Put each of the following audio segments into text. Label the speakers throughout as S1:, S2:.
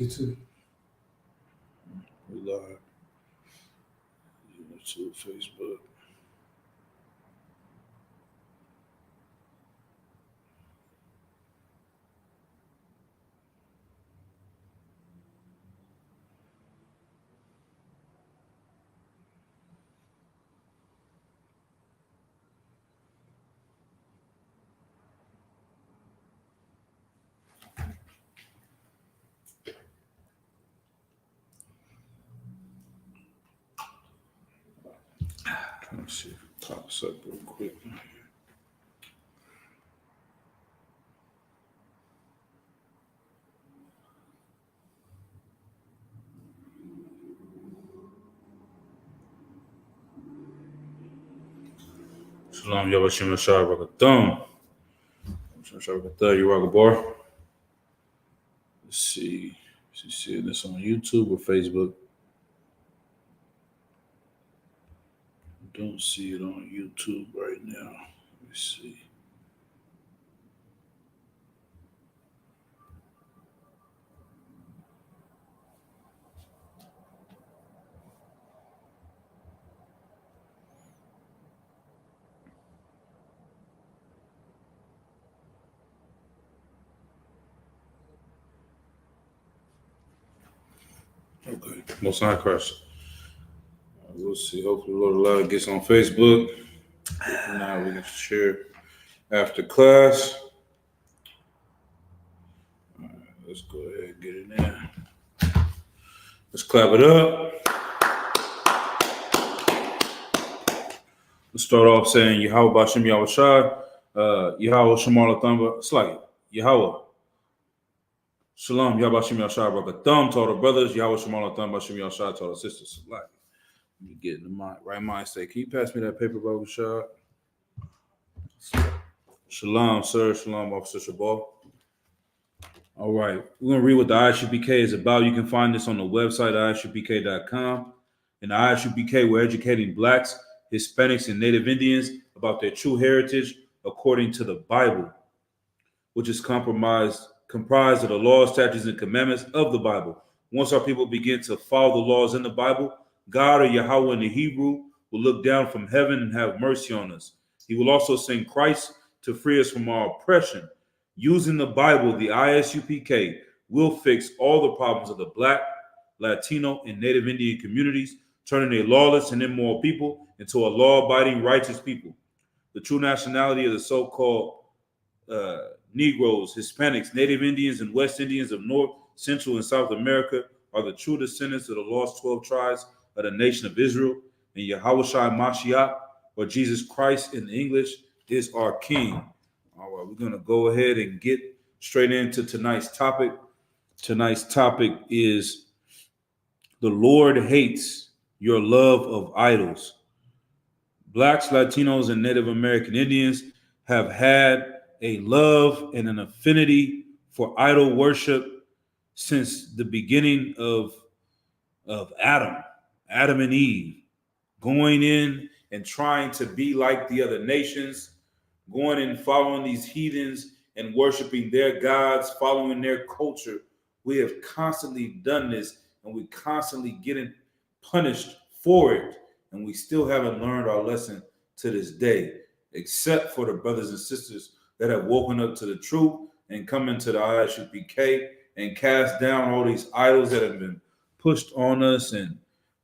S1: You too.
S2: We live. YouTube, Facebook. Trying to see if it pops up real quick. Shalom, Yabashim Ashar Rakathum. You rock a bar. Let's see. Is you seeing this on YouTube or Facebook? Don't see it on YouTube right now. Let me see. Okay, most high Christ. We'll see. Hopefully, Lord Allah gets on Facebook. If not, we can share after class. All right, let's go ahead and get it in. Let's clap it up. Let's start off saying Yahweh Bashem Yahweh Shai, Yahweh Shemal Athamba. It's like Yahweh. Shalom, Yahweh Bashem Yahweh Shai, Rakathum, to all the brothers, Yahweh Shemal Athamba, Bashem Yahweh Shai, to all the sisters. Like, let me get in the right mind state. Can you pass me that paper, Baba Shai? Shalom, sir. Shalom, Officer Shabal. All right. We're going to read what the ISUPK is about. You can find this on the website, isupk.com. In the ISUPK, we're educating Blacks, Hispanics, and Native Indians about their true heritage according to the Bible, which is comprised of the laws, statutes, and commandments of the Bible. Once our people begin to follow the laws in the Bible, God, or Yahweh in the Hebrew, will look down from heaven and have mercy on us. He will also send Christ to free us from our oppression. Using the Bible, the ISUPK will fix all the problems of the Black, Latino, and Native Indian communities, turning a lawless and immoral people into a law-abiding, righteous people. The true nationality of the so-called Negroes, Hispanics, Native Indians, and West Indians of North, Central, and South America are the true descendants of the lost 12 tribes of the nation of Israel. And Yahweh Shai Mashiach, or Jesus Christ in English, is our King. All right, we're going to go ahead and get straight into tonight's topic. Tonight's topic is the Lord hates your love of idols. Blacks, Latinos, and Native American Indians have had a love and an affinity for idol worship since the beginning of Adam and Eve, going in and trying to be like the other nations, going and following these heathens and worshiping their gods, following their culture. We have constantly done this, and we constantly getting punished for it, and we still haven't learned our lesson to this day, except for the brothers and sisters that have woken up to the truth and come into the ISUPK and cast down all these idols that have been pushed on us and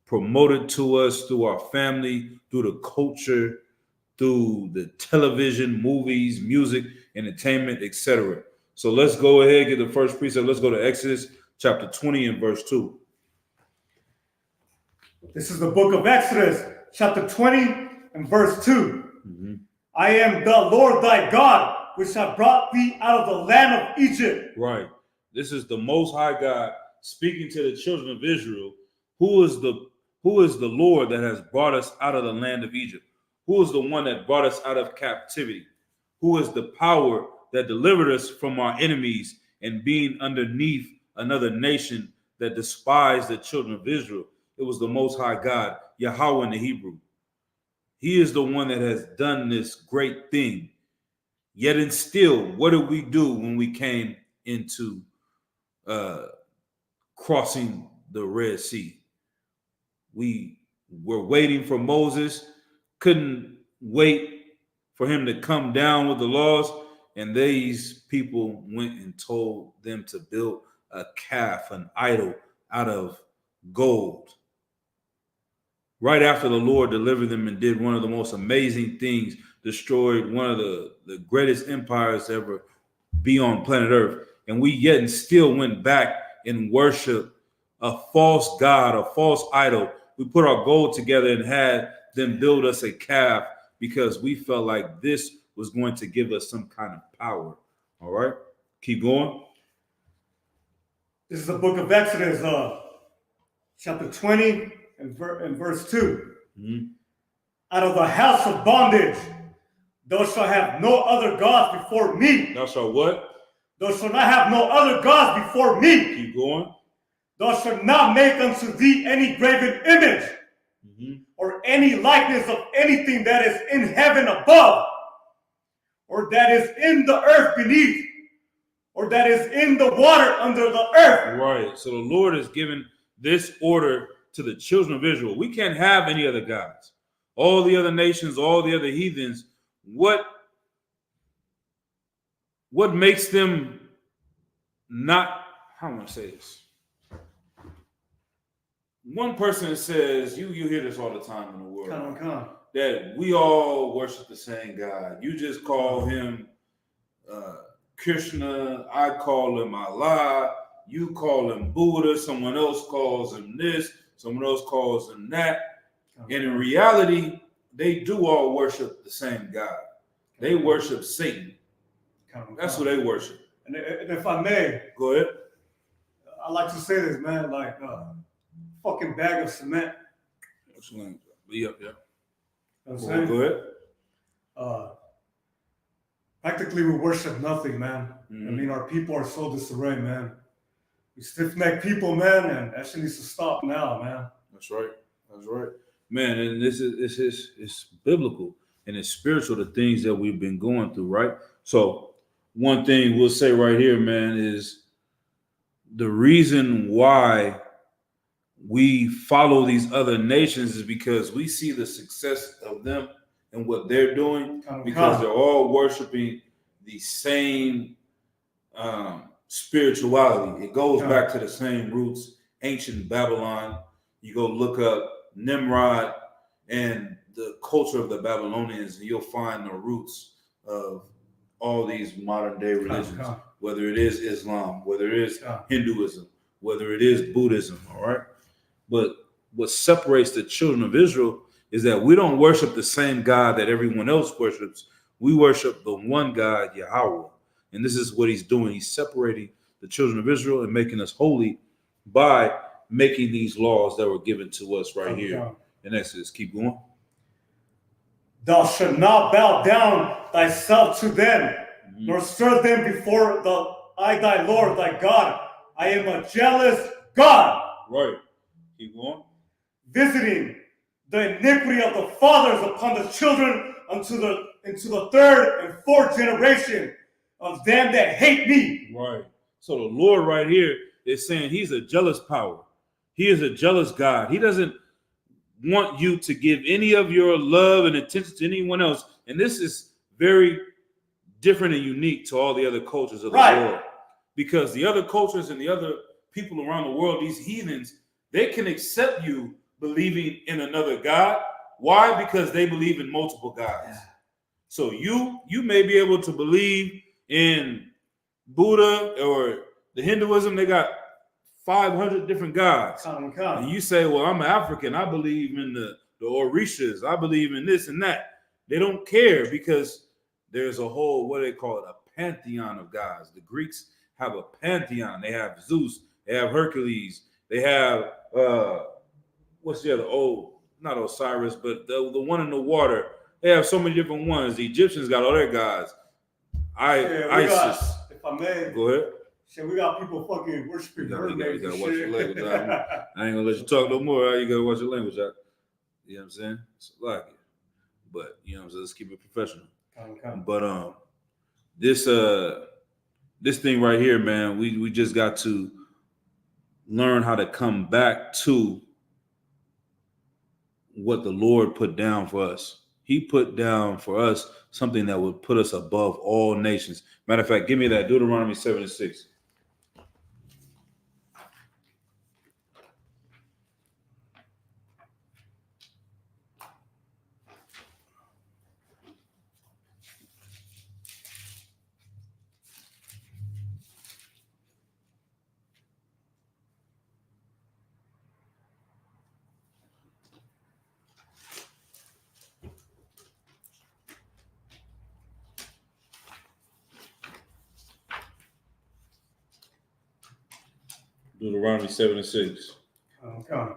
S2: promoted to us through our family, through the culture, through the television, movies, music, entertainment, etc. So let's go ahead and get the first precept. Let's go to Exodus chapter 20 and verse 2.
S1: This is the book of Exodus, chapter 20 and verse 2.
S2: Mm-hmm.
S1: I am the Lord thy God, which have brought thee out of the land of Egypt.
S2: Right. This is the Most High God speaking to the children of Israel. Who is the Lord that has brought us out of the land of Egypt? Who is the one that brought us out of captivity? Who is the power that delivered us from our enemies and being underneath another nation that despised the children of Israel? It was the Most High God, Yahweh in the Hebrew. He is the one that has done this great thing. Yet and still, what did we do when we came into crossing the Red Sea. We were waiting for Moses, couldn't wait for him to come down with the laws, and these people went and told them to build a calf, an idol out of gold. Right after the Lord delivered them and did one of the most amazing things, destroyed one of the greatest empires to ever be on planet Earth, and we yet and still went back and worshiped a false god, a false idol. We put our gold together and had them build us a calf because we felt like this was going to give us some kind of power. All right, keep going.
S1: This is the book of Exodus, chapter 20 and verse 2.
S2: Mm-hmm.
S1: Out of the house of bondage, thou shalt have no other gods before me.
S2: Thou shalt what?
S1: Thou shalt not have no other gods before me.
S2: Keep going.
S1: Thou shalt not make unto thee any graven image, or any likeness of anything that is in heaven above, or that is in the earth beneath, or that is in the water under the earth.
S2: Right. So the Lord has given this order to the children of Israel. We can't have any other gods. All the other nations, all the other heathens, what makes them not, how am I say this? One person says, you hear this all the time in the world, that we all worship the same God. You just call him Krishna, I call him Allah, you call him Buddha, someone else calls him this, someone else calls him that. And in reality, they do all worship the same God. They worship Satan. That's what they worship.
S1: And if I may,
S2: go ahead.
S1: I like to say this, man, like fucking bag of cement.
S2: Excellent. Yeah.
S1: You know what I'm saying?
S2: Go ahead.
S1: Practically, we worship nothing, man.
S2: Mm-hmm.
S1: I mean, our people are so disarray, man. We stiff-necked people, man, and that shit needs to stop now, man.
S2: That's right. Man, and this is it's biblical and it's spiritual, the things that we've been going through, right? So one thing we'll say right here, man, is the reason why we follow these other nations is because we see the success of them and what they're doing, because they're all worshiping the same spirituality. It goes back to the same roots, ancient Babylon. You go look up Nimrod and the culture of the Babylonians, and you'll find the roots of all these modern day religions, whether it is Islam, whether it is Hinduism, whether it is Buddhism, all right? But what separates the children of Israel is that we don't worship the same God that everyone else worships. We worship the one God, Yahweh. And this is what he's doing. He's separating the children of Israel and making us holy by making these laws that were given to us right here in Exodus. Keep going.
S1: Thou shalt not bow down thyself to them, nor serve them before I thy Lord, thy God. I am a jealous God.
S2: Right. Keep going.
S1: Visiting the iniquity of the fathers upon the children into the third and fourth generation of them that hate me.
S2: Right. So the Lord right here is saying he's a jealous power. He is a jealous God. He doesn't want you to give any of your love and attention to anyone else. And this is very different and unique to all the other cultures of the world. Because the other cultures and the other people around the world, these heathens, they can accept you believing in another God. Why? Because they believe in multiple gods. Yeah. So you may be able to believe in Buddha or the Hinduism. They got 500 different gods. And you say, well, I'm African. I believe in the Orishas. I believe in this and that. They don't care because there's a whole, what do they call it, a pantheon of gods. The Greeks have a pantheon. They have Zeus. They have Hercules. They have, what's the other? Not Osiris, but the one in the water. They have so many different ones. The Egyptians got all their gods. ISIS.
S1: If I may.
S2: Go ahead.
S1: Shit, we got people fucking worshiping mermaids.
S2: You gotta watch your language. I ain't gonna let you talk no more. You gotta watch your language. You know what I'm saying? It's like it. But you know what I'm saying? Let's keep it professional. But this thing right here, man, we just got to learn how to come back to what the Lord put down for us. He put down for us something that would put us above all nations. Matter of fact, give me that Deuteronomy 7:6. Deuteronomy 7:6.
S1: Okay.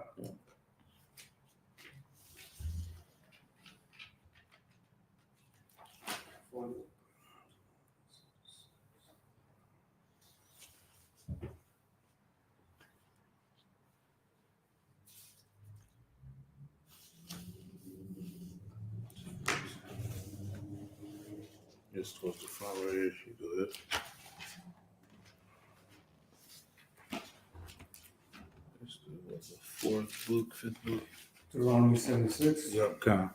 S2: It's supposed to follow it. You do it. What's the fourth book, fifth book?
S1: Deuteronomy 76.
S2: Yep, okay.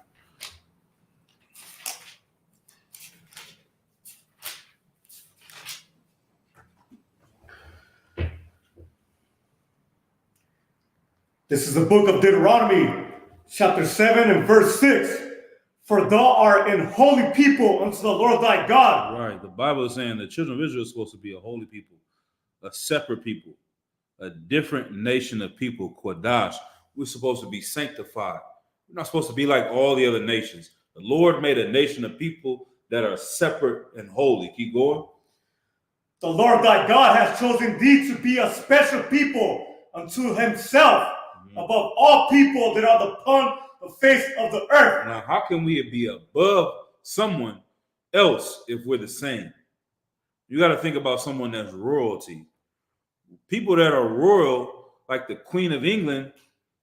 S1: This is the book of Deuteronomy, chapter 7 and verse 6. For thou art an holy people unto the Lord thy God.
S2: Right. The Bible is saying the children of Israel is supposed to be a holy people, a separate people, a different nation of people, Kodash. We're supposed to be sanctified. We're not supposed to be like all the other nations. The Lord made a nation of people that are separate and holy. Keep going.
S1: The Lord thy God has chosen thee to be a special people unto himself above all people that are upon the face of the earth.
S2: Now, how can we be above someone else if we're the same? You got to think about someone that's royalty. People that are royal, like the Queen of England,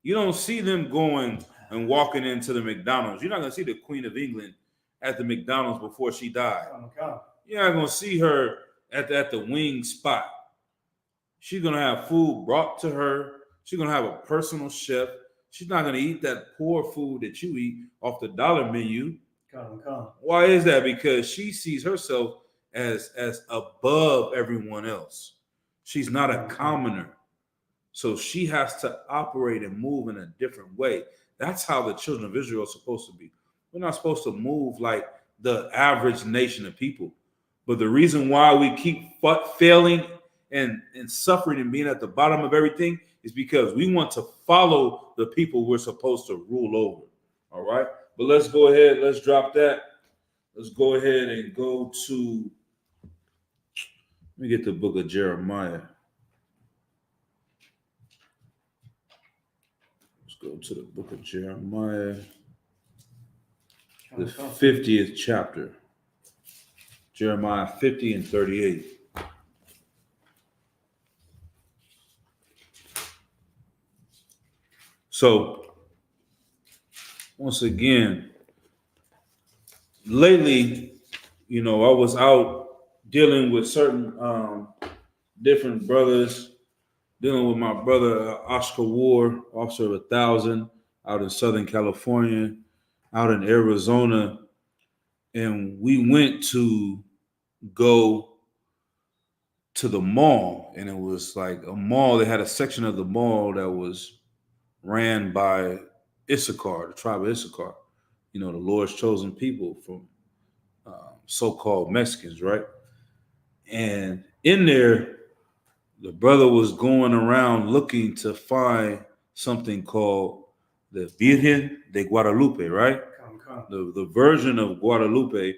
S2: you don't see them going and walking into the McDonald's. You're not going to see the Queen of England at the McDonald's before she died.
S1: Okay.
S2: You're not going to see her at the wing spot. She's going to have food brought to her. She's going to have a personal chef. She's not going to eat that poor food that you eat off the dollar menu.
S1: Okay.
S2: Why is that? Because she sees herself as above everyone else. She's not a commoner. So she has to operate and move in a different way. That's how the children of Israel are supposed to be. We're not supposed to move like the average nation of people. But the reason why we keep failing and suffering and being at the bottom of everything is because we want to follow the people we're supposed to rule over. All right. But let's go ahead. Let's drop that. Let's go ahead and go to, let me get the book of Jeremiah. Let's go to the book of Jeremiah, the 50th chapter. Jeremiah 50 and 38. So, once again, lately, I was out dealing with certain different brothers, dealing with my brother Oscar Ward, officer of 1,000, out in Southern California, out in Arizona. And we went to go to the mall, and it was like a mall. They had a section of the mall that was ran by Issachar, the tribe of Issachar, the Lord's chosen people from so-called Mexicans, right? And in there, the brother was going around looking to find something called the Virgen de Guadalupe, right? The version of Guadalupe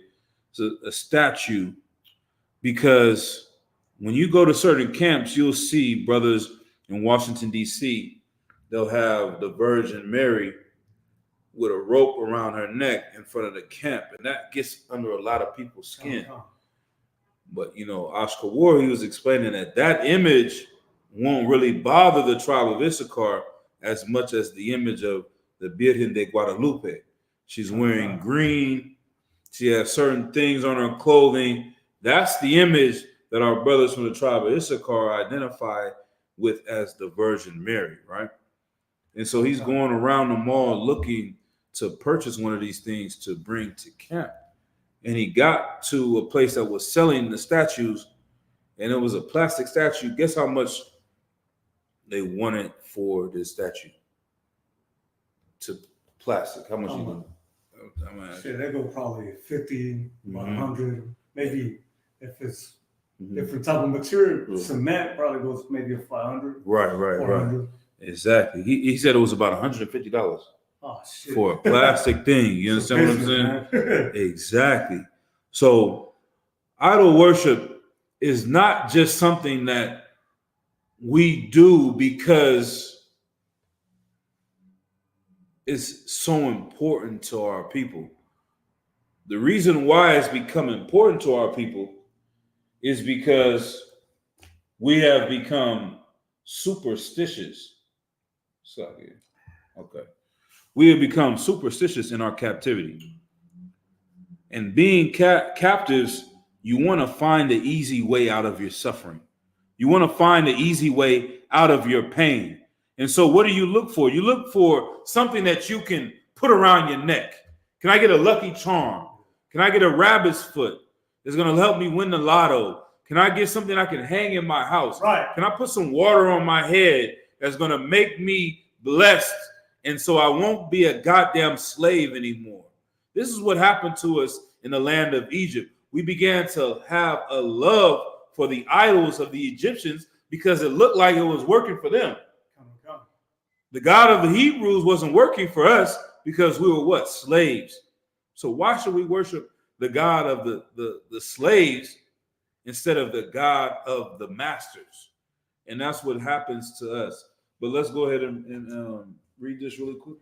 S2: is a statue, because when you go to certain camps, you'll see brothers in Washington, D.C., they'll have the Virgin Mary with a rope around her neck in front of the camp, and that gets under a lot of people's skin. But, Oscar Ward, he was explaining that image won't really bother the tribe of Issachar as much as the image of the Virgen de Guadalupe. She's wearing green. She has certain things on her clothing. That's the image that our brothers from the tribe of Issachar identify with as the Virgin Mary, right? And so he's going around the mall looking to purchase one of these things to bring to camp. And he got to a place that was selling the statues, and it was a plastic statue. Guess how much they wanted for this statue? To plastic. How much you want?
S1: Shit, they go probably 50, 100, maybe if it's different type of material. Cement probably goes maybe 500.
S2: Right. Exactly. He said it was about $150
S1: shit.
S2: for a plastic thing. You understand what I'm saying? Exactly. So idol worship is not just something that we do because it's so important to our people. The reason why it's become important to our people is because we have become superstitious. Okay. We have become superstitious in our captivity. And being captives, you want to find the easy way out of your suffering. You want to find the easy way out of your pain. And so what do you look for? You look for something that you can put around your neck. Can I get a Lucky Charm? Can I get a rabbit's foot that's going to help me win the lotto? Can I get something I can hang in my house?
S1: Right.
S2: Can I put some water on my head that's going to make me blessed, and so I won't be a goddamn slave anymore? This is what happened to us in the land of Egypt. We began to have a love for the idols of the Egyptians because it looked like it was working for them. The God of the Hebrews wasn't working for us because we were what? Slaves. So why should we worship the God of the slaves instead of the God of the masters? And that's what happens to us. But let's go ahead and read this really quick.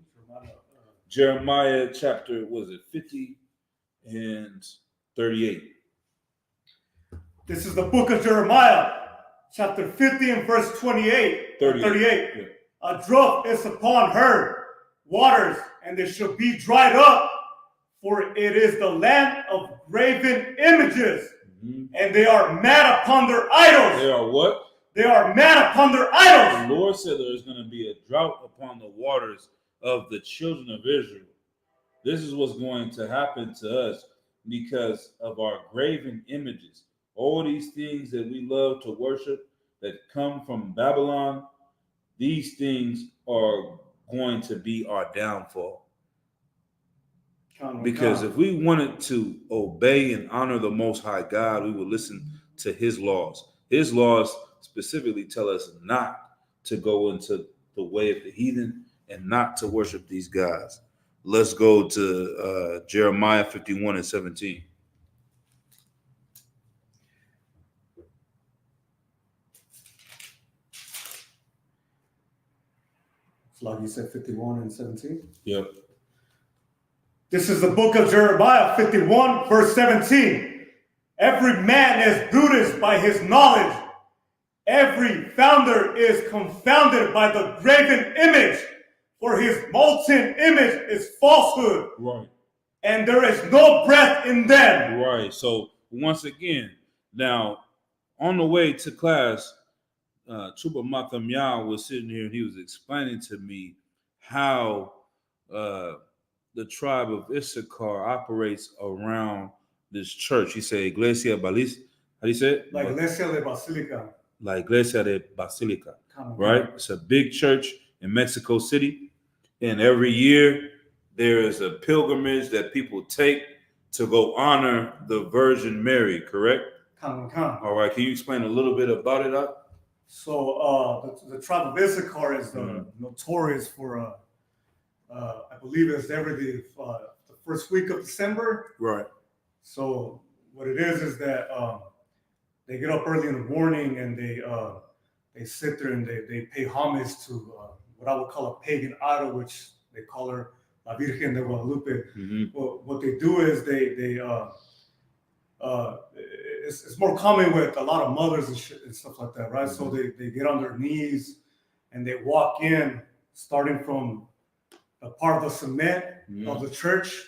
S2: Jeremiah chapter, 50 and 38.
S1: This is the book of Jeremiah, chapter 50 and verse 38. 38.
S2: Yeah.
S1: A drought is upon her waters, and they shall be dried up, for it is the land of graven images, and they are mad upon their idols.
S2: They are what?
S1: They are mad upon their idols.
S2: The Lord said there is going to be a drought upon the waters of the children of Israel. This is what's going to happen to us because of our graven images. All these things that we love to worship that come from Babylon, these things are going to be our downfall. Because if we wanted to obey and honor the Most High God, we would listen to His laws. His laws specifically tell us not to go into the way of the heathen and not to worship these gods. Let's go to Jeremiah 51 and 17.
S1: Like you said, 51 and 17?
S2: Yep.
S1: This is the book of Jeremiah 51, verse 17. Every man is bruised by his knowledge. Every founder is confounded by the graven image, for his molten image is falsehood.
S2: Right.
S1: And there is no breath in them.
S2: Right. So once again, now on the way to class, Chuba Matamya was sitting here and he was explaining to me how the tribe of Issachar operates around this church. He said, Iglesia Balis. How do you say it?
S1: La Iglesia de Basilica.
S2: La Iglesia de Basilica. Right? It's a big church in Mexico City. And every year there is a pilgrimage that people take to go honor the Virgin Mary, correct? All right. Can you explain a little bit about it?
S1: So the tribe of Issachar is notorious for, I believe it's the first week of December.
S2: Right.
S1: So what it is that they get up early in the morning and they sit there and they pay homage to what I would call a pagan idol, which they call her La Virgen de Guadalupe. Well, what they do is it's more common with a lot of mothers and stuff like that, right? So they get on their knees and they walk in, starting from a part of the cement of the church.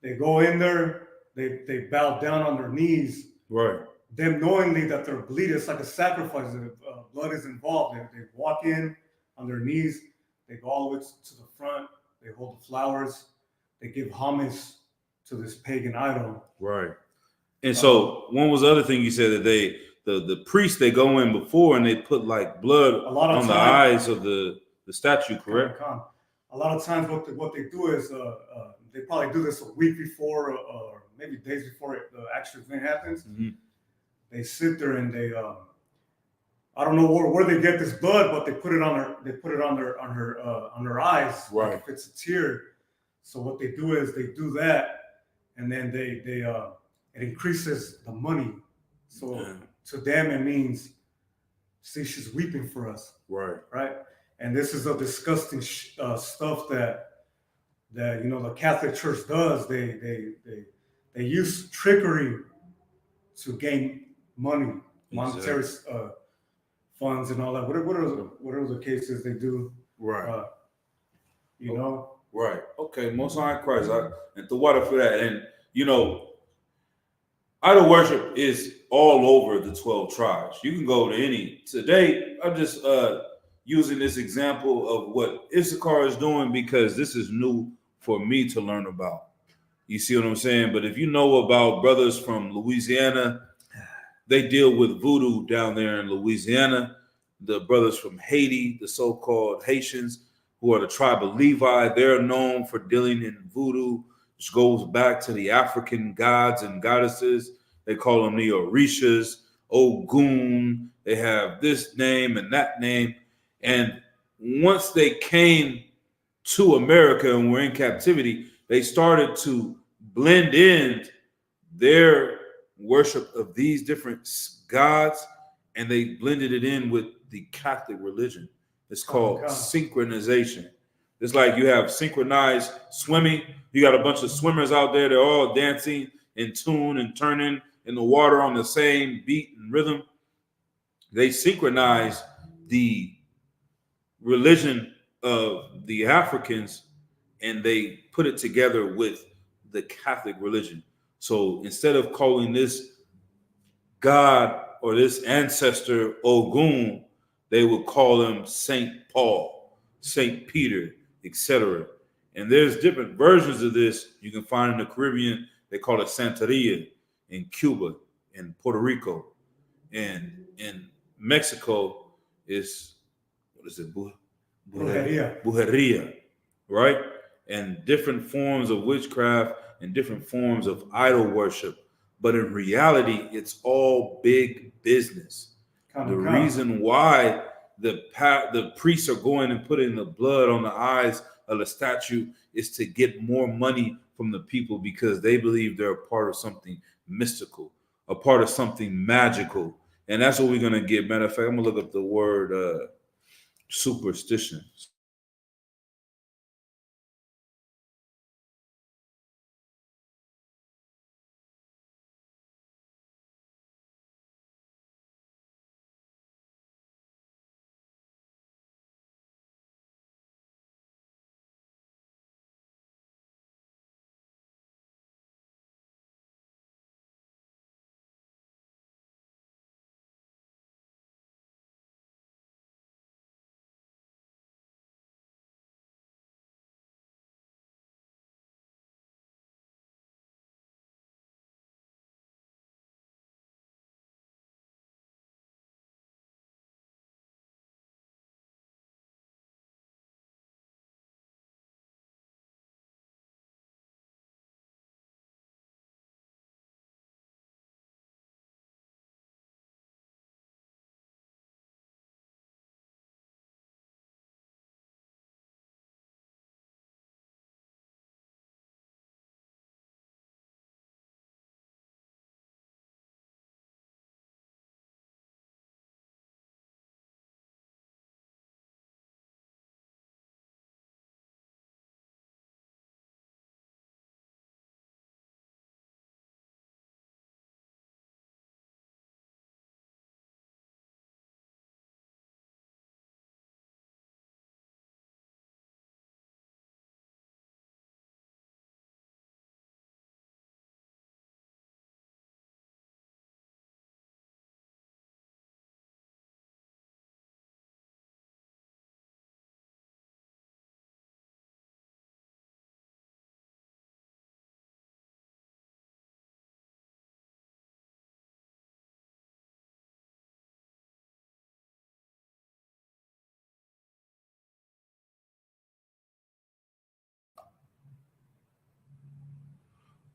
S1: They go in there, they bow down on their knees,
S2: right?
S1: them knowingly that they're bleeding. It's like a sacrifice. Blood is involved. They walk in on their knees. They go all the way to the front. They hold the flowers. They give homage to this pagan idol.
S2: Right. And so one was the other thing you said that the priests, they go in before and they put like blood on the eyes of the statue, correct?
S1: A lot of times what they do is they probably do this a week before or maybe days before the actual event happens.
S2: Mm-hmm.
S1: They sit there and they I don't know where they get this blood, but they put it on her eyes,
S2: right?
S1: Like if it's a tear. So what they do is they do that, and then they it increases the money. So to them it means, see, she's weeping for us, right? And this is a disgusting stuff that the Catholic Church does. They use trickery to gain money, monetary funds, and all that. Whatever the cases they do,
S2: right?
S1: Right.
S2: Okay, Most High Christ, and the water for that, and idol worship is all over the 12 tribes. You can go to any. Today, I'm just using this example of what Issachar is doing because this is new for me to learn about. You see what I'm saying? But if you know about brothers from Louisiana, they deal with voodoo down there in Louisiana. The brothers from Haiti, the so-called Haitians, who are the tribe of Levi, they're known for dealing in voodoo, which goes back to the African gods and goddesses. They call them the Orishas, Ogun. They have this name and that name. And once they came to America and were in captivity, they started to blend in their worship of these different gods, and they blended it in with the Catholic religion. It's called synchronization. It's like you have synchronized swimming. You got a bunch of swimmers out there. They're all dancing in tune and turning in the water on the same beat and rhythm. They synchronize the religion of the Africans and they put it together with the Catholic religion. So instead of calling this God or this ancestor Ogun, they would call him Saint Paul, Saint Peter, etc. And there's different versions of this you can find in the Caribbean. They call it Santeria in Cuba, in Puerto Rico, and in Mexico is, what is it? Brujeria, right? And different forms of witchcraft and different forms of idol worship. But in reality, it's all big business. The reason why the priests are going and putting the blood on the eyes of the statue is to get more money from the people because they believe they're a part of something mystical, a part of something magical. And that's what we're going to get. Matter of fact, I'm going to look up the word superstition.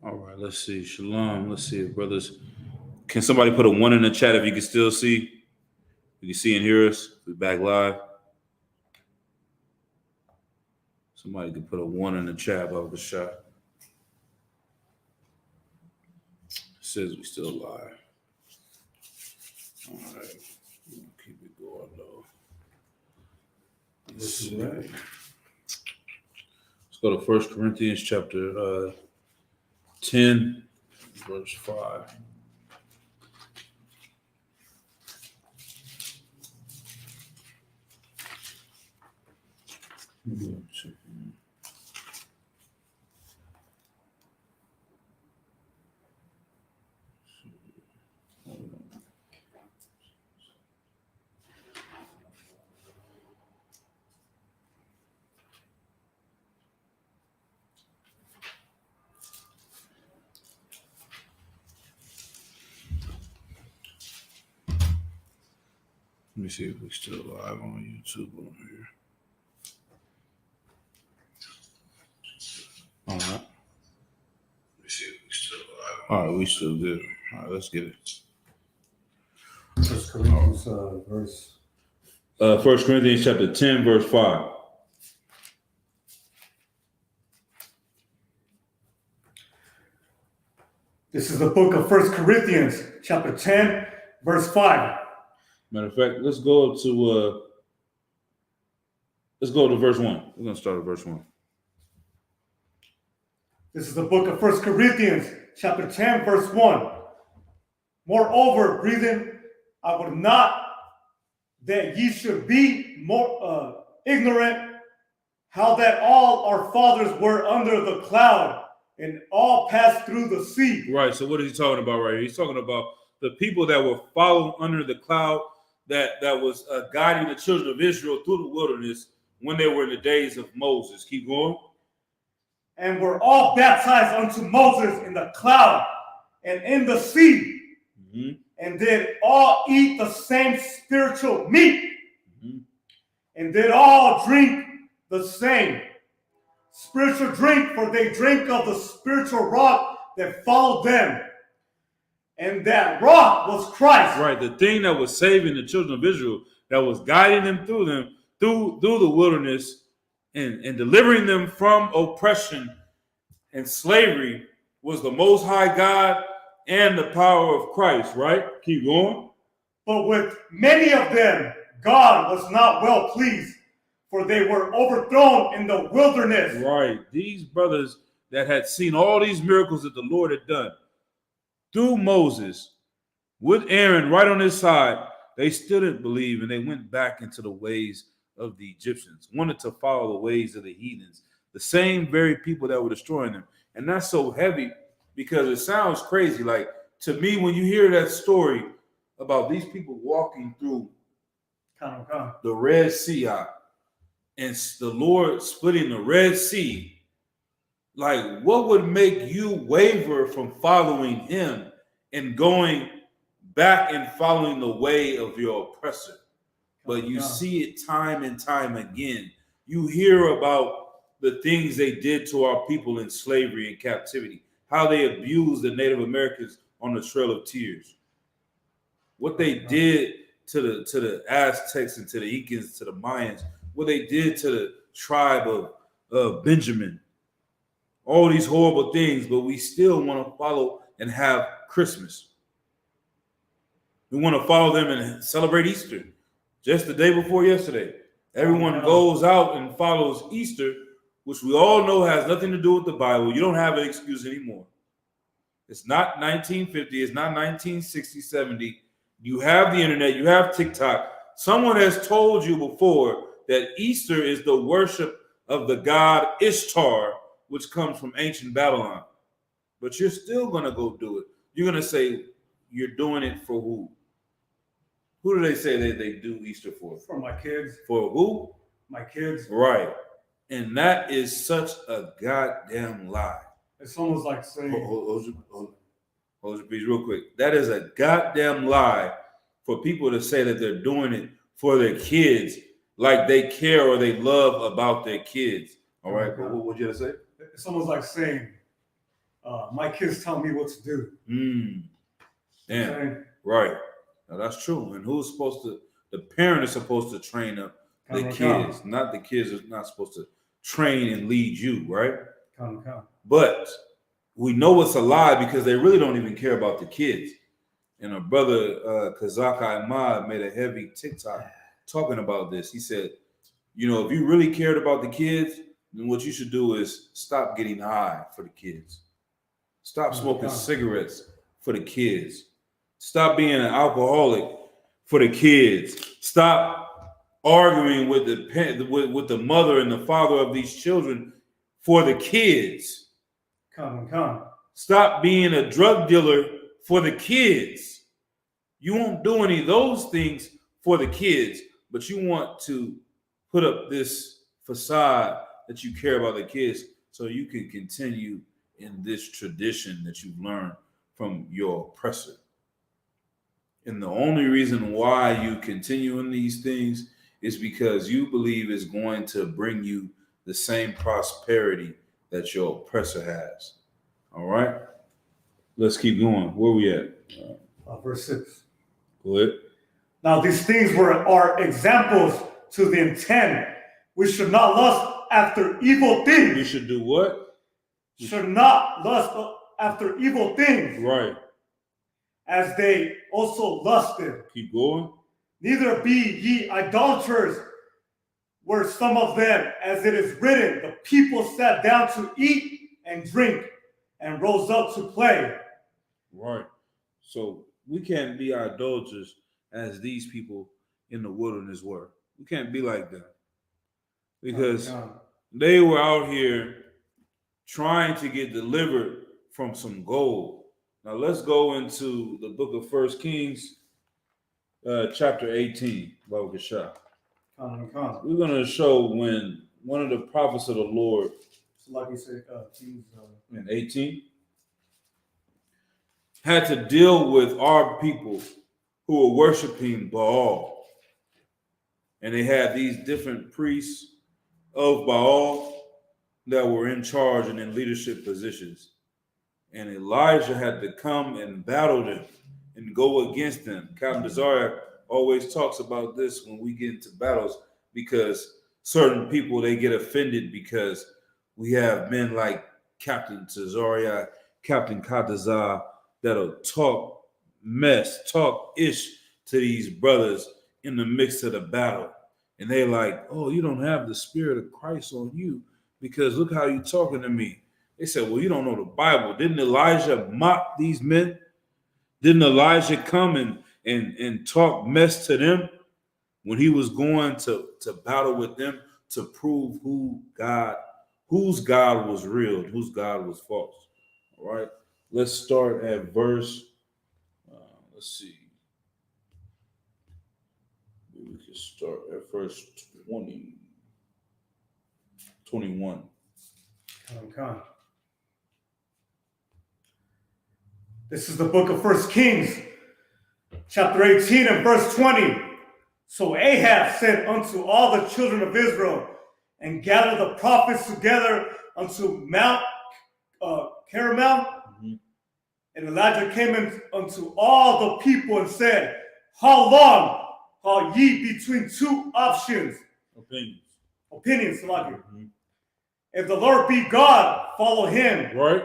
S2: All right, let's see. Shalom. Let's see, brothers. Can somebody put a 1 in the chat if you can still see? You can see and hear us. We're back live. Somebody can put a 1 in the chat of the shot. It says we still live. All right. Keep it going though. Let's see. Let's go to 1 Corinthians chapter 10, verse 5. Let me see if we're still live on YouTube on here. All right. Let me see if we're still live. All right, we still good. All right, let's get it.
S1: 1 Corinthians verse.
S2: 1 Corinthians chapter 10, verse 5.
S1: This is the book of 1 Corinthians, chapter 10, verse 5.
S2: Matter of fact, let's go to verse 1. We're gonna start at verse 1.
S1: This is the book of 1 Corinthians, chapter 10, verse 1. Moreover, brethren, I would not that ye should be more ignorant, how that all our fathers were under the cloud, and all passed through the sea.
S2: Right. So what is he talking about right here? He's talking about the people that were followed under the cloud that was guiding the children of Israel through the wilderness when they were in the days of Moses. Keep going.
S1: And were all baptized unto Moses in the cloud and in the sea, and did all eat the same spiritual meat, and did all drink the same spiritual drink, for they drink of the spiritual rock that followed them. And that rock was Christ.
S2: Right, the thing that was saving the children of Israel, that was guiding them through the wilderness and delivering them from oppression and slavery, was the Most High God and the power of Christ, right? Keep going.
S1: But with many of them, God was not well pleased, for they were overthrown in the wilderness.
S2: Right, these brothers that had seen all these miracles that the Lord had done through Moses, with Aaron right on his side, they still didn't believe, and they went back into the ways of the Egyptians, wanted to follow the ways of the heathens, the same very people that were destroying them. And that's so heavy because it sounds crazy. Like, to me, when you hear that story about these people walking through the Red Sea and the Lord splitting the Red Sea, like, what would make you waver from following him and going back and following the way of your oppressor? But you see it time and time again. You hear about the things they did to our people in slavery and captivity, how they abused the Native Americans on the Trail of Tears, what they did to the Aztecs and to the Incans, to the Mayans, what they did to the tribe of Benjamin. All these horrible things, but we still want to follow and have Christmas. We want to follow them and celebrate Easter. Just the day before yesterday, everyone goes out and follows Easter, which we all know has nothing to do with the Bible. You don't have an excuse anymore. It's not 1950. It's not 1960, 70. You have the internet. You have TikTok. Someone has told you before that Easter is the worship of the god Ishtar, which comes from ancient Babylon. But you're still going to go do it. You're going to say you're doing it for who? Who do they say that they do Easter for?
S1: For my kids.
S2: For who?
S1: My kids.
S2: Right. And that is such a goddamn lie.
S1: It's almost like saying...
S2: Hold your peace real quick. That is a goddamn lie for people to say that they're doing it for their kids, like they care or they love about their kids. All right, but what would you say?
S1: It's almost like saying, my kids tell me what to do.
S2: Damn.
S1: Okay?
S2: Right. Now, that's true. And who's supposed to? The parent is supposed to train up the kids, not the kids are not supposed to train and lead you, right? But we know it's a lie because they really don't even care about the kids. And our brother Kazak Ahmad made a heavy TikTok talking about this. He said, you know, if you really cared about the kids, then what you should do is stop getting high for the kids. Stop smoking cigarettes for the kids. Stop being an alcoholic for the kids. Stop arguing with the mother and the father of these children for the kids. Stop being a drug dealer for the kids. You won't do any of those things for the kids, but you want to put up this facade that you care about the kids so you can continue in this tradition that you've learned from your oppressor. And the only reason why you continue in these things is because you believe it's going to bring you the same prosperity that your oppressor has. All right? Let's keep going. Where we at?
S1: Verse 6.
S2: Go ahead.
S1: Now these things are examples to the intent. We should not lust after evil things.
S2: We should do what?
S1: Should not lust after evil things.
S2: Right.
S1: As they also lusted.
S2: Keep going.
S1: Neither be ye idolaters, were some of them, as it is written, the people sat down to eat and drink and rose up to play.
S2: Right. So we can't be idolaters as these people in the wilderness were. We can't be like them. Because they were out here trying to get delivered from some gold. Now let's go into the book of 1 Kings, chapter 18, Baruch Shah. We're going to show when one of the prophets of the Lord,
S1: so like you said, Kings,
S2: in 18, had to deal with our people who were worshiping Baal. And they had these different priests of Baal that were in charge and in leadership positions. And Elijah had to come and battle them and go against them. Captain Desire always talks about this when we get into battles, because certain people, they get offended because we have men like Captain Cesaria, Captain Kadazar, that'll talk ish to these brothers in the midst of the battle. And they like, oh, you don't have the spirit of Christ on you because look how you talking to me. They said, well, you don't know the Bible. Didn't Elijah mock these men? Didn't Elijah come and talk mess to them when he was going to battle with them to prove whose God was real and whose God was false? All right. Let's start at verse, let's see. We can start at verse 21.
S1: Okay. This is the book of 1 Kings, chapter 18 and verse 20. So Ahab said unto all the children of Israel, and gathered the prophets together unto Mount Carmel. And Elijah came in unto all the people and said, how long are ye between two options? Opinions, like it. If the Lord be God, follow him.
S2: Right.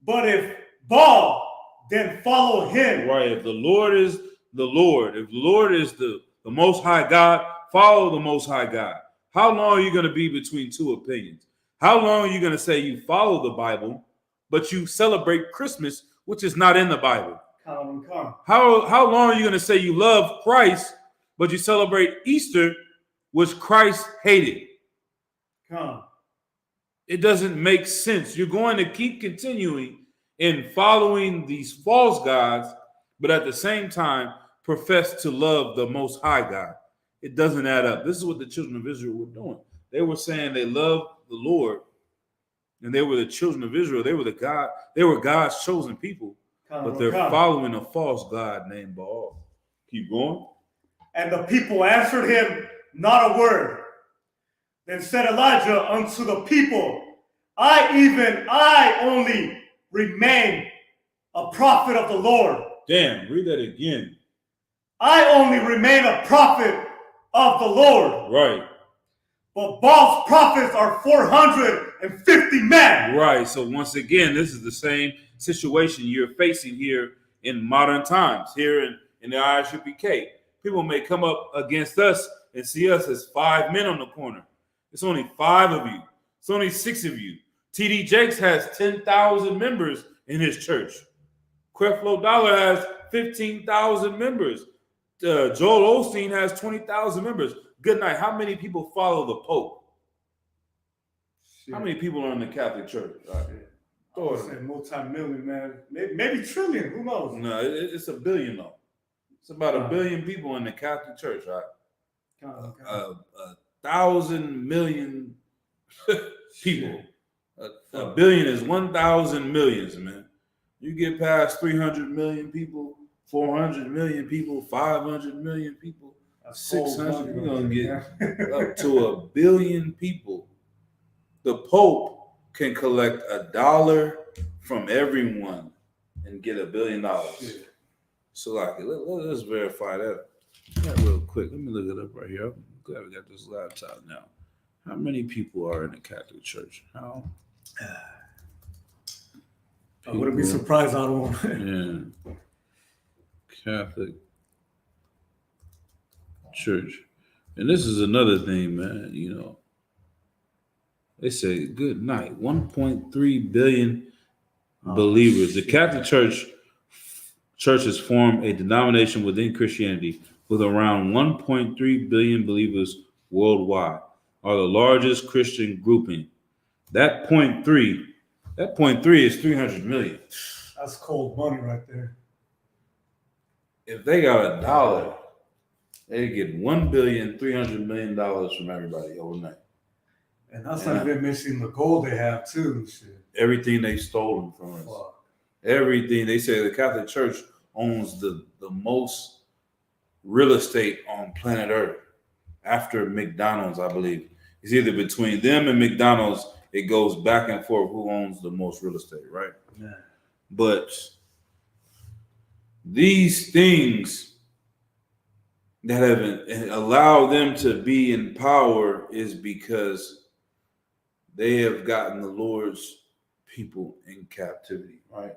S1: But if Baal, then follow him.
S2: Right. If the Lord is the Lord, if the Lord is the Most High God, follow the Most High God. How long are you going to be between two opinions? How long are you going to say you follow the Bible, but you celebrate Christmas, which is not in the Bible? How long are you going to say you love Christ, but you celebrate Easter, which Christ hated? It doesn't make sense. You're going to keep continuing in following these false gods, but at the same time profess to love the Most High God. It doesn't add up. This is what the children of Israel were doing. They were saying they loved the Lord, and they were the children of Israel. They were God's chosen people, but they're following a false god named Baal. Keep going.
S1: And the people answered him not a word. Then said Elijah unto the people, I only remain a prophet of the Lord.
S2: Damn, read that again.
S1: I only remain a prophet of the Lord.
S2: Right.
S1: But false prophets are 450 men.
S2: Right. So once again, this is the same situation you're facing here in modern times, here in the ISUPK. People may come up against us and see us as 5 men on the corner. It's only 5 of you. It's only 6 of you. TD Jakes has 10,000 members in his church. Creflo Dollar has 15,000 members. Joel Osteen has 20,000 members. Good night. How many people follow the Pope? How many people are in the Catholic Church?
S1: I would say multi-million, man. Maybe trillion. Who knows?
S2: No, it's a billion though. It's about a billion people in the Catholic Church, right? 1,000 million people. A billion is 1,000 millions, man. You get past 300 million people, 400 million people, 500 million people, 600. You're gonna get up to a billion people. The Pope can collect $1 from everyone and get $1 billion. Yeah. So, like, let's verify that real quick. Let me look it up right here. I'm glad we got this laptop now. How many people are in the Catholic Church? How?
S1: I wouldn't be surprised. I don't want.
S2: Yeah. Catholic Church. And this is another thing, man. You know, they say good night. 1.3 billion believers. The Catholic churches form a denomination within Christianity with around 1.3 billion believers worldwide. Are the largest Christian grouping. That 0.3 is 300 million.
S1: That's cold money right there.
S2: If they got $1, they get $1.3 billion from everybody overnight.
S1: And that's not even missing the gold they have too. Shit.
S2: Everything they stolen from us. Wow. Everything. They say the Catholic Church owns the most real estate on planet Earth after McDonald's, I believe. It's either between them and McDonald's. It goes back and forth who owns the most real estate, right? Yeah. But these things that have allowed them to be in power is because they have gotten the Lord's people in captivity, right?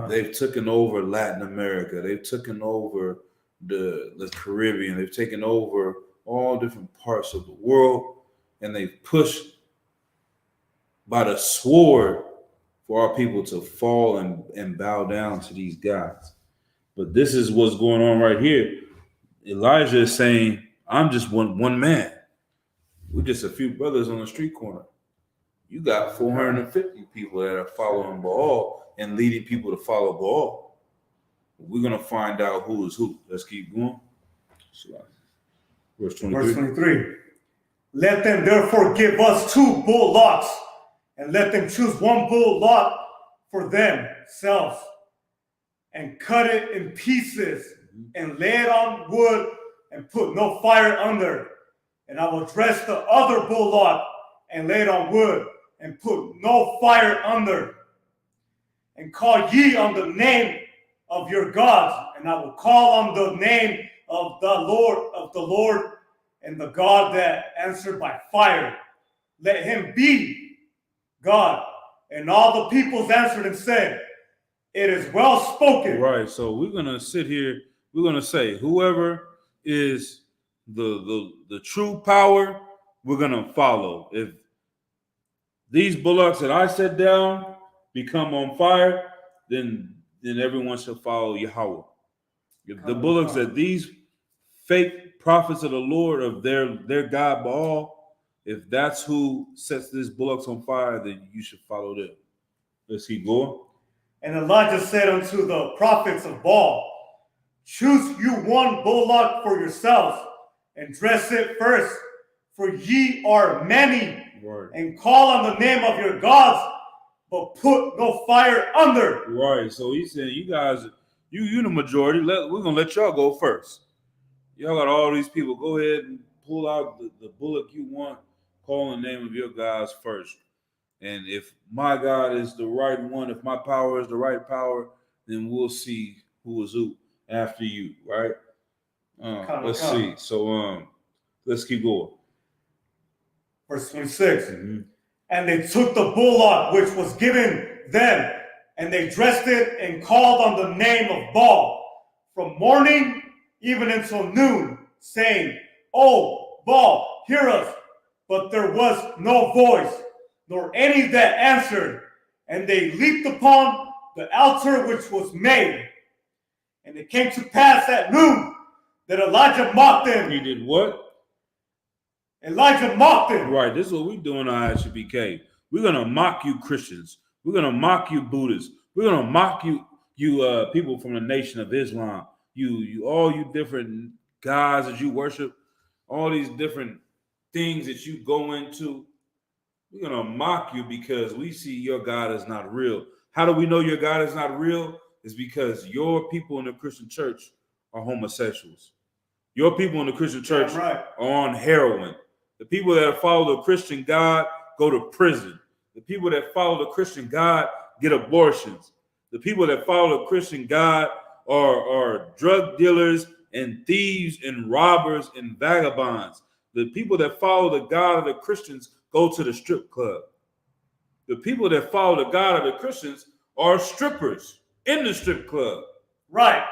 S2: They've taken over Latin America. They've taken over the Caribbean. They've taken over all different parts of the world, and they've pushed by the sword for our people to fall and bow down to these guys. But this is what's going on right here. Elijah is saying, I'm just one man. We're just a few brothers on the street corner. You got 450 people that are following Baal and leading people to follow Baal. We're going to find out who is who. Let's keep going. Verse 23.
S1: Let them therefore give us 2 bullocks, and let them choose 1 bullock for themselves, and cut it in pieces, and lay it on wood, and put no fire under. And I will dress the other bullock, and lay it on wood, and put no fire under. And call ye on the name of your gods, and I will call on the name of the Lord, and the God that answered by fire. Let him be God. And all the peoples answered and said, it is well spoken.
S2: Right. So we're gonna sit here. We're gonna say, whoever is the true power, we're gonna follow. If these bullocks that I set down become on fire, then everyone shall follow Yahweh. If the bullocks that these fake prophets of the Lord of their God Baal, if that's who sets these bullocks on fire, then you should follow them. Let's keep going.
S1: And Elijah said unto the prophets of Baal, choose you 1 bullock for yourselves, and dress it first, for ye are many. Right. And call on the name of your gods, but put no fire under.
S2: Right. So he said, you guys, you the majority. We're gonna let y'all go first. Y'all got all these people. Go ahead and pull out the bullock you want. Call on the name of your gods first. And if my God is the right one, if my power is the right power, then we'll see who is who after you, right? Let's see. So let's keep going.
S1: Verse 26. And they took the bullock which was given them, and they dressed it and called on the name of Baal from morning even until noon, saying, "Oh, Baal, hear us." But there was no voice, nor any that answered. And they leaped upon the altar which was made. And it came to pass at noon that Elijah mocked them.
S2: He did what?
S1: Elijah mocked them.
S2: Right, this is what we do in ISUPK. We're going to mock you Christians. We're going to mock you Buddhists. We're going to mock you people from the Nation of Islam. All you different gods that you worship, all these different things that you go into. We're going to mock you because we see your God is not real. How do we know your God is not real? It's because your people in the Christian church are homosexuals. Your people in the Christian church are on heroin. The people that follow the Christian God go to prison. The people that follow the Christian God get abortions. The people that follow the Christian God are drug dealers and thieves and robbers and vagabonds. The people that follow the God of the Christians go to the strip club. The people that follow the God of the Christians are strippers in the strip club.
S1: Right.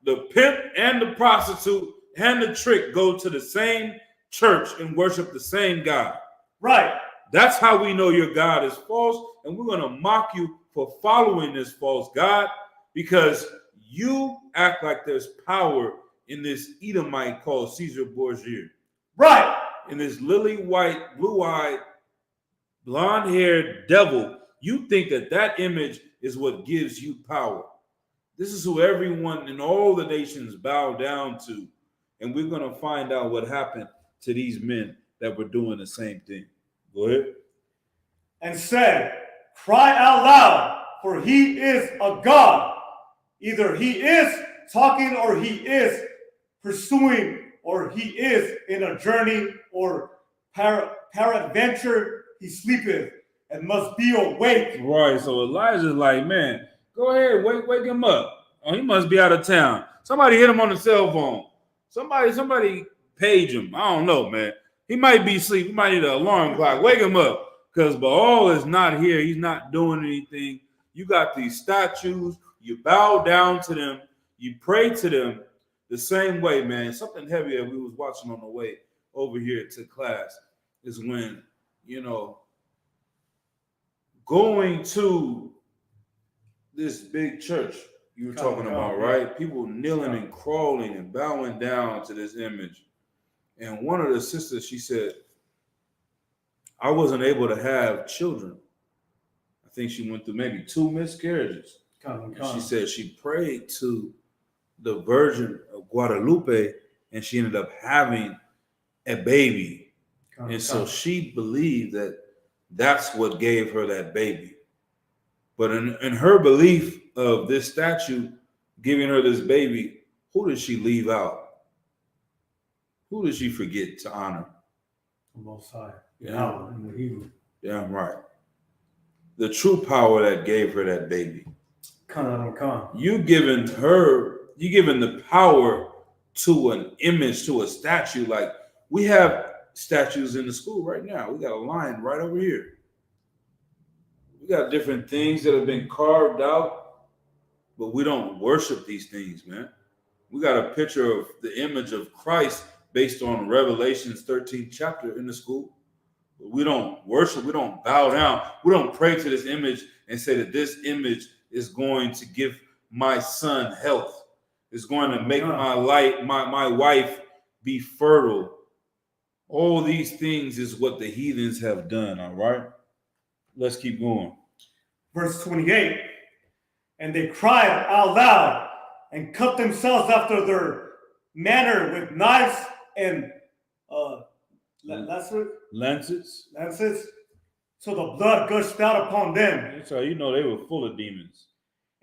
S2: The pimp and the prostitute and the trick go to the same church and worship the same God.
S1: Right.
S2: That's how we know your God is false, and we're going to mock you for following this false God because you act like there's power in this Edomite called Caesar Borgia.
S1: Right.
S2: In this lily white, blue-eyed, blonde-haired devil, you think that image is what gives you power. This is who everyone in all the nations bow down to, and we're going to find out what happened to these men that were doing the same thing. Go ahead.
S1: And said, "Cry out loud, for he is a god. Either he is talking, or he is pursuing, or he is in a journey, or peradventure he sleepeth and must be awake."
S2: Right. So Elijah's like, man, go ahead, wake him up. Oh, he must be out of town. Somebody hit him on the cell phone. Somebody page him. I don't know, man. He might be asleep. He might need an alarm clock. Wake him up. Because Baal is not here. He's not doing anything. You got these statues. You bow down to them. You pray to them the same way, man. Something heavy that we was watching on the way over here to class is when, going to this big church you were talking about, right? People kneeling and crawling and bowing down to this image. And one of the sisters, she said, I wasn't able to have children. I think she went through maybe 2 miscarriages. She said she prayed to the Virgin of Guadalupe and she ended up having a baby. And so she believed that that's what gave her that baby. But in her belief of this statue giving her this baby, who did she leave out? Who did she forget to honor?
S1: The Most High.
S2: Yeah.
S1: In the Hebrew.
S2: Yeah, right. The true power that gave her that baby. You giving the power to an image, to a statue. Like we have statues in the school right now. We got a lion right over here. We got different things that have been carved out, but we don't worship these things, man. We got a picture of the image of Christ based on Revelations 13th chapter in the school. We don't worship, we don't bow down, we don't pray to this image and say that this image is going to give my son health. It's going to make my wife be fertile. All these things is what the heathens have done, all right? Let's keep going.
S1: Verse 28, and they cried out loud and cut themselves after their manner with knives and lances, so the blood gushed out upon them.
S2: That's how you know they were full of demons.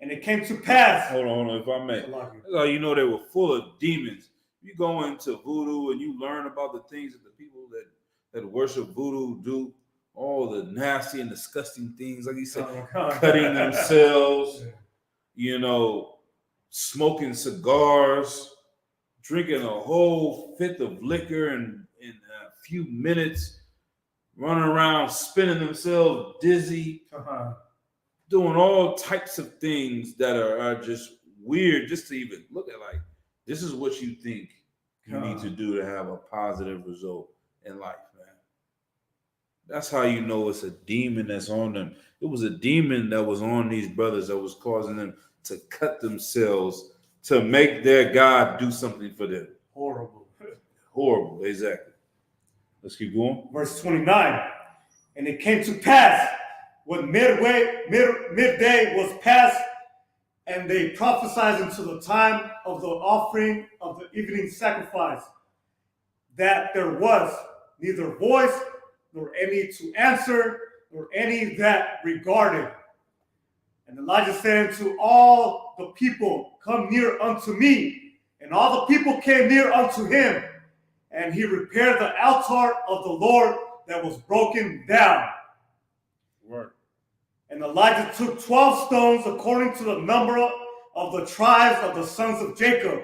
S1: And it came to pass.
S2: Hold on, if I may. That's how you know they were full of demons. You go into voodoo and you learn about the things that the people that worship voodoo do, all the nasty and disgusting things, like you said,
S1: Come on.
S2: cutting themselves,
S1: Yeah.
S2: smoking cigars, drinking a whole fifth of liquor in a few minutes, running around spinning themselves dizzy, doing all types of things that are just weird just to even look at. Like, this is what you think you need to do to have a positive result in life, man. That's how you know it's a demon that's on them. It was a demon that was on these brothers that was causing them to cut themselves to make their God do something for them. Horrible, exactly. Let's keep going.
S1: Verse 29. And it came to pass when midday was past, and they prophesied until the time of the offering of the evening sacrifice, that there was neither voice, nor any to answer, nor any that regarded. And Elijah said unto all the people, Come near unto me. And all the people came near unto him. And he repaired the altar of the Lord that was broken down.
S2: Right.
S1: And Elijah took 12 stones according to the number of the tribes of the sons of Jacob,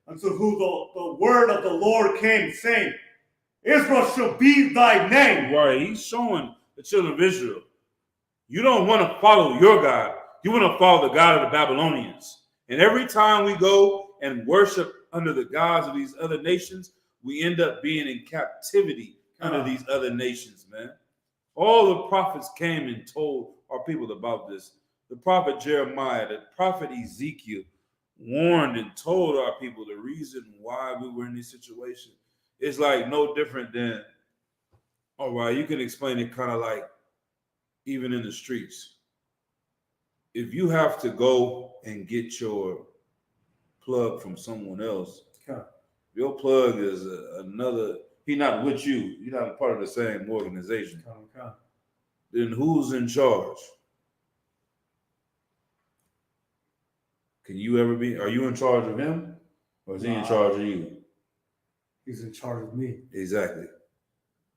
S1: unto whom the word of the Lord came, saying, Israel shall be thy name.
S2: Right. He's showing the children of Israel, you don't want to follow your God. You want to follow the God of the Babylonians. And every time we go and worship under the gods of these other nations, we end up being in captivity under these other nations, man. All the prophets came and told our people about this. The prophet Jeremiah, the prophet Ezekiel warned and told our people the reason why we were in this situation. It's like no different than, all right, you can explain it kind of like even in the streets. If you have to go and get your plug from someone else, your plug is another, he's not with you. You're not part of the same organization. Then who's in charge? Can you ever be, are you in charge of him? Or is he in charge of you?
S1: He's in charge of me.
S2: Exactly.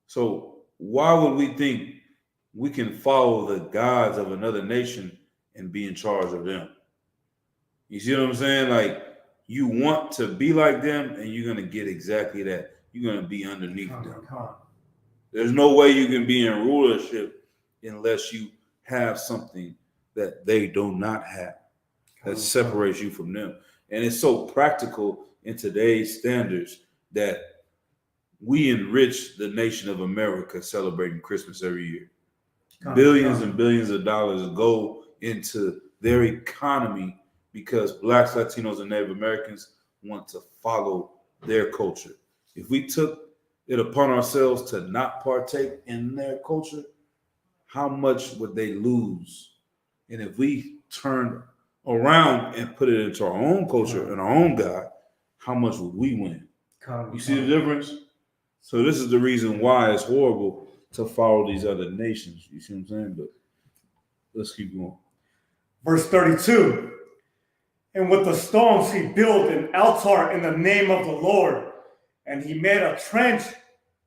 S2: So why would we think we can follow the gods of another nation and be in charge of them? You see what I'm saying? Like, you want to be like them and you're going to get exactly that. You're going to be underneath them. There's no way you can be in rulership unless you have something that they do not have that separates you from them. And it's so practical in today's standards that we enrich the nation of America celebrating Christmas every year. Billions and billions of dollars go into their economy because Blacks, Latinos, and Native Americans want to follow their culture. If we took it upon ourselves to not partake in their culture, how much would they lose? And if we turned around and put it into our own culture and our own God, how much would we win? You see the difference? So this is the reason why it's horrible to follow these other nations. You see what I'm saying? But let's keep going.
S1: Verse 32. And with the stones he built an altar in the name of the Lord. And he made a trench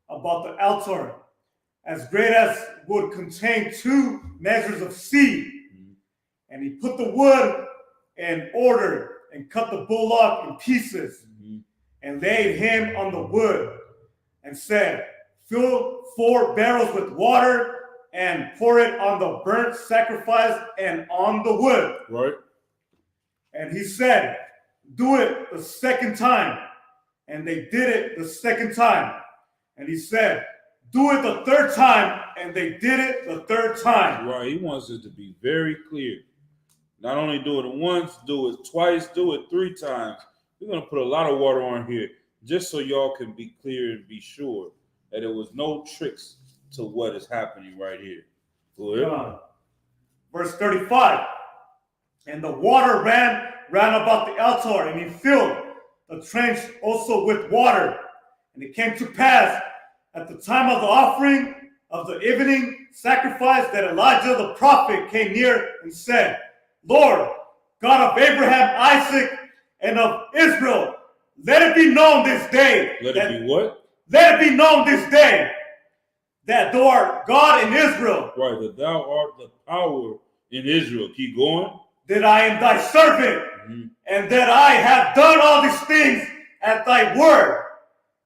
S1: about the altar as great as would contain 2 measures of seed. And he put the wood in order and cut the bullock in pieces and laid him on the wood and said, Fill 4 barrels with water and pour it on the burnt sacrifice and on the wood.
S2: Right.
S1: And he said, Do it the second time. And they did it the second time. And he said, Do it the third time. And they did it the third time.
S2: Right. He wants it to be very clear. Not only do it once, do it twice, do it 3 times. We're going to put a lot of water on here just so y'all can be clear and be sure that there was no tricks to what is happening right here. Go ahead.
S1: Verse 35. And the water ran about the altar, and he filled the trench also with water. And it came to pass at the time of the offering of the evening sacrifice that Elijah the prophet came near and said, Lord, God of Abraham, Isaac, and of Israel, let it be known this day.
S2: Let it be what?
S1: Let it be known this day that thou art God in Israel,
S2: Right, that thou art the power in Israel. Keep going.
S1: that I am thy servant,
S2: Mm-hmm.
S1: and that I have done all these things at thy word.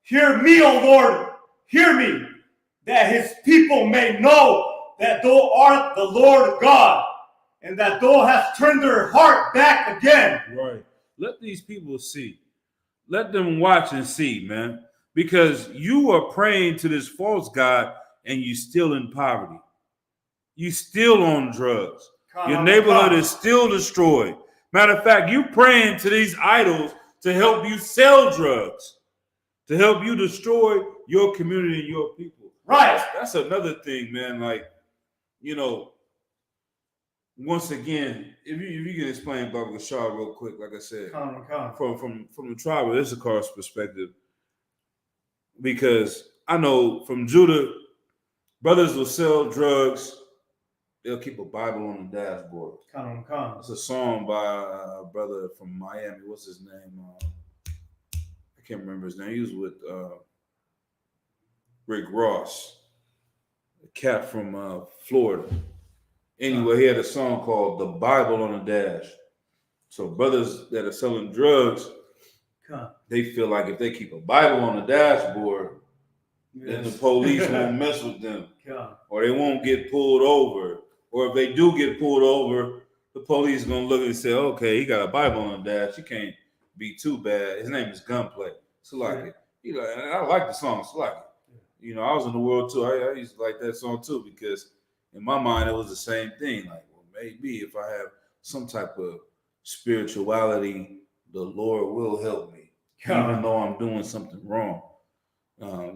S1: Hear me, O Lord, hear me, that his people may know that thou art the Lord God, and that thou hast turned their heart back again.
S2: Right. Let these people see. Let them watch and see, man. Because you are praying to this false God and you still in poverty. You still on drugs. Your neighborhood is still destroyed. Matter of fact, you praying to these idols to help you sell drugs, to help you destroy your community and your people.
S1: Right.
S2: That's another thing, man. Like, you know, once again, if you can explain Baba Gashar real quick, like I said, from the tribe of Issachar's perspective, because I know from Judah, brothers will sell drugs. They'll keep a Bible on the dashboard. It's a song by a brother from Miami. What's his name? I can't remember his name. He was with Rick Ross, a cat from Florida. Anyway, he had a song called "The Bible on the Dash." So brothers that are selling drugs, they feel like if they keep a Bible on the dashboard, then the police won't mess with them, or they won't get pulled over. Or if they do get pulled over, the police is gonna look and say, "Okay, he got a Bible on the dash. He can't be too bad." His name is Gunplay. So like it. And I like the song. So like it. You know, I was in the world too. I used to like that song too because in my mind it was the same thing. Like, well, maybe if I have some type of spirituality, the Lord will help me, even though I'm doing something wrong.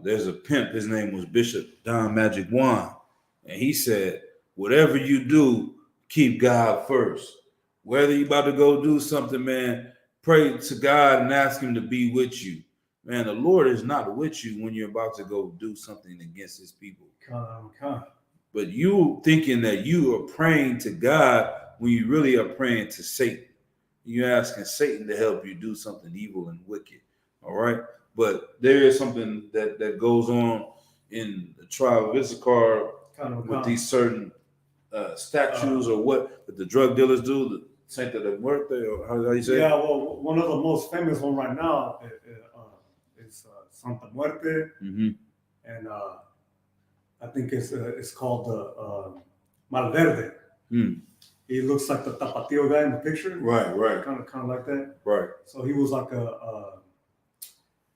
S2: There's a pimp. His name was Bishop Don Magic Juan, and he said, whatever you do, keep God first. Whether you about to go do something, man, pray to God and ask him to be with you. Man, the Lord is not with you when you're about to go do something against his people. But you thinking that you are praying to God when you really are praying to Satan. You're asking Satan to help you do something evil and wicked. All right? But there is something that goes on in the tribe of Issachar with these certain statues or what that the drug dealers do, the Santa de Muerte, or how you say it?
S1: Yeah, well, one of the most famous one right now is Santa Muerte, and I think it's called the Malverde. He looks like the Tapatio guy in the picture.
S2: Right.
S1: Kind of like that.
S2: Right.
S1: So he was like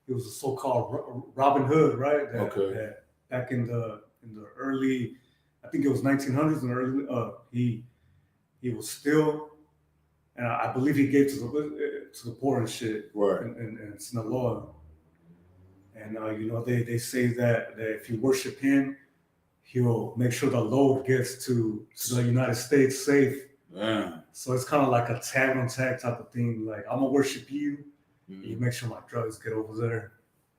S1: he was a so-called Robin Hood, right? That back in the early, I think it was 1900s and early. He was still, and I believe he gave to the poor and shit.
S2: Right.
S1: In Sinaloa. And you know, they say that if you worship him, he'll make sure the load gets to the United States safe.
S2: Yeah.
S1: So it's kind of like a tag on tag type of thing. Like, I'm gonna worship you. You make sure my drugs get over there.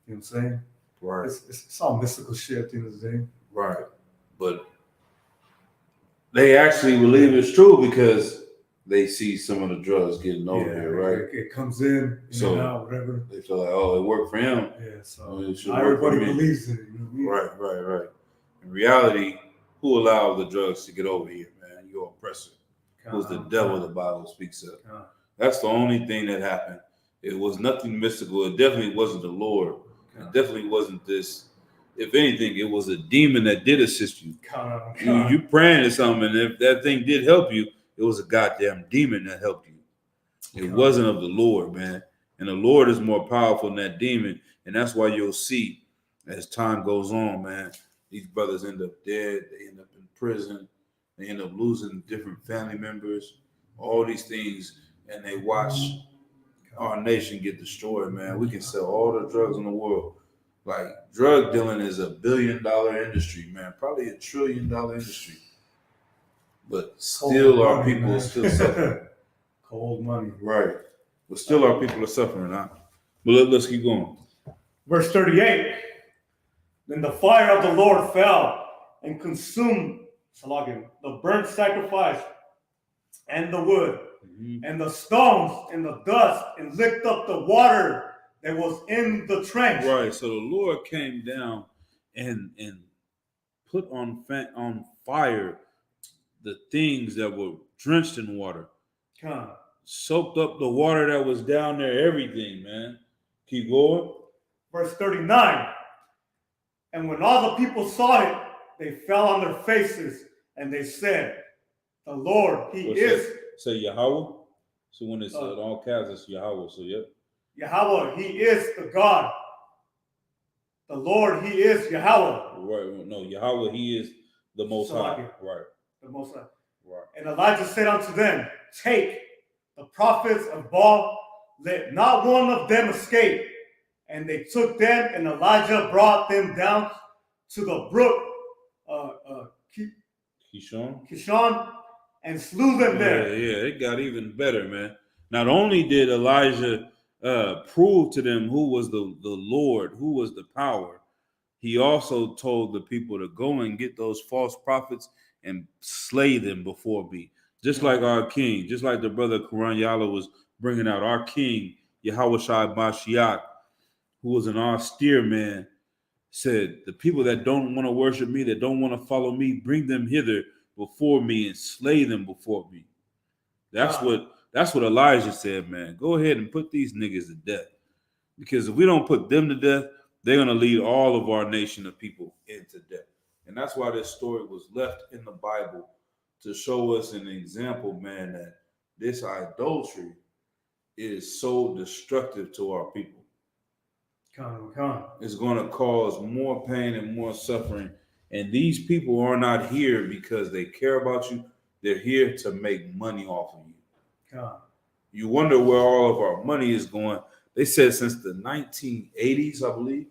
S1: You know what I'm saying?
S2: Right.
S1: It's all mystical shit at the end of the day.
S2: Right. But they actually believe it's true because they see some of the drugs getting over here, right?
S1: It comes in and out, whatever.
S2: They feel like, oh, it worked for him.
S1: Yeah, so everybody believes it. You know what I mean?
S2: Right. In reality, who allowed the drugs to get over here, man? Your oppressor. Who's the devil the Bible speaks of. That's the only thing that happened. It was nothing mystical. It definitely wasn't the Lord. It definitely wasn't this. If anything, it was a demon that did assist you. You praying to something, and if that thing did help you, it was a goddamn demon that helped you. It wasn't of the Lord, man. And the Lord is more powerful than that demon. And that's why you'll see as time goes on, man, these brothers end up dead. They end up in prison. They end up losing different family members, all these things. And they watch our nation get destroyed, man. We can sell all the drugs in the world. Like, drug dealing is $1 billion industry, man. Probably $1 trillion industry. But still our people are still suffering.
S1: Cold money.
S2: Right. But still our people are suffering, huh? But let's keep going.
S1: Verse 38. Then the fire of the Lord fell and consumed the burnt sacrifice and the wood and the stones and the dust and licked up the water that was in the trench.
S2: Right. So the Lord came down and put on fire the things that were drenched in water,
S1: Come.
S2: soaked up the water that was down there, everything, man. Keep going.
S1: Verse 39. And when all the people saw it, they fell on their faces and they said, the Lord, he
S2: What's
S1: is.
S2: that? Say Yahweh. So when it's all caps, it's Yahweh. So yep.
S1: Yahweh, he is the God. The Lord, he is Yahweh.
S2: Right. No, Yahweh, he is the Most High. Right.
S1: The Most High.
S2: Right.
S1: And Elijah said unto them, take the prophets of Baal, let not one of them escape. And they took them, and Elijah brought them down to the brook Kishon, and slew them there.
S2: Yeah, it got even better, man. Not only did Elijah prove to them who was the Lord, who was the power, he also told the people to go and get those false prophets and slay them before me. Just like our king, just like the brother Quran Yala was bringing out, our king, Yahweh Shai Mashiach, who was an austere man, said, the people that don't want to worship me, that don't want to follow me, bring them hither before me and slay them before me. That's what Elijah said, man. Go ahead and put these niggas to death. Because if we don't put them to death, they're going to lead all of our nation of people into death. And that's why this story was left in the Bible, to show us an example, man, that this idolatry is so destructive to our people. It's going to cause more pain and more suffering. And these people are not here because they care about you. They're here to make money off of you. You wonder where all of our money is going. They said since the 1980s, I believe,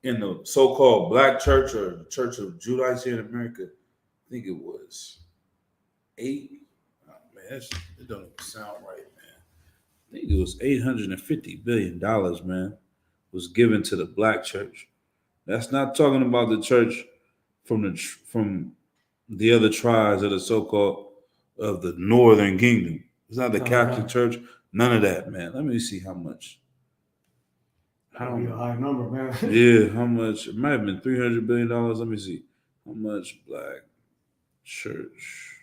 S2: in the so-called black church, or the Church of Judites here in America, I think it was 8. Oh, man, it don't even sound right, man. I think it was $850 billion, man, was given to the black church. That's not talking about the church from the other tribes of the so-called of the Northern Kingdom. It's not the Catholic Church. None of that, man. Let me see how much.
S1: That'd be a high number, man.
S2: Yeah, how much? It might have been $300 billion. Let me see. How much black church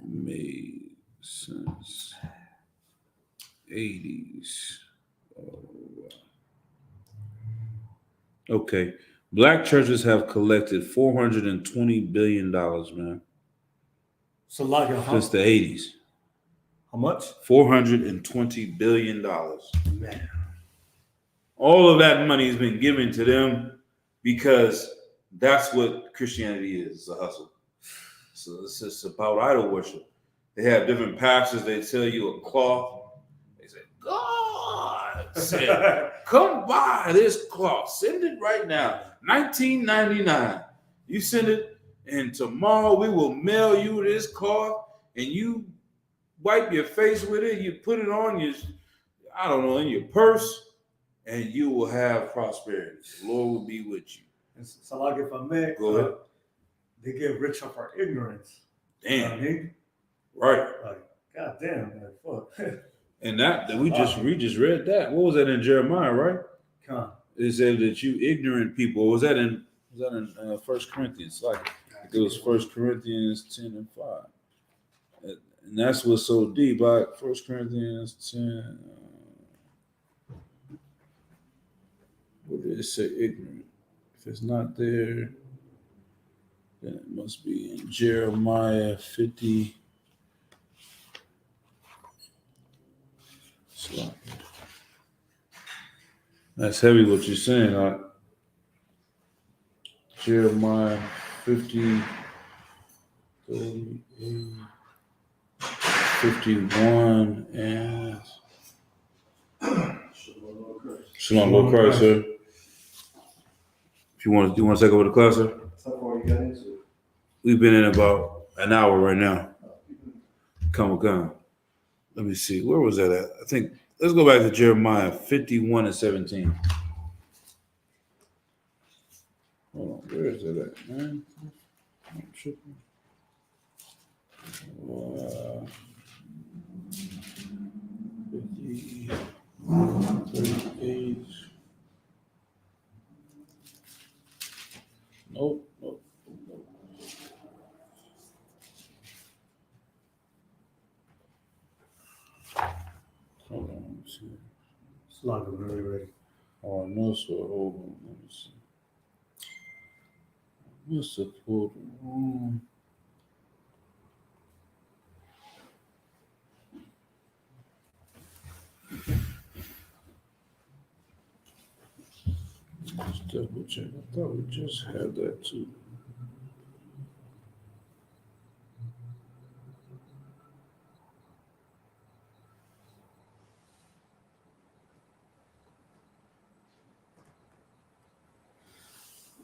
S2: made since 80s? Oh, wow. Okay. Black churches have collected $420 billion, man.
S1: So like
S2: since the 80s.
S1: How much?
S2: $420 billion.
S1: Man.
S2: All of that money has been given to them because that's what Christianity is, a hustle. So it's just about idol worship. They have different pastors. They tell you a cloth. They say, God said, come buy this cloth. Send it right now. $19.99. You send it, and tomorrow we will mail you this cloth, and you wipe your face with it. You put it on your, I don't know, in your purse, and you will have prosperity. The Lord will be with you.
S1: So like if I may,
S2: go ahead.
S1: They get rich off our ignorance.
S2: Damn.
S1: You know what I mean?
S2: Right.
S1: Like, God damn, man, fuck.
S2: And that we just read that. What was that in Jeremiah, right? It said that you ignorant people. Was that in 1 Corinthians? Like it was 1 Corinthians 10 and 5. And that's what's so deep. Like 1 Corinthians 10. What did it say? Ignorant. If it's not there, then it must be in Jeremiah 50. That's heavy what you're saying. Like Jeremiah 50, 38, 51, and Shalom, Lord Christ, sir. If you want to take over the class, sir? We've been in about an hour right now. Come. Let me see. Where was that at? I think, let's go back to Jeremiah 51 and 17. Hold on. Where is it at, man? I'm tripping. 50, 38.
S1: Slide whenever you're ready.
S2: Oh, no, so hold on. Let me see. What's the quote? Let's double check. I thought we just had that too.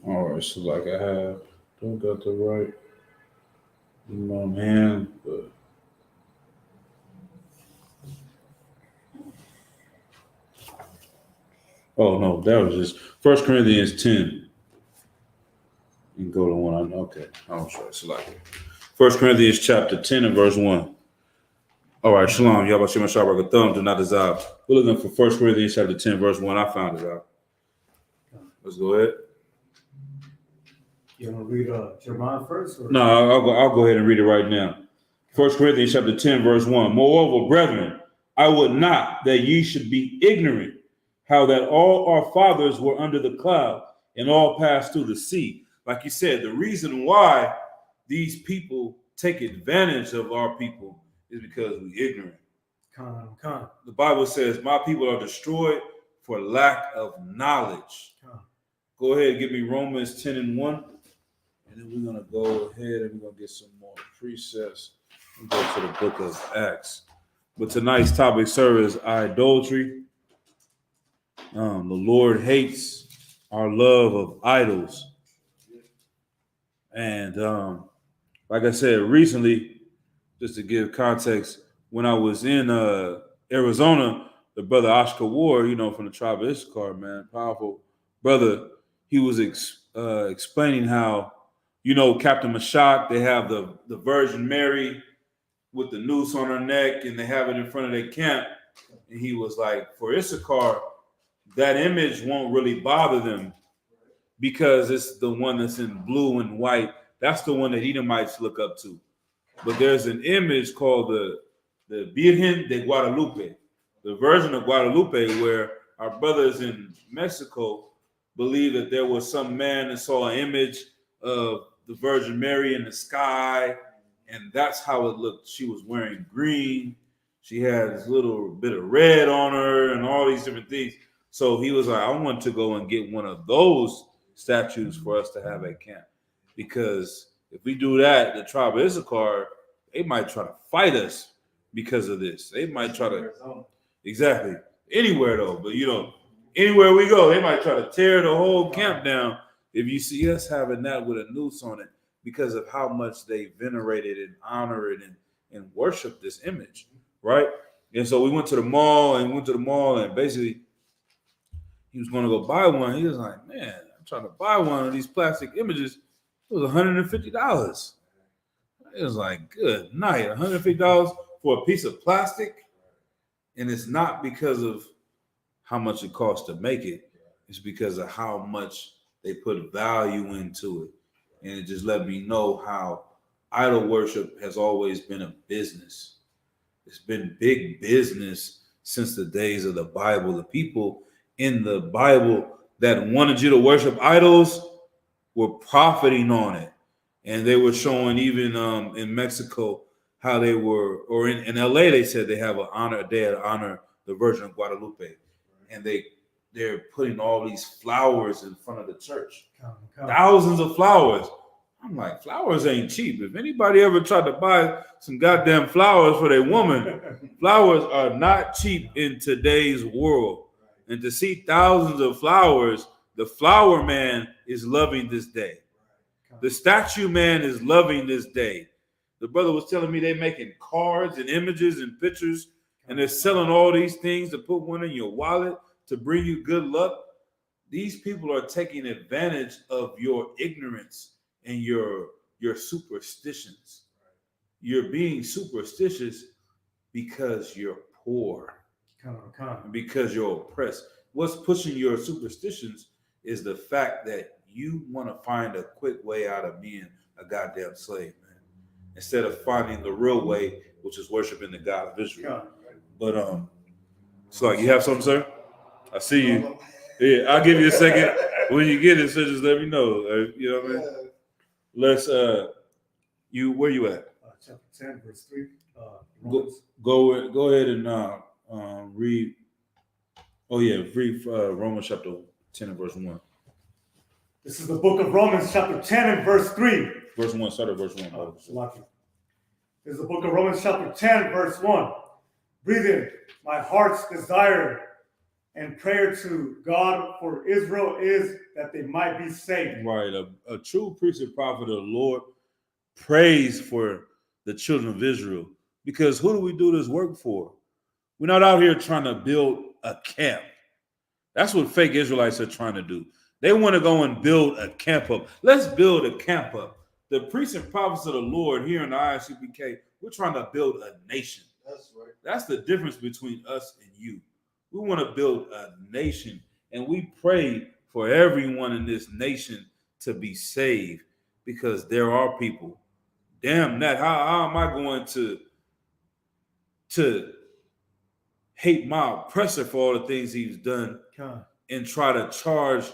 S2: All right, so like I have, don't got the right, man, but oh no, that was just 1 Corinthians 10. You can go to one. I know. Okay, I'll try. So like 1 Corinthians chapter 10 and verse 1. All right, shalom. Y'all about to see my sharp a thumb. Do not desire. We're looking for 1 Corinthians chapter 10, verse 1. I found it out. Let's go ahead.
S1: You want to read Jeremiah first? Or?
S2: No, I'll go ahead and read it right now. 1 Corinthians chapter 10, verse 1. Moreover, brethren, I would not that ye should be ignorant how that all our fathers were under the cloud and all passed through the sea. Like you said, the reason why these people take advantage of our people is because we're ignorant. The Bible says, my people are destroyed for lack of knowledge. Go ahead and give me Romans 10 and 1. And then we're going to go ahead and we're going to get some more precepts and go to the book of Acts. But tonight's topic, sir, is idolatry. The Lord hates our love of idols. And like I said, recently, just to give context, when I was in Arizona, the brother Oscar Ward, from the tribe of Issachar, man, powerful brother, he was explaining how, Captain Mashak, they have the Virgin Mary with the noose on her neck and they have it in front of their camp. And he was like, for Issachar, that image won't really bother them because it's the one that's in blue and white. That's the one that Edomites look up to. But there's an image called the Virgen de Guadalupe, the Virgin of Guadalupe, where our brothers in Mexico believe that there was some man that saw an image of the Virgin Mary in the sky, and that's how it looked. She was wearing green. She had this little bit of red on her and all these different things. So he was like, I want to go and get one of those statues for us to have at camp. Because if we do that, the tribe of Issachar, they might try to fight us because of this. They might try to, exactly, anywhere though. But anywhere we go, they might try to tear the whole camp down if you see us having that with a noose on it because of how much they venerated and honored and worship this image, right? And so we went to the mall and basically he was going to go buy one. He was like, man, I'm trying to buy one of these plastic images. It was $150. It was like, good night, $150 for a piece of plastic. And it's not because of how much it costs to make it. It's because of how much they put value into it. And it just let me know how idol worship has always been a business. It's been big business since the days of the Bible. The people in the Bible that wanted you to worship idols were profiting on it. And they were showing even in Mexico how they were, or in LA, they said they have a day to honor the Virgin of Guadalupe. And they're putting all these flowers in front of the church. Thousands of flowers. I'm like, flowers ain't cheap. If anybody ever tried to buy some goddamn flowers for their woman, flowers are not cheap in today's world. And to see thousands of flowers, the flower man is loving this day. The statue man is loving this day. The brother was telling me they're making cards and images and pictures, and they're selling all these things to put one in your wallet to bring you good luck. These people are taking advantage of your ignorance and your superstitions. You're being superstitious because you're poor. Because you're oppressed. What's pushing your superstitions is the fact that you want to find a quick way out of being a goddamn slave, man, instead of finding the real way, which is worshiping the God of Israel. But so like, you have something, sir? I see you. Yeah, I'll give you a second. When you get it, so just let me know. You know what I mean? Let's where you at?
S1: Chapter 10, verse 3.
S2: Go ahead and read. Oh yeah, read Romans chapter 10 and verse 1.
S1: This is the book of Romans, chapter 10 and verse 3.
S2: Verse 1, start at verse 1.
S1: This is the book of Romans, chapter 10, verse 1. Breathe in. My heart's desire and prayer to God for Israel is that they might be saved.
S2: Right. A true priest and prophet of the Lord prays for the children of Israel. Because who do we do this work for? We're not out here trying to build a camp. That's what fake Israelites are trying to do. They want to go and build a camp up. Let's build a camp up. The priests and prophets of the Lord here in the ISUPK, we're trying to build a nation.
S3: That's right.
S2: That's the difference between us and you. We want to build a nation, and we pray for everyone in this nation to be saved because there are people. Damn that. How am I going to hate my oppressor for all the things he's done and try to charge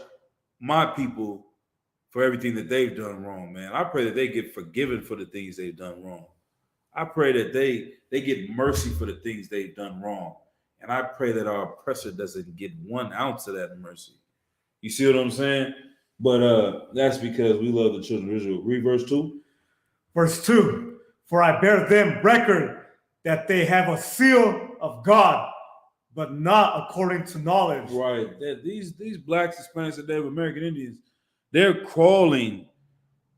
S2: my people for everything that they've done wrong, man? I pray that they get forgiven for the things they've done wrong. I pray that they get mercy for the things they've done wrong. And I pray that our oppressor doesn't get 1 ounce of that mercy. You see what I'm saying? But that's because we love the children of Israel. Read verse 2.
S1: Verse 2. For I bear them record that they have a seal of God, but not according to knowledge.
S2: Right. That these blacks, Hispanics, and Native American Indians, they're crawling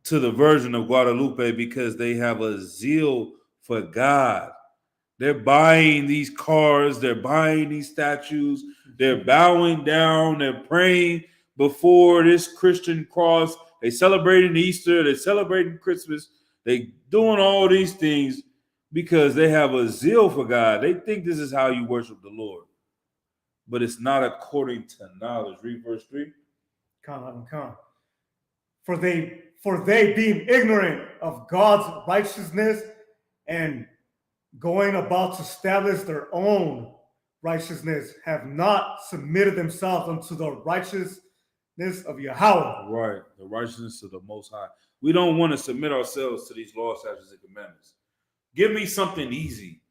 S2: to the Virgin of Guadalupe because they have a zeal for God. They're buying these cars, they're buying these statues, they're bowing down, they're praying before this Christian cross. They celebrating Easter, they're celebrating Christmas, they doing all these things because they have a zeal for God. They think this is how you worship the Lord. But it's not according to knowledge. Read verse 3.
S1: For they being ignorant of God's righteousness and going about to establish their own righteousness, have not submitted themselves unto the righteousness of Yahweh.
S2: Right, the righteousness of the Most High. We don't want to submit ourselves to these laws, statutes, and commandments. Give me something easy.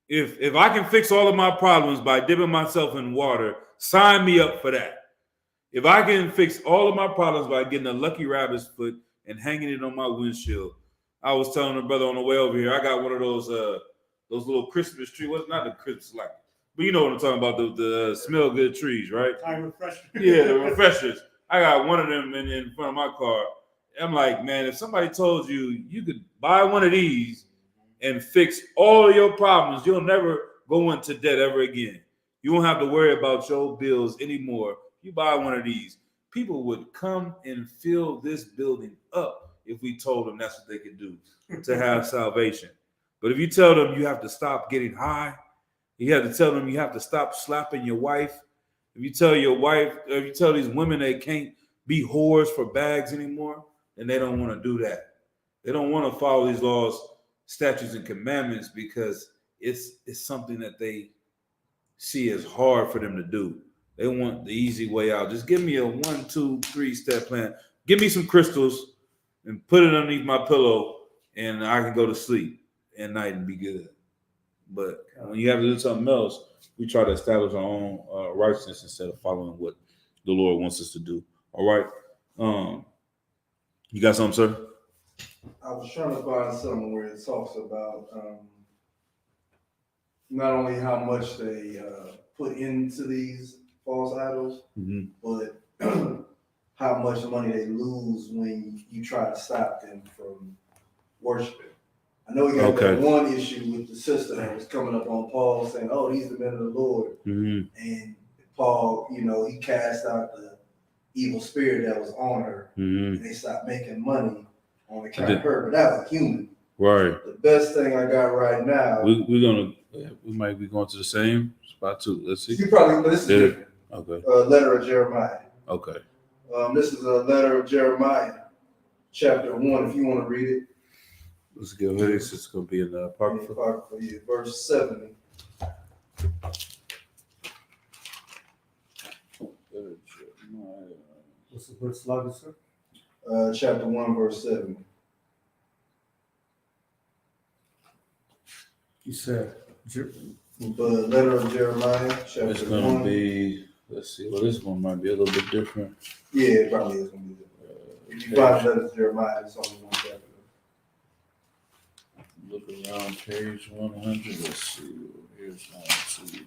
S2: If I can fix all of my problems by dipping myself in water, sign me up for that. If I can fix all of my problems by getting a lucky rabbit's foot and hanging it on my windshield, I was telling a brother on the way over here, I got one of those little Christmas trees. Well, not the Christmas light, but you know what I'm talking about, the smell good trees, right?
S1: Time refresher.
S2: Yeah, the refreshers. I got one of them in front of my car. I'm like, man, if somebody told you you could buy one of these and fix all of your problems, you'll never go into debt ever again. You won't have to worry about your bills anymore. You buy one of these. People would come and fill this building up if we told them that's what they could do to have salvation. But if you tell them you have to stop getting high, you have to tell them you have to stop slapping your wife. If you tell your wife, if you tell these women they can't be whores for bags anymore, then they don't want to do that. They don't want to follow these laws, statutes, and commandments because it's something that they see as hard for them to do. They want the easy way out. Just give me a 1, 2, 3 step plan. Give me some crystals and put it underneath my pillow, and I can go to sleep at night and be good. But when you have to do something else, we try to establish our own righteousness instead of following what the Lord wants us to do. All right. You got something, sir?
S3: I was trying to find something where it talks about not only how much they put into these false idols, but how much money they lose when you try to stop them from worshiping. I know we got that one issue with the sister that was coming up on Paul saying, oh, he's the man of the Lord. And Paul, he cast out the evil spirit that was on her, and they stopped making money on account of her. But that was human.
S2: Right.
S3: The best thing I got right now.
S2: We might be going to the same spot too. Let's see.
S3: You probably, but this is different.
S2: Okay.
S3: Letter of Jeremiah.
S2: Okay.
S3: This is a letter of Jeremiah, chapter 1. If you want to read it.
S2: Let's go ahead. It's going to be in the Apocrypha.
S3: Verse 70.
S1: What's the verse, Slavic, sir?
S3: Chapter 1, verse 7.
S1: You said,
S3: The letter of Jeremiah, chapter
S2: It's gonna
S3: 1.
S2: be. Let's see. Well, this one might be a little bit different.
S3: Yeah, it probably is going to be different. If you find the letter of Jeremiah, it's only one chapter.
S2: Look around page 100. Let's see. Here's 1, 2.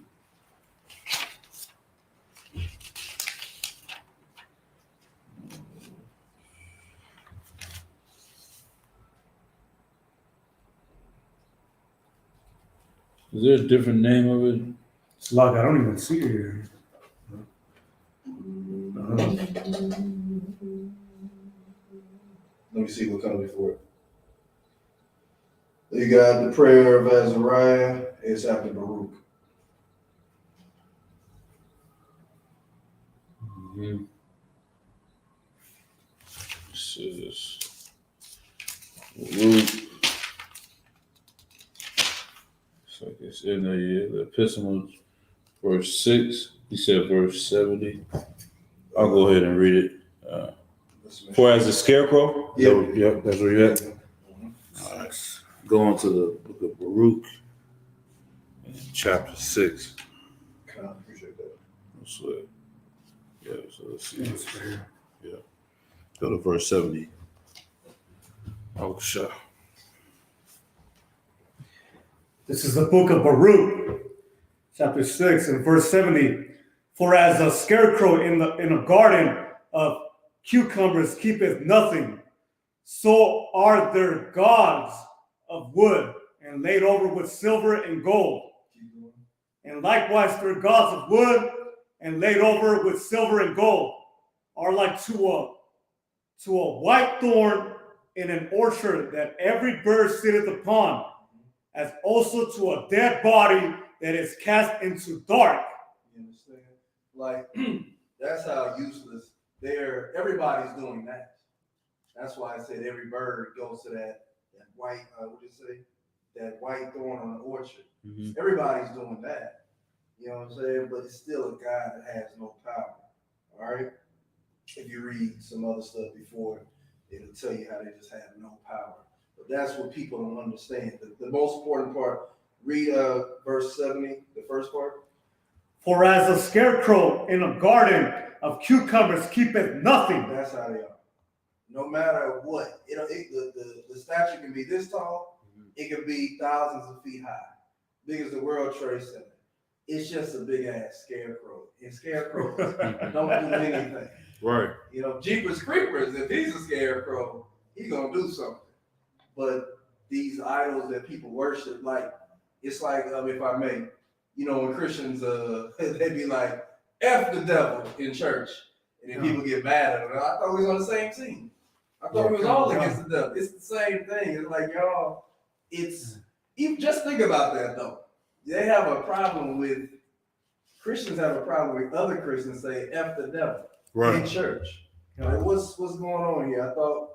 S2: Is there a different name of it?
S1: Slavic, I don't even see it here.
S3: Let me see what comes before it. You got the prayer of Azariah. It's after Baruch.
S2: Mm-hmm. This is Luke. It's like it's in the epistle, verse 6. He said verse 70. I'll go ahead and read it. For as a scarecrow,
S3: Yep.
S2: That's where you're at. All right. Go on to the book of Baruch, chapter 6.
S3: I appreciate that.
S2: So let's see.
S1: It's right here.
S2: Yeah. Go to verse 70. Oh, sure.
S1: This is the book of Baruch, chapter 6 and verse 70. For as a scarecrow in a garden of cucumbers keepeth nothing, so are their gods of wood and laid over with silver and gold. And likewise their gods of wood and laid over with silver and gold are like to a white thorn in an orchard that every bird sitteth upon, as also to a dead body that is cast into dark.
S3: You understand? Like, that's how useless everybody's doing that. That's why I said every bird goes to that white, what did you say? That white thorn on the orchard.
S2: Mm-hmm.
S3: Everybody's doing that. You know what I'm saying? But it's still a God that has no power. All right? If you read some other stuff before, it'll tell you how they just have no power. But that's what people don't understand. The most important part, read verse 70, the first part.
S1: For as a scarecrow in a garden of cucumbers keepeth nothing.
S3: That's how they are. No matter what, the statue can be this tall, it can be thousands of feet high, big as the World Trade Center. It's just a big ass scarecrow. And scarecrows don't do anything.
S2: Right.
S3: You know, Jeepers Creepers, if he's a scarecrow, he's gonna do something. But these idols that people worship, like, it's like, if I may, you know, when Christians, they be like, F the devil in church. And then people get mad at them. I thought we was on the same team. I thought we was all against the devil. It's the same thing. It's like, y'all, even just think about that though. Christians have a problem with other Christians say F the devil in church. Like, what's going on here? I thought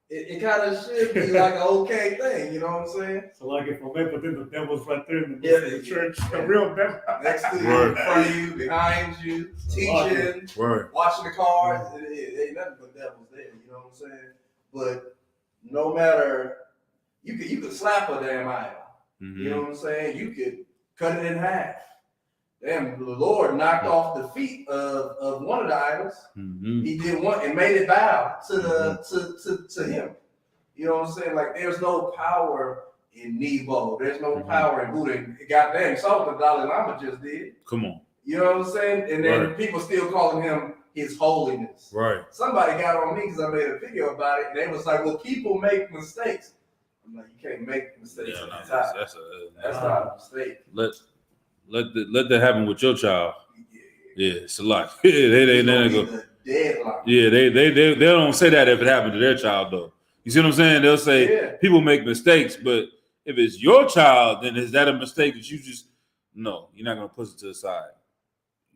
S3: it kind of should be like an okay thing, you know what I'm saying?
S1: So like if I may, but then the devil's right there in the middle of the church, the real devil.
S3: Next to you, in front of you, behind you, teaching, watching the cars. It ain't nothing but devils there, you know what I'm saying? But no matter, you could slap a damn idol. Mm-hmm. You know what I'm saying? You could cut it in half. Damn, the Lord knocked off the feet of one of the idols. Mm-hmm. He did one and made it bow to him. You know what I'm saying? Like, there's no power in Nebo. There's no power in Buddha. Goddamn, you saw what the Dalai Lama just did.
S2: Come on.
S3: You know what I'm saying? And then people still calling him His Holiness.
S2: Right.
S3: Somebody got on me because I made a video about it, and they was like, well, people make mistakes. I'm like, you can't make mistakes. Yeah, that's not a mistake.
S2: Let that happen with your child. Yeah, it's a lot. They go. Yeah, they don't say that if it happened to their child though. You see what I'm saying? They'll say people make mistakes, but if it's your child, then is that a mistake that you just no? You're not gonna push it to the side.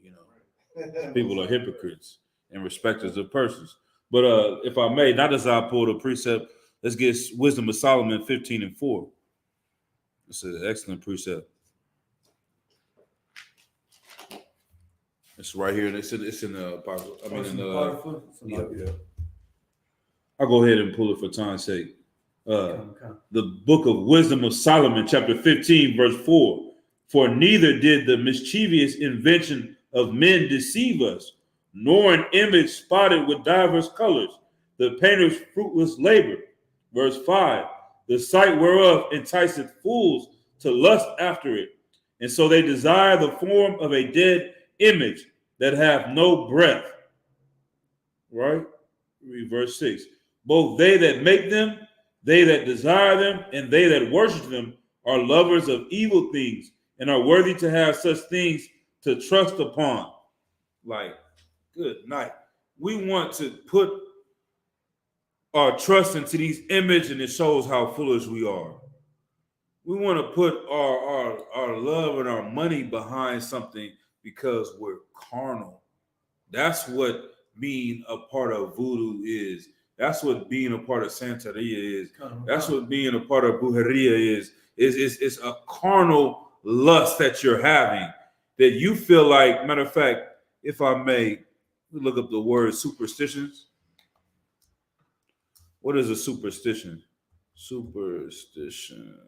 S2: You know, people are hypocrites and respecters of persons. But if I may, not as I pulled a precept, let's get Wisdom of Solomon 15:4. It's an excellent precept. It's right here. It's in the Apocrypha. I mean, in the.
S1: Yeah.
S2: I'll go ahead and pull it for time's sake.
S1: Come.
S2: The book of Wisdom of Solomon, chapter 15, verse 4. For neither did the mischievous invention of men deceive us, nor an image spotted with diverse colors, the painter's fruitless labor. Verse 5. The sight whereof enticeth fools to lust after it, and so they desire the form of a dead image that have no breath. Right? Read verse 6. Both they that make them, they that desire them, and they that worship them are lovers of evil things and are worthy to have such things to trust upon. Like, good night. We want to put our trust into these images, and it shows how foolish we are. We want to put our love and our money behind something because we're carnal. That's what being a part of voodoo is. That's what being a part of Santeria is. That's what being a part of brujeria is. It's a carnal lust that you're having that you feel like. Matter of fact, if I may, look up the word superstitions. What is a superstition? Superstition.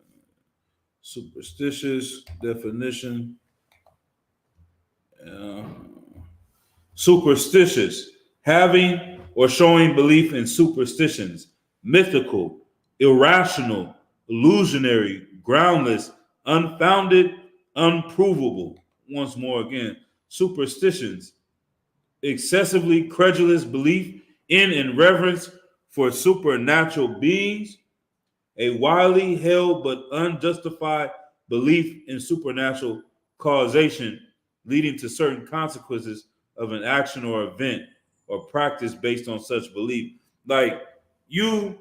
S2: Superstitious definition. Superstitious, having or showing belief in superstitions, mythical, irrational, illusionary, groundless, unfounded, unprovable. Once more again, superstitions, excessively credulous belief in and reverence for supernatural beings, a widely held but unjustified belief in supernatural causation leading to certain consequences of an action or event or practice based on such belief. Like, you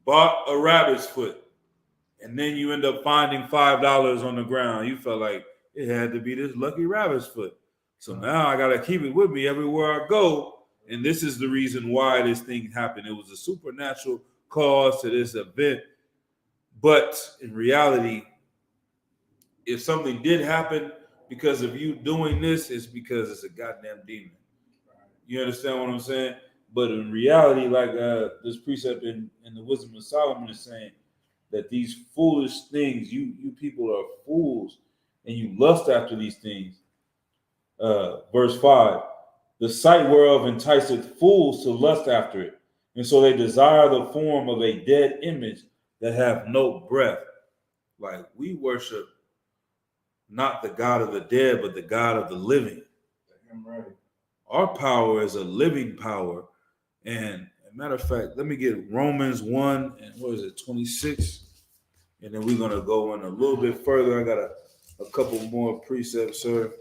S2: bought a rabbit's foot and then you end up finding $5 on the ground. You felt like it had to be this lucky rabbit's foot. So now I got to keep it with me everywhere I go. And this is the reason why this thing happened. It was a supernatural cause to this event. But in reality, if something did happen because of you doing this, it's because it's a goddamn demon. You understand what I'm saying? But in reality, like this precept in the Wisdom of Solomon is saying, that these foolish things, you people are fools, and you lust after these things. Verse 5, the sight whereof enticeth fools to lust after it, and so they desire the form of a dead image that have no breath. Like, we worship not the God of the dead, but the God of the living.
S3: Right.
S2: Our power is a living power. And as a matter of fact, let me get Romans 1 and 26? And then we're going to go in a little bit further. I got a couple more precepts, sir.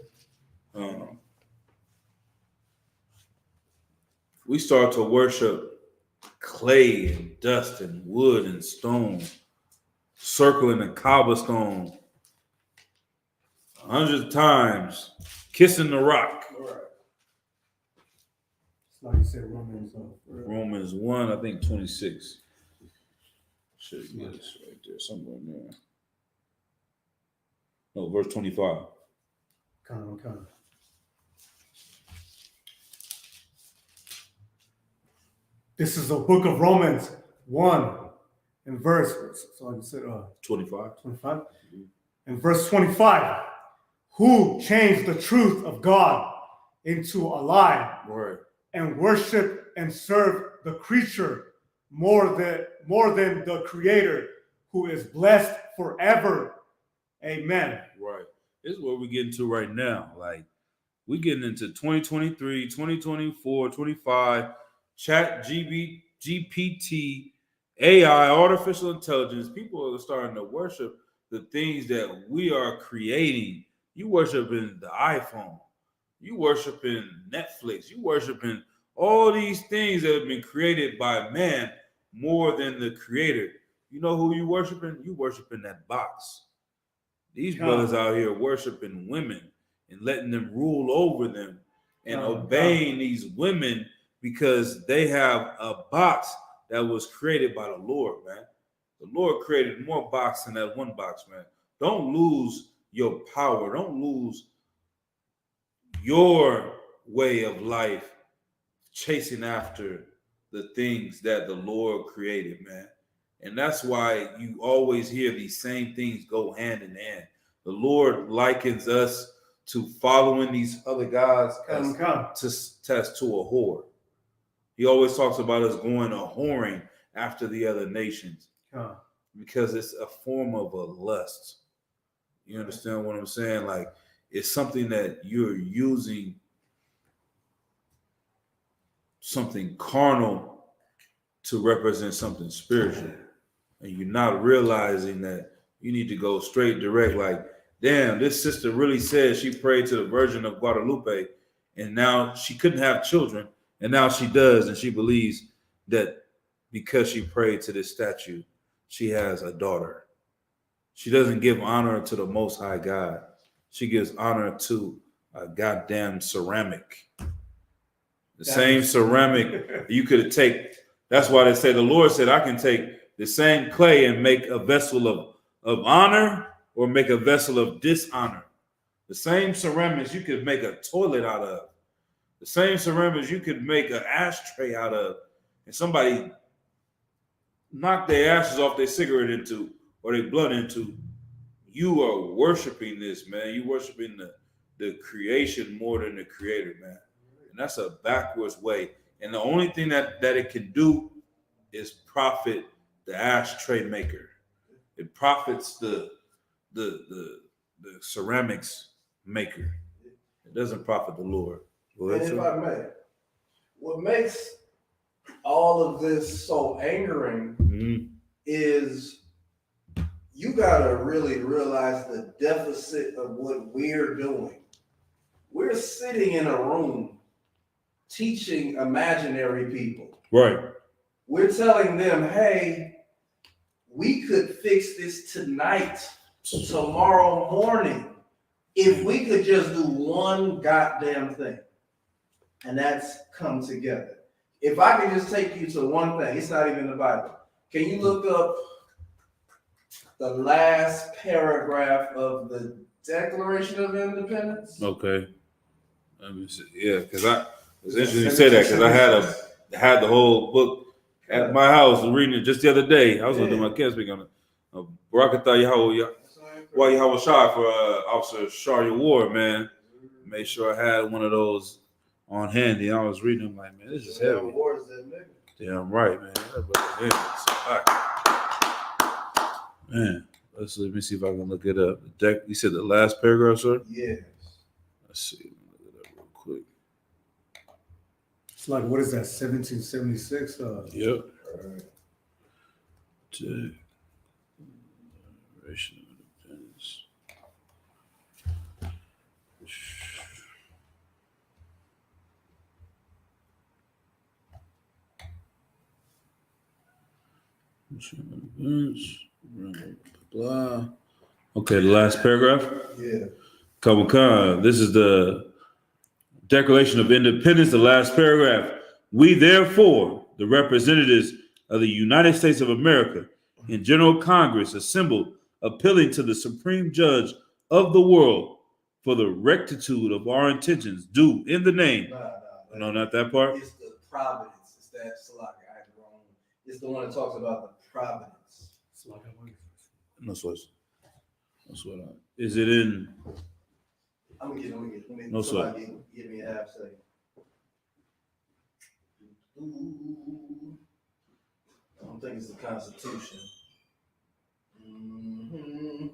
S2: We start to worship clay and dust and wood and stone, circling the cobblestone 100 times, kissing the rock.
S3: Right.
S1: It's like you said,
S2: Romans 1, I think 26. Should get this right there, somewhere in there. No, verse 25.
S1: Come. This is the book of Romans 1 and verse, so I said
S2: 25.
S1: 25. In verse 25, who changed the truth of God into a lie,
S2: Right.
S1: and worship and serve the creature more than the creator, who is blessed forever. Amen.
S2: Right. This is what we're getting to right now. Like, we're getting into 2023, 2024, 25, chat GPT, AI, artificial intelligence. People are starting to worship the things that we are creating. You worshiping the iPhone. You worshiping Netflix. You worshiping all these things that have been created by man more than the creator. You know who you worshiping? You worshiping that box. These brothers out here worshiping women and letting them rule over them and obeying these women because they have a box that was created by the Lord, man. The Lord created more boxes than that one box, man. Don't lose your power. Don't lose your way of life, chasing after the things that the Lord created, man. And that's why you always hear these same things go hand in hand. The Lord likens us to following these other gods as to a whore. He always talks about us going a whoring after the other nations because it's a form of a lust. You understand what I'm saying? Like, it's something that you're using something carnal to represent something spiritual. And you're not realizing that you need to go straight direct. Like, damn, this sister really said she prayed to the Virgin of Guadalupe, and now she couldn't have children, and now she does, and she believes that because she prayed to this statue, she has a daughter. She doesn't give honor to the Most High God. She gives honor to a goddamn ceramic. The same ceramic you could take. That's why they say the Lord said, I can take the same clay and make a vessel of honor or make a vessel of dishonor. The same ceramics you could make a toilet out of. The same ceramics you could make an ashtray out of. And somebody knock their ashes off their cigarette into or their blood into. You are worshiping this, man. You worshiping the creation more than the creator, man. And that's a backwards way. And the only thing that it can do is profit the ashtray maker. It profits the ceramics maker. It doesn't profit the Lord.
S3: And if I may, what makes all of this so angering is you gotta really realize the deficit of what we're doing. We're sitting in a room teaching imaginary people.
S2: Right.
S3: We're telling them, hey, we could fix this tonight, tomorrow morning, if we could just do one goddamn thing. And that's come together. If I can just take you to one thing, it's not even in the Bible. Can you look up the last paragraph of the Declaration of Independence?
S2: Okay. Let me see. Yeah, because it's interesting you say that because I had the whole book at my house reading it just the other day. I was going to do my kids speak on it. Barakatah Yahweh Shai for Officer Sharia Ward, man. Made sure I had one of those on handy. I was reading them like, man, this is heavy. Damn right, man. Man, let me see if I can look it up. You said the last paragraph, sir?
S3: Yes.
S2: Let's see. Look it up real quick.
S1: It's like, what is that, 1776?
S2: Yep. Declaration of Independence. Blah. Okay, the last paragraph.
S3: Yeah.
S2: Kabukan. This is the Declaration of Independence, the last paragraph. We therefore, the representatives of the United States of America in General Congress assembled, appealing to the Supreme Judge of the world for the rectitude of our intentions, do in the name. No, not that part.
S3: It's the providence. It's that Salaki. I had it wrong. It's the one that talks about the providence.
S2: No sweat. Is it in?
S3: I'm gonna get.
S2: No sweat.
S3: Give me a half second. I don't think it's the Constitution.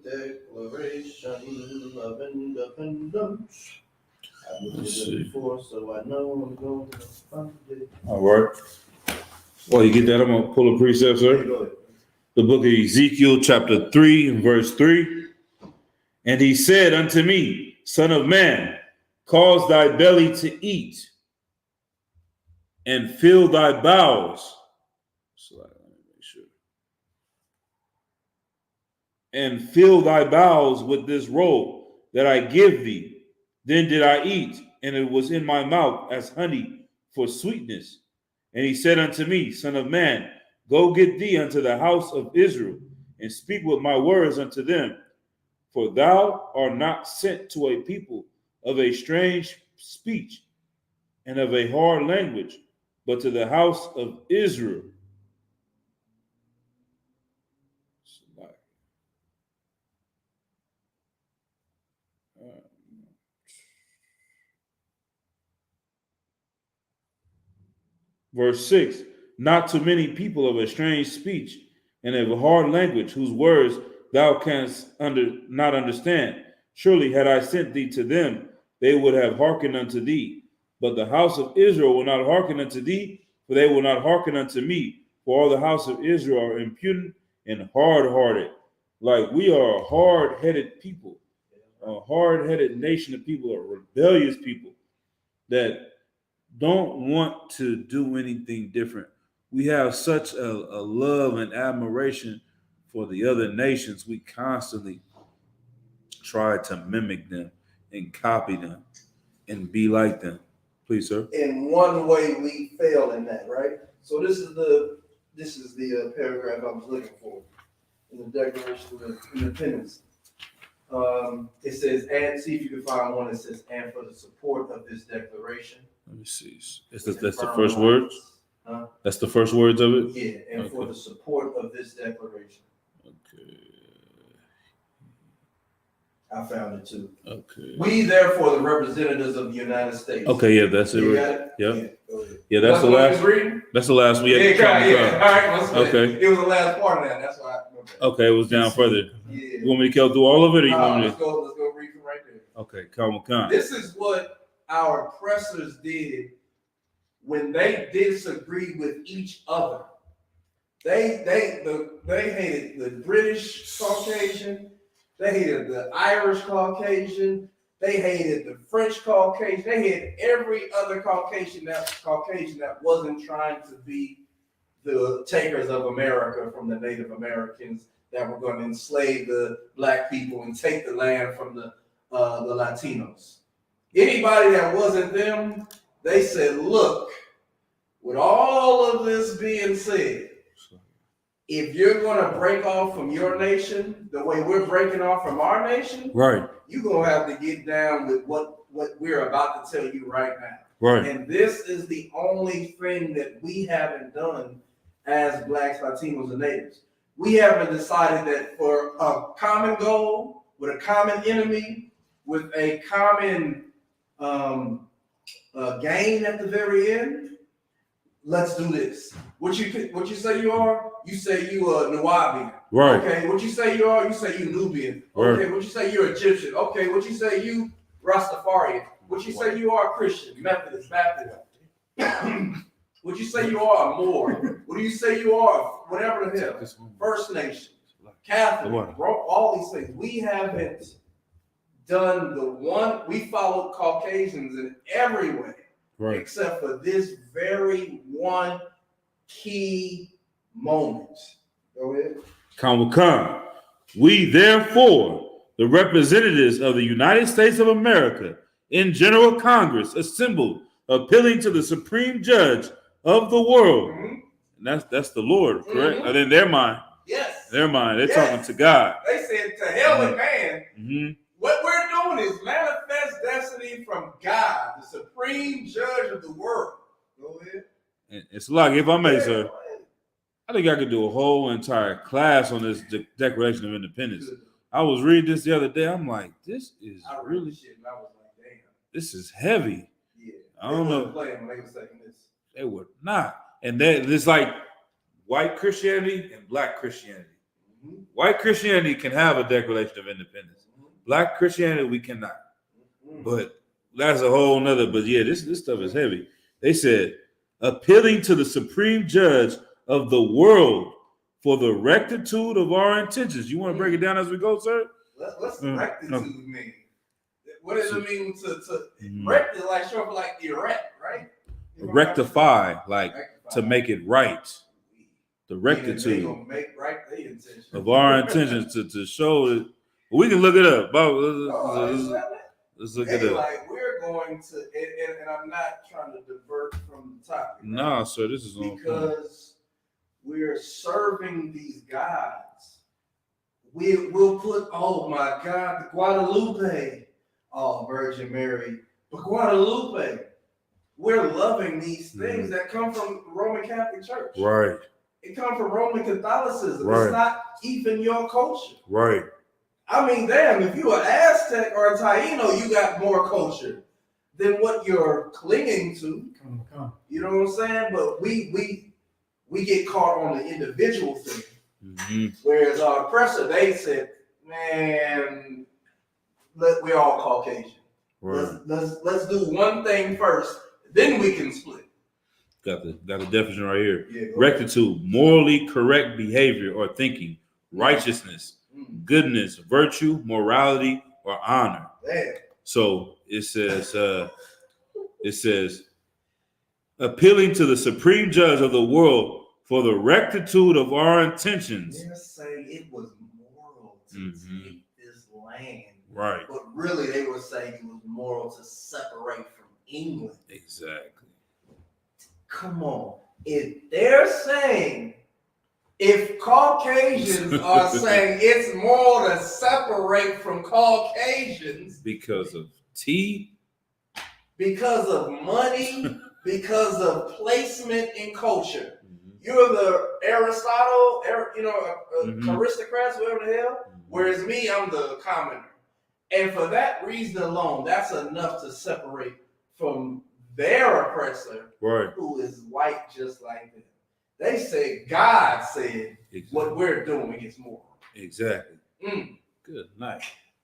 S3: Declaration of Independence. I've looked at it before, so I know I'm going to find it.
S2: All right. Well, you get that? I'm gonna pull a precept, sir.
S3: Go ahead.
S2: The book of Ezekiel, chapter 3, and verse 3. And he said unto me, Son of man, cause thy belly to eat, and fill thy bowels. So let me make sure. And fill thy bowels with this roll that I give thee. Then did I eat, and it was in my mouth as honey for sweetness. And he said unto me, Son of man, go get thee unto the house of Israel, and speak with my words unto them. For thou art not sent to a people of a strange speech and of a hard language, but to the house of Israel. Verse 6, not to many people of a strange speech and of a hard language, whose words thou canst not understand. Surely had I sent thee to them, they would have hearkened unto thee. But the house of Israel will not hearken unto thee, for they will not hearken unto me. For all the house of Israel are impudent and hard-hearted. Like we are a hard-headed people, a hard-headed nation of people, a rebellious people that don't want to do anything different. We have such a love and admiration for the other nations. We constantly try to mimic them and copy them and be like them. Please, sir.
S3: In one way, we fail in that, right? So this is the paragraph I was looking for in the Declaration of Independence. It says, and see if you can find one that says, and for the support of this declaration.
S2: Let me see. That's the first words?
S3: Huh?
S2: That's the first words of it?
S3: Yeah, and for the support of this declaration.
S2: Okay.
S3: I found it too.
S2: Okay.
S3: We, therefore, the representatives of the United States.
S2: Okay, yeah, that's it.
S3: You
S2: Right?
S3: got it?
S2: Yeah.
S3: Go ahead.
S2: Yeah, that's the last. That's the last one.
S3: Yeah,
S2: Yeah.
S3: all right. Let's
S2: Okay.
S3: It was the last part of that. That's why I remember.
S2: Okay, it was down further.
S3: Yeah.
S2: You want me to go through all of it, or you want me
S3: Let's go read from right there.
S2: to? Okay, come.
S3: This is what our oppressors did when they disagreed with each other. They hated the British Caucasian, they hated the Irish Caucasian, they hated the French Caucasian, they hated every other Caucasian that wasn't trying to be the takers of America from the Native Americans that were going to enslave the black people and take the land from the Latinos. Anybody that wasn't them, they said, look, with all of this being said, if you're going to break off from your nation the way we're breaking off from our nation,
S2: Right.
S3: you're going to have to get down with what we're about to tell you right now.
S2: Right.
S3: And this is the only thing that we haven't done as Blacks, Latinos, and Natives. We haven't decided that for a common goal, with a common enemy, with a common gain at the very end, let's do this. What you say you are? You say you are Nubian.
S2: Right.
S3: Okay. What you say you are? You say you Nubian. Okay. Right. What you say you're Egyptian. Okay. What you say you Rastafarian. What you say you are Christian, Methodist, Baptist. What you say you are a Moor. What do you say you are? Whatever the hell. First Nation, Catholic, all these things. We haven't done the one. We followed Caucasians in every way. Right. Except for this very one key moment. Go ahead.
S2: Come. We, therefore, the representatives of the United States of America in General Congress assembled, appealing to the Supreme Judge of the world. Mm-hmm. And that's the Lord, correct? Mm-hmm. And in their mind.
S3: Yes.
S2: Their mind. They're talking to God.
S3: They said, to hell with man. Mm-hmm. What we're doing is manifest destiny from God, the supreme judge of the world. Go ahead.
S2: And it's like, if I may, sir, I think I could do a whole entire class on this Declaration of Independence. I was reading this the other day. I'm like, this is really,
S3: shit, and I was like, damn.
S2: This is heavy.
S3: Yeah.
S2: I don't know.
S3: Playing when they were saying this.
S2: They were not. And then it's like white Christianity and black Christianity. Mm-hmm. White Christianity can have a Declaration of Independence. Black Christianity, we cannot. But that's a whole nother. But yeah, this stuff is heavy. They said, appealing to the Supreme Judge of the world for the rectitude of our intentions. You want to break it down as we go, sir?
S3: What's rectitude mean? What does it mean to rect? Is like short for like erect, right?
S2: Rectify, to make it right. The rectitude of our intentions to show it. We can look it up. Let's look it up.
S3: Like we're going to, and I'm not trying to divert from the topic.
S2: No, right? Sir, this is on
S3: because we're serving these gods. We'll put, oh my God, the Guadalupe, oh Virgin Mary, But Guadalupe, we're loving these things that come from Roman Catholic Church.
S2: Right.
S3: It comes from Roman Catholicism.
S2: Right.
S3: It's not even your culture.
S2: Right.
S3: I mean, damn, if you're an Aztec or a Taino, you got more culture than what you're clinging to. You know what I'm saying? But we get caught on the individual thing.
S2: Mm-hmm.
S3: Whereas our oppressor, they said, man, we're all Caucasian.
S2: Right.
S3: Let's do one thing first, then we can split.
S2: Got the definition right here.
S3: Yeah,
S2: Rectitude, morally correct behavior or thinking, righteousness, goodness, virtue, morality, or honor.
S3: Damn.
S2: So it says, appealing to the supreme judge of the world for the rectitude of our intentions.
S3: They're saying it was moral to take this land.
S2: Right.
S3: But really, they were saying it was moral to separate from England.
S2: Exactly.
S3: Come on. If they're saying, if Caucasians are saying it's moral to separate from Caucasians
S2: because of tea,
S3: because of money, because of placement in culture. You're the Aristotle, aristocrats, whatever the hell. Whereas me, I'm the commoner. And for that reason alone, that's enough to separate from their oppressor,
S2: right,
S3: who is white just like them. They say God said what we're doing is moral.
S2: Exactly. Good night.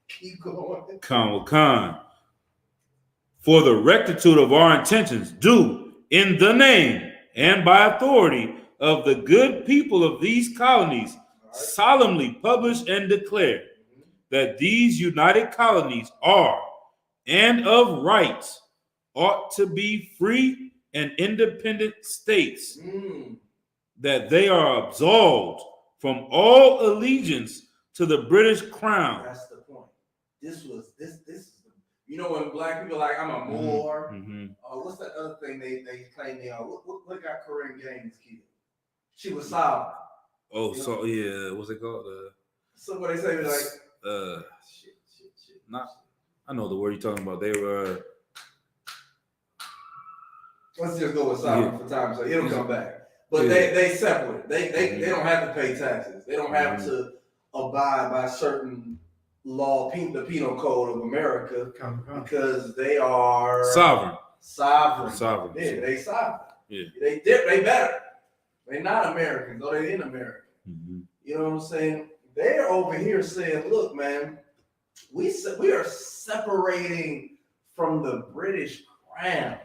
S3: Keep going.
S2: Con. For the rectitude of our intentions, do in the name and by authority of the good people of these colonies, solemnly publish and declare that these united colonies are, and of rights, ought to be free and independent states, that they are absolved from all allegiance to the British crown.
S3: That's the point. This is you know when black people are like, I'm a Moor. What's that other thing they claim they are? What got Corinne Gaines killed? She was sovereign.
S2: Oh, so yeah, what's it called?
S3: So what they say like shit.
S2: Not, I know the word you're talking about. They were.
S3: Let's just go with sovereign for time, so it'll come back. But they separate. They don't have to pay taxes. They don't have to abide by certain law, the Penal Code of America, because they are
S2: sovereign.
S3: Yeah, they sovereign.
S2: Yeah.
S3: They better. They're not Americans, though they're in America. You know what I'm saying? They're over here saying, look, man, we are separating from the British crown.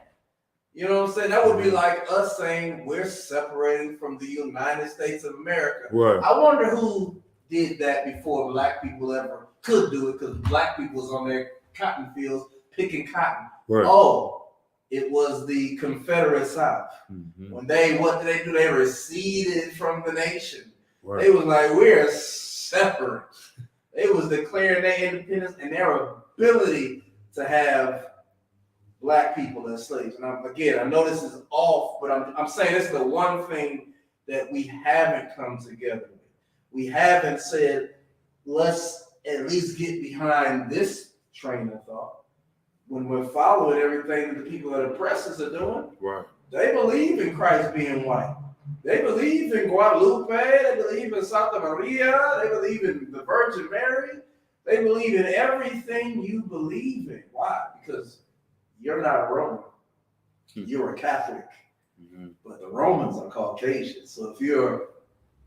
S3: You know what I'm saying? That would be like us saying we're separating from the United States of America.
S2: Right.
S3: I wonder who did that before black people ever could do it, because black people was on their cotton fields picking cotton.
S2: Right.
S3: Oh, it was the Confederate South. When what did they do? They receded from the nation. Right. They was like, we're separate. They was declaring their independence and their ability to have black people as slaves. And I know this is off, but I'm saying this is the one thing that we haven't come together with. We haven't said, let's at least get behind this train of thought. When we're following everything that the people that oppress us are doing,
S2: right?
S3: They believe in Christ being white. They believe in Guadalupe. They believe in Santa Maria. They believe in the Virgin Mary. They believe in everything you believe in. Why? Because you're not a Roman. You're a Catholic. But the Romans are Caucasian. So if you're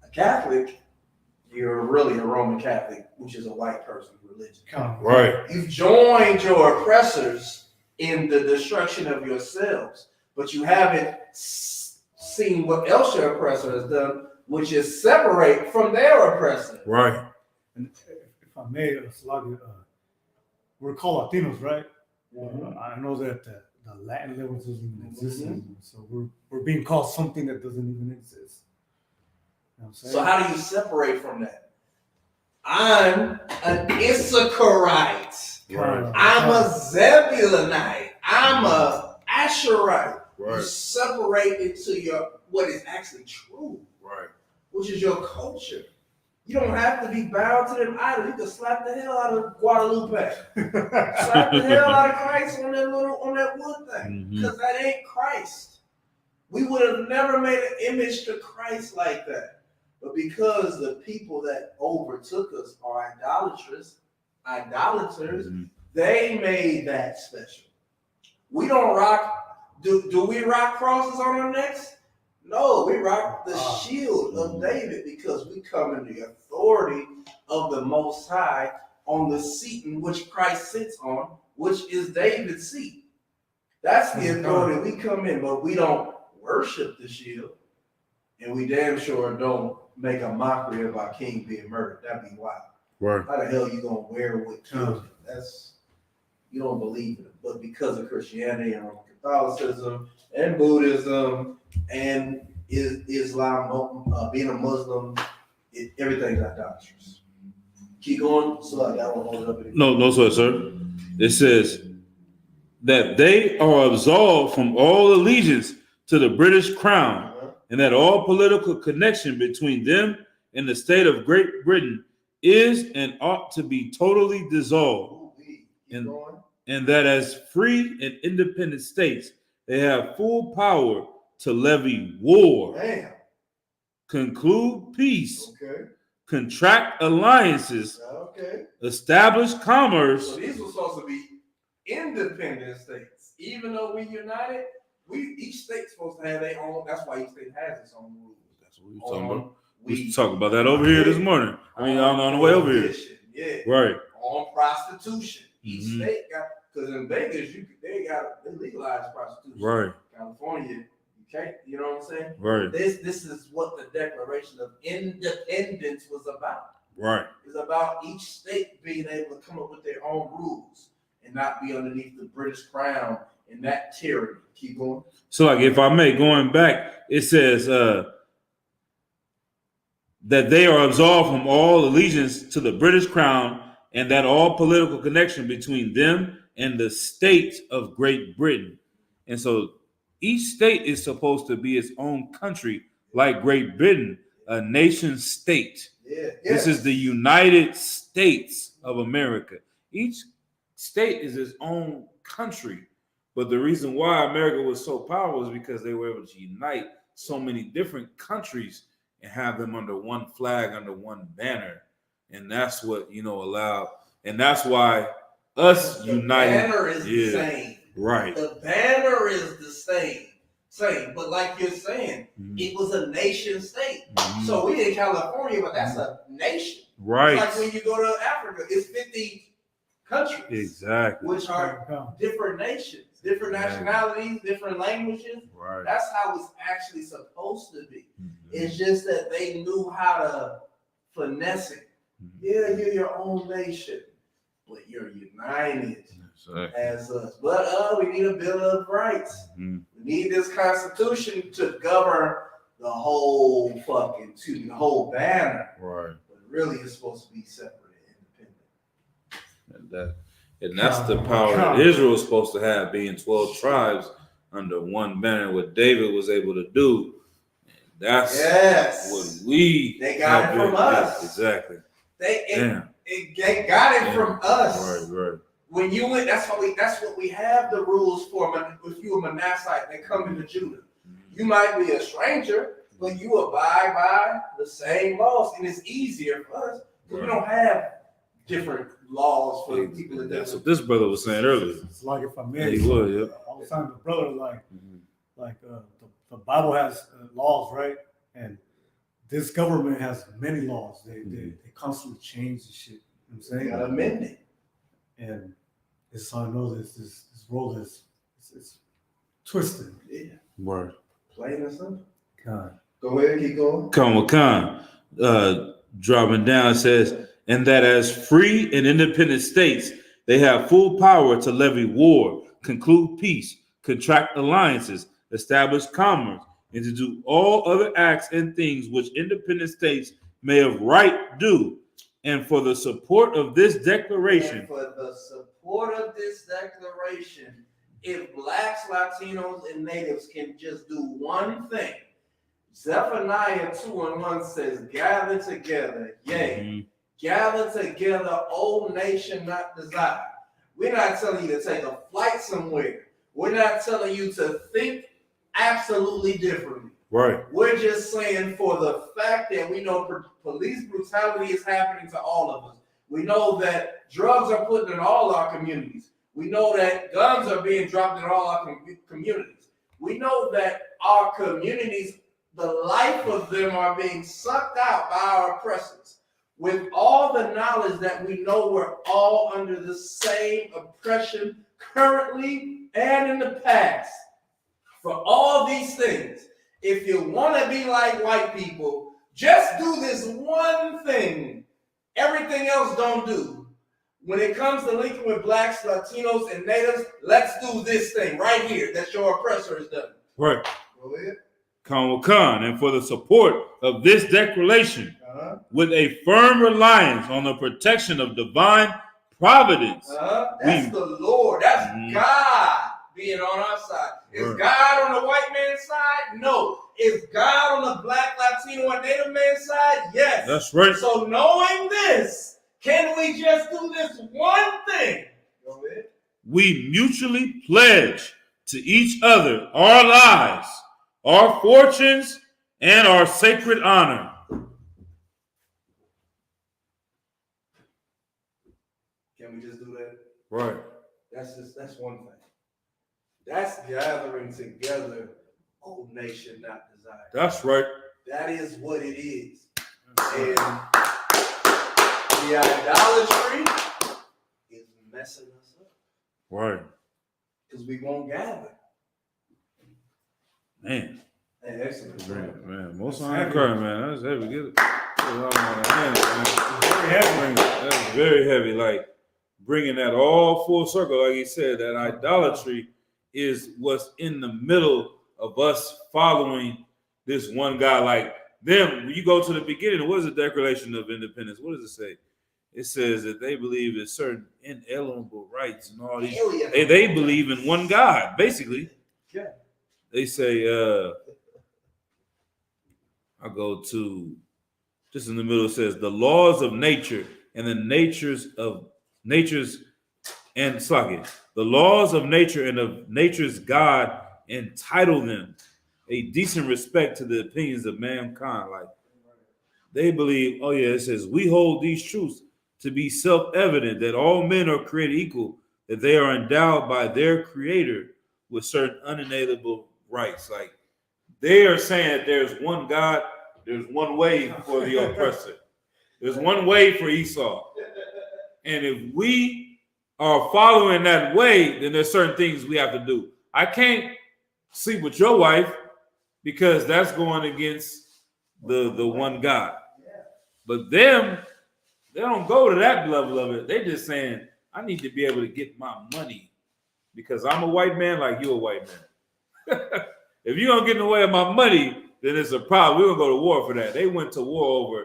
S3: a Catholic, you're really a Roman Catholic, which is a white person's religion.
S2: Right.
S3: You've joined your oppressors in the destruction of yourselves, but you haven't seen what else your oppressor has done, which is separate from their oppressor.
S2: Right.
S1: And if I may, we're called Latinos, right? I know that the Latin language doesn't even exist anymore, so we're being called something that doesn't even exist. You know what I'm saying?
S3: So how do you separate from that? I'm an Issacharite.
S2: Right.
S3: I'm a Zebulonite. I'm a Asherite.
S2: Right.
S3: You separate into your what is actually true.
S2: Right.
S3: Which is your culture. You don't have to be bound to them idols. You can slap the hell out of Guadalupe. Slap the hell out of Christ on that wood thing. Because that ain't Christ. We would have never made an image to Christ like that. But because the people that overtook us are idolaters, they made that special. We don't rock, do we rock crosses on our necks? No, we rock the shield of David because we come in the authority of the Most High on the seat in which Christ sits on, which is David's seat. That's the authority we come in, but we don't worship the shield, and we damn sure don't make a mockery of our king being murdered. That'd be wild.
S2: Right.
S3: How the hell you gonna wear what killed him? That's, you don't believe it. But because of Christianity and Roman Catholicism and Buddhism and Islam, being a Muslim, everything's idolatrous. Keep going. So I got one hold it up.
S2: No, sir. It says that they are absolved from all allegiance to the British crown, and that all political connection between them and the state of Great Britain is and ought to be totally dissolved, and that as free and independent states, they have full power to levy war, conclude peace, contract alliances, establish commerce.
S3: So these were supposed to be independent states. Even though we united, each state's supposed to have their own. That's why each state has its own rules. That's what
S2: we're talking about. We talked about that over here this morning. I mean, on the way over here.
S3: Yeah.
S2: Right.
S3: On prostitution. Each state got, because in Vegas, they legalized prostitution.
S2: Right.
S3: California, you can't, you know what I'm saying?
S2: Right.
S3: This is what the Declaration of Independence was about.
S2: Right.
S3: It's about each state being able to come up with their own rules and not be underneath the British crown and that tyranny. Keep going.
S2: So, like, if I may, going back, it says that they are absolved from all allegiance to the British crown, and that all political connection between them and the state of Great Britain. And so each state is supposed to be its own country, like Great Britain, a nation state.
S3: Yeah.
S2: This is the United States of America. Each state is its own country. But the reason why America was so powerful is because they were able to unite so many different countries and have them under one flag, under one banner. And that's what, allowed. And that's why us united.
S3: The banner is the same.
S2: Right.
S3: The banner is the same. But like you're saying, it was a nation state. So we in California, but that's a nation.
S2: Right.
S3: It's like when you go to Africa, it's 50 countries.
S2: Exactly.
S3: Which are different nations, different nationalities, different languages.
S2: Right.
S3: That's how it's actually supposed to be. It's just that they knew how to finesse it. Yeah, you're your own nation, but you're united as us. But we need a Bill of Rights. We need this Constitution to govern the whole the whole banner.
S2: Right.
S3: But really, it's supposed to be separate and independent.
S2: And that's the power that Israel is supposed to have, being 12 tribes under one banner. What David was able to do, that's what
S3: they got it from us.
S2: Exactly.
S3: They got it from us.
S2: Right.
S3: When you went, that's what we have the rules for. If you a Manassite, they come into Judah. You might be a stranger, but you abide by the same laws, and it's easier for us because we don't have different laws for people.
S2: That's what this brother was saying earlier.
S4: It's like if I may,
S2: he was,
S4: I was telling the brother the Bible has laws, right? And this government has many laws. They constantly change the shit. You know what I'm saying?
S3: They gotta amend it.
S4: And it's how I know this role is it's twisted.
S3: Yeah.
S2: Word.
S3: Plain and simple.
S4: God.
S3: Go ahead, keep going.
S2: Khan. Dropping down says, and that as free and independent states, they have full power to levy war, conclude peace, contract alliances, establish commerce, and to do all other acts and things which independent states may of right do. And for the support of this declaration. If blacks, Latinos, and natives can just do one thing,
S3: Zephaniah 2:1 says, gather together, yea, gather together, O nation not desired. We're not telling you to take a flight somewhere. We're not telling you to think absolutely differently.
S2: Right.
S3: We're just saying for the fact that we know police brutality is happening to all of us. We know that drugs are put in all our communities. We know that guns are being dropped in all our communities. We know that our communities, the life of them are being sucked out by our oppressors. With all the knowledge that we know we're all under the same oppression currently and in the past. For all these things, if you want to be like white people, just do this one thing. Everything else don't do. When it comes to linking with blacks, Latinos, and natives, let's do this thing right here that your oppressor has done.
S2: Right.
S3: Go ahead.
S2: Khan, and for the support of this declaration with a firm reliance on the protection of divine providence.
S3: That's the Lord. That's God being on our side. Is God on the white man's side? No. Is God on the black, Latino, and Native man's side? Yes.
S2: That's right.
S3: So knowing this, can we just do this one thing? Go ahead.
S2: We mutually pledge to each other our lives, our fortunes, and our sacred honor.
S3: Can we just do that?
S2: Right.
S3: That's one thing. That's gathering together, O nation not desired.
S2: That's right.
S3: That is what it is. And the idolatry is messing us up.
S2: Right.
S3: Because we won't gather.
S2: Man.
S3: Hey, excellent.
S2: Man, most of the cry, man. That's heavy. Get it.
S4: Very heavy.
S2: That's very heavy. Like bringing that all full circle, like he said, that idolatry is what's in the middle of us following this one guy. Like them, when you go to the beginning, what is the Declaration of Independence? What does it say? It says that they believe in certain inalienable rights and all these. They believe in one God, basically.
S3: Yeah.
S2: They say, I go to just in the middle. It says the laws of nature and the the laws of nature and of nature's God entitle them a decent respect to the opinions of mankind. Like they believe, oh yeah, it says we hold these truths to be self-evident that all men are created equal, that they are endowed by their creator with certain unalienable rights. Like they are saying that there's one God, there's one way for the oppressor. There's one way for Esau. And if we are following that way, then there's certain things we have to do. I can't sleep with your wife because that's going against the one God. But them, they don't go to that level of it. They just saying, I need to be able to get my money because I'm a white man like you're a white man. If you don't get in the way of my money, then it's a problem. We're going to go to war for that. They went to war over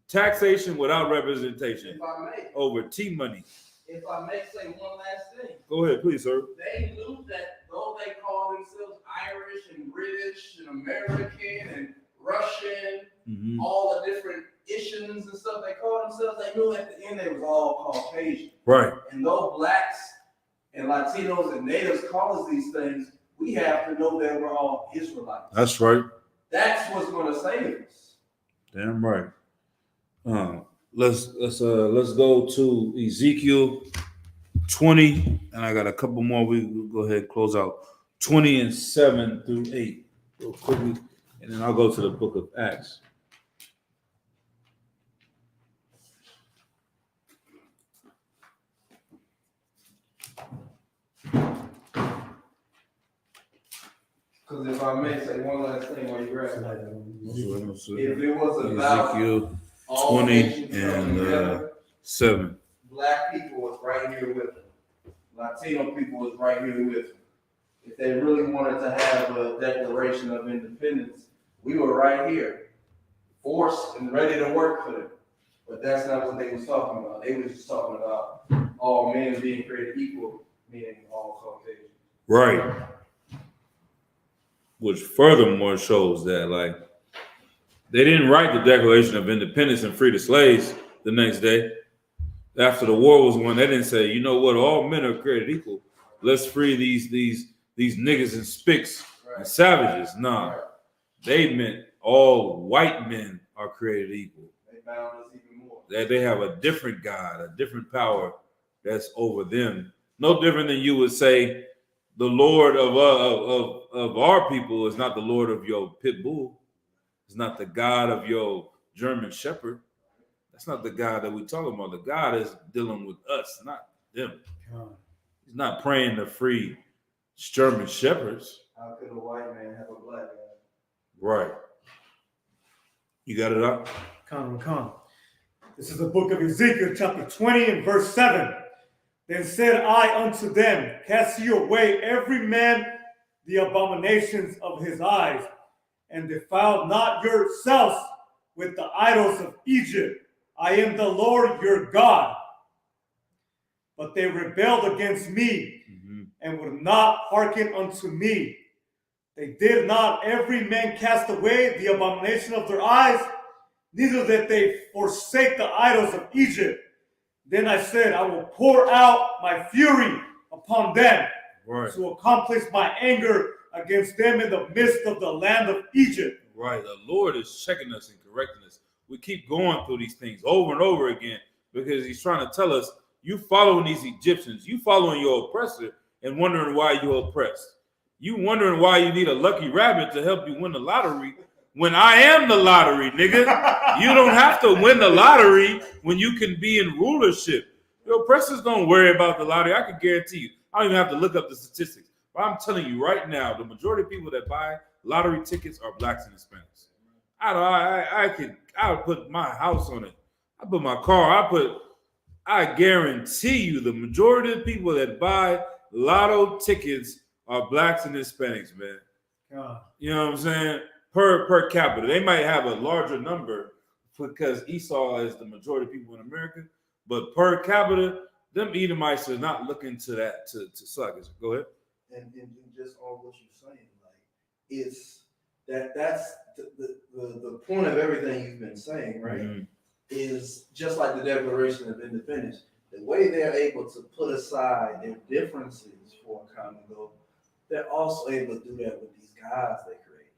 S2: taxation without representation, over tea money.
S3: If I may say one last thing.
S2: Go ahead, please, sir.
S3: They knew that though they call themselves Irish and British and American and Russian, all the different issues and stuff they call themselves, they knew at the end they was all Caucasian.
S2: Right.
S3: And though blacks and Latinos and natives call us these things, we have to know that we're all Israelites.
S2: That's right.
S3: That's what's going to save us.
S2: Damn right. Let's go to Ezekiel 20, and I got a couple more. We'll go ahead and close out 20 and 7 through 8 real quickly, and then I'll go to the book of Acts.
S3: Because if I may say one last thing while you're at
S2: If
S3: it was about
S2: Ezekiel
S3: all
S2: 20
S3: nations
S2: and
S3: together,
S2: 7.
S3: Black people was right here with them. Latino people was right here with them. If they really wanted to have a Declaration of Independence, we were right here, forced and ready to work for them. But that's not what they was talking about. They was just talking about all men being created equal, meaning all Caucasians.
S2: Right. Which furthermore shows that, like, They didn't write the Declaration of Independence and free the slaves the next day. After the war was won, they didn't say, you know what, all men are created equal. Let's free these niggas and spics and savages. Nah, they meant all white men are created equal.
S3: They bound us even more.
S2: That they have a different God, a different power that's over them. No different than you would say the Lord of our people is not the Lord of your pit bull. It's not the God of your German shepherd. That's not the God that we're talking about. The God is dealing with us, not them. He's not praying to free German shepherds.
S3: How could a white man have a black man?
S2: Right. You got it up?
S4: Come.
S1: This is the book of Ezekiel, chapter 20 and verse 7. Then said I unto them, cast ye away every man the abominations of his eyes, and defile not yourselves with the idols of Egypt. I am the Lord your God. But they rebelled against me and would not hearken unto me. They did not every man cast away the abomination of their eyes, neither did they forsake the idols of Egypt. Then I said, I will pour out my fury upon them to accomplish my anger against them in the midst of the land of Egypt.
S2: Right. The Lord is checking us and correcting us. We keep going through these things over and over again because he's trying to tell us, you following these Egyptians, you following your oppressor and wondering why you're oppressed. You wondering why you need a lucky rabbit to help you win the lottery when I am the lottery, nigga. You don't have to win the lottery when you can be in rulership. Your oppressors don't worry about the lottery. I can guarantee you. I don't even have to look up the statistics. But I'm telling you right now, the majority of people that buy lottery tickets are blacks and Hispanics. I would put my house on it. I put my car. I guarantee you the majority of people that buy lotto tickets are blacks and Hispanics, man. You know what I'm saying? Per capita. They might have a larger number because Esau is the majority of people in America, but per capita, them Edomites are not looking to that to suck us. Go ahead.
S3: And just on what you're saying, like it's that's the point of everything you've been saying, right? Is just like the Declaration of Independence. The way they're able to put aside their differences for a common goal, they're also able to do that with these gods they created.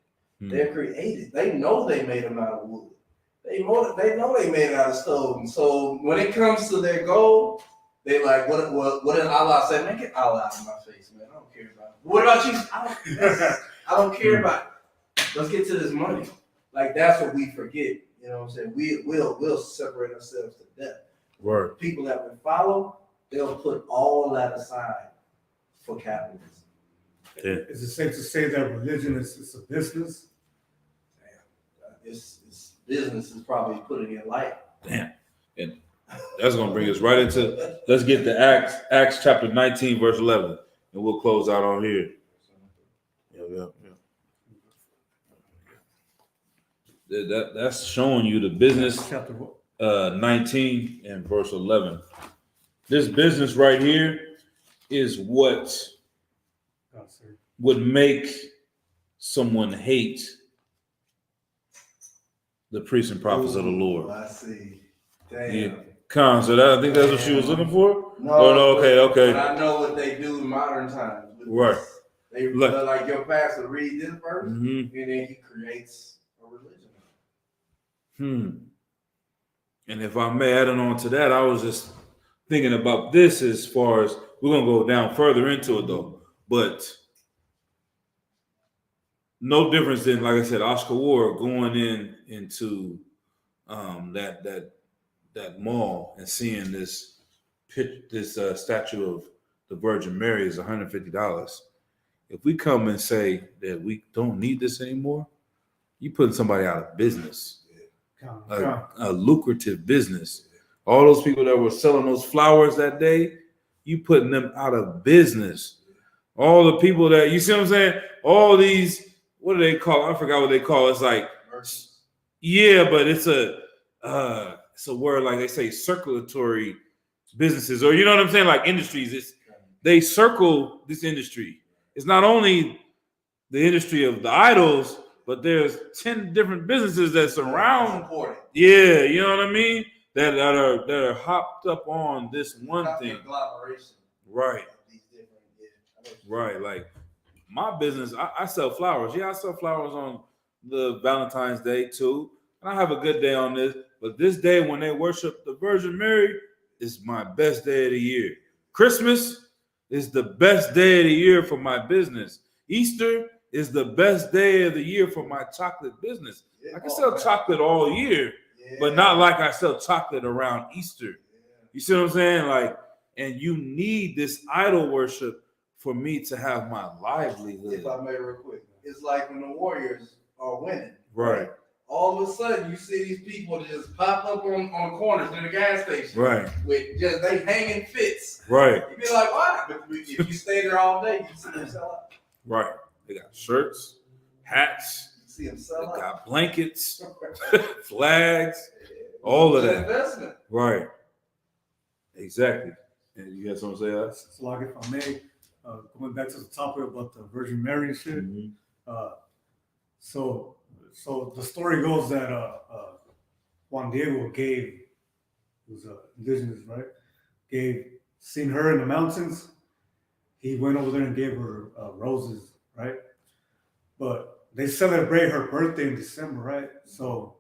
S3: They're created. They know they made them out of wood. They know they made it out of stone. So when it comes to their goal, they like, what did Allah say? Man, get Allah out of my face, man. I don't care about it. What about you? I don't care about it. Let's get to this money. Like that's what we forget. You know what I'm saying? We'll separate ourselves to death.
S2: Word.
S3: People that we follow, they'll put all that aside for capitalism.
S2: Yeah.
S4: Is it safe to say that religion is a business?
S3: It's business is probably putting it light.
S2: Damn. And that's gonna bring us right into. Let's get to Acts chapter 19, verse 11, and we'll close out on here. Yeah. That's showing you the business.
S4: Chapter
S2: 19 and verse 11. This business right here is what would make someone hate the priests and prophets of the Lord.
S3: I see. Damn.
S2: Yeah. So I think that's what she was looking for?
S3: No,
S2: okay.
S3: But I know what they do in modern times.
S2: Right.
S3: They like your pastor read this verse, and then he creates a religion.
S2: And if I may add on to that, I was just thinking about this as far as we're gonna go down further into it though, but no difference than, like I said, Oscar Ward going into that mall and seeing this statue of the Virgin Mary is $150. If we come and say that we don't need this anymore, you putting somebody out of business. A lucrative business. All those people that were selling those flowers that day, you putting them out of business. All the people that, you see what I'm saying? All these, what do they call? I forgot what they call it. It's like, yeah, but it's a word, like they say, circulatory businesses, or you know what I'm saying? Like industries. They circle this industry. It's not only the industry of the idols, but there's 10 different businesses that surround.
S3: Support it.
S2: Yeah, you know what I mean? That are hopped up on this one
S3: Not the
S2: thing.
S3: agglomeration
S2: Right.
S3: of these different, yeah.
S2: Right. Like my business, I sell flowers. Yeah, I sell flowers on the Valentine's Day too. And I have a good day on this. But this day when they worship the Virgin Mary is my best day of the year. Christmas is the best day of the year for my business. Easter is the best day of the year for my chocolate business.
S3: Yeah,
S2: I can sell chocolate all year,
S3: yeah.
S2: but not like I sell chocolate around Easter.
S3: Yeah.
S2: You see what I'm saying? Like, and you need this idol worship for me to have my livelihood.
S3: If I may real quick, it's like when the Warriors are winning.
S2: Right.
S3: All of a sudden, you see these people just pop up on the corners in the gas station.
S2: Right.
S3: With just they hanging fits.
S2: Right.
S3: You be like, what? But if you stay there all day, you see them sell out.
S2: Right. They got shirts, hats,
S3: You see them
S2: they
S3: sell out.
S2: got blankets, flags, all of
S3: It's
S2: that.
S3: an investment.
S2: Right. Exactly. And you got something to say, Alex?
S4: So like if I may, going back to the topic about the Virgin Mary and shit. So the story goes that Juan Diego gave, who's indigenous, right? Seen her in the mountains. He went over there and gave her roses, right? But they celebrate her birthday in December, right? So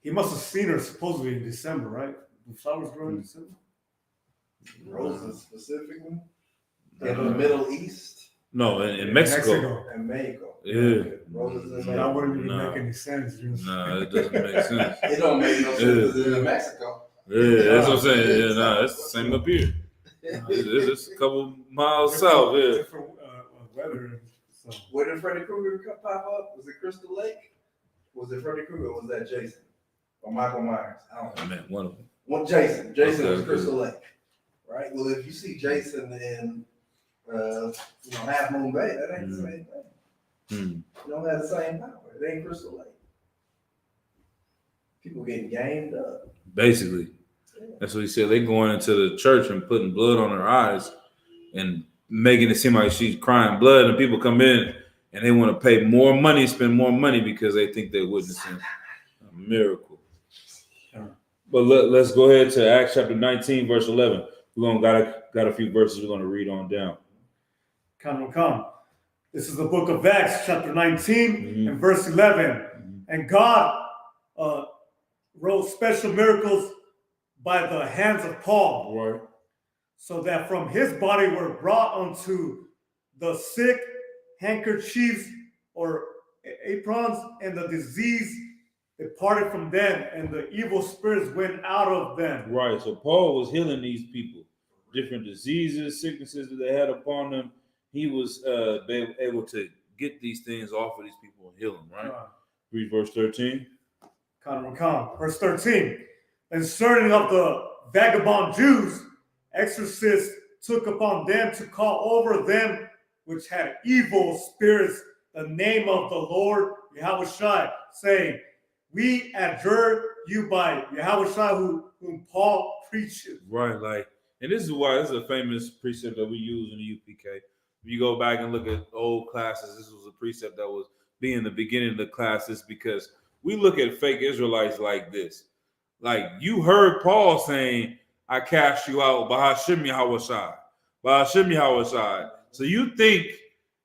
S4: he must have seen her supposedly in December, right? The flowers grow in December.
S3: Roses specifically in the Middle East
S2: No, in Mexico.
S3: and Mexico.
S2: Yeah.
S3: Roses in
S4: So that
S3: Mexico.
S4: wouldn't even
S2: No.
S4: make any sense. You know?
S2: No, it doesn't make sense.
S3: It don't make no sense. It's in Mexico.
S2: Yeah, that's what I'm saying. Yeah, no, it's the same up here. It's a couple miles south. Yeah.
S4: Different weather. So.
S3: Where did Freddy Krueger pop up? Was it Crystal Lake? Was it Freddy Krueger or was that Jason? Or Michael Myers? I don't know.
S2: I meant one of them.
S3: One Jason. Jason
S2: Okay,
S3: was
S2: okay.
S3: Crystal Lake. Right? Well, if you see Jason in Half Moon Bay, that ain't the same thing. You don't have the same power. It ain't Crystal Lake. People getting gamed up.
S2: Basically. That's what he said. They going into the church and putting blood on her eyes and making it seem like she's crying blood, and people come in and they want to pay more money, spend more money because they think they're witnessing a miracle. But let's go ahead to Acts chapter 19, verse 11. We're gonna got a few verses we're gonna read on down.
S4: Come. This is the book of Acts, chapter 19 and verse 11. And God wrote special miracles by the hands of Paul,
S2: Right.
S4: so that from his body were brought unto the sick handkerchiefs or aprons, and the disease departed from them, and the evil spirits went out of them.
S2: Right. So Paul was healing these people, different diseases, sicknesses that they had upon them. He was able to get these things off of these people and heal them, right? Read verse 13.
S4: Come. Verse 13. And certain of the vagabond Jews, exorcists took upon them to call over them which had evil spirits the name of the Lord Yahushua, saying, we adjure you by Yahushua whom Paul preaches.
S2: Right, like, and this is why this is a famous precept that we use in the UPK. If you go back and look at old classes, this was a precept that was being the beginning of the classes, because we look at fake Israelites like this. Like, you heard Paul saying, I cast you out by Hashem Yahushua. By Hashem Yahushua. So you think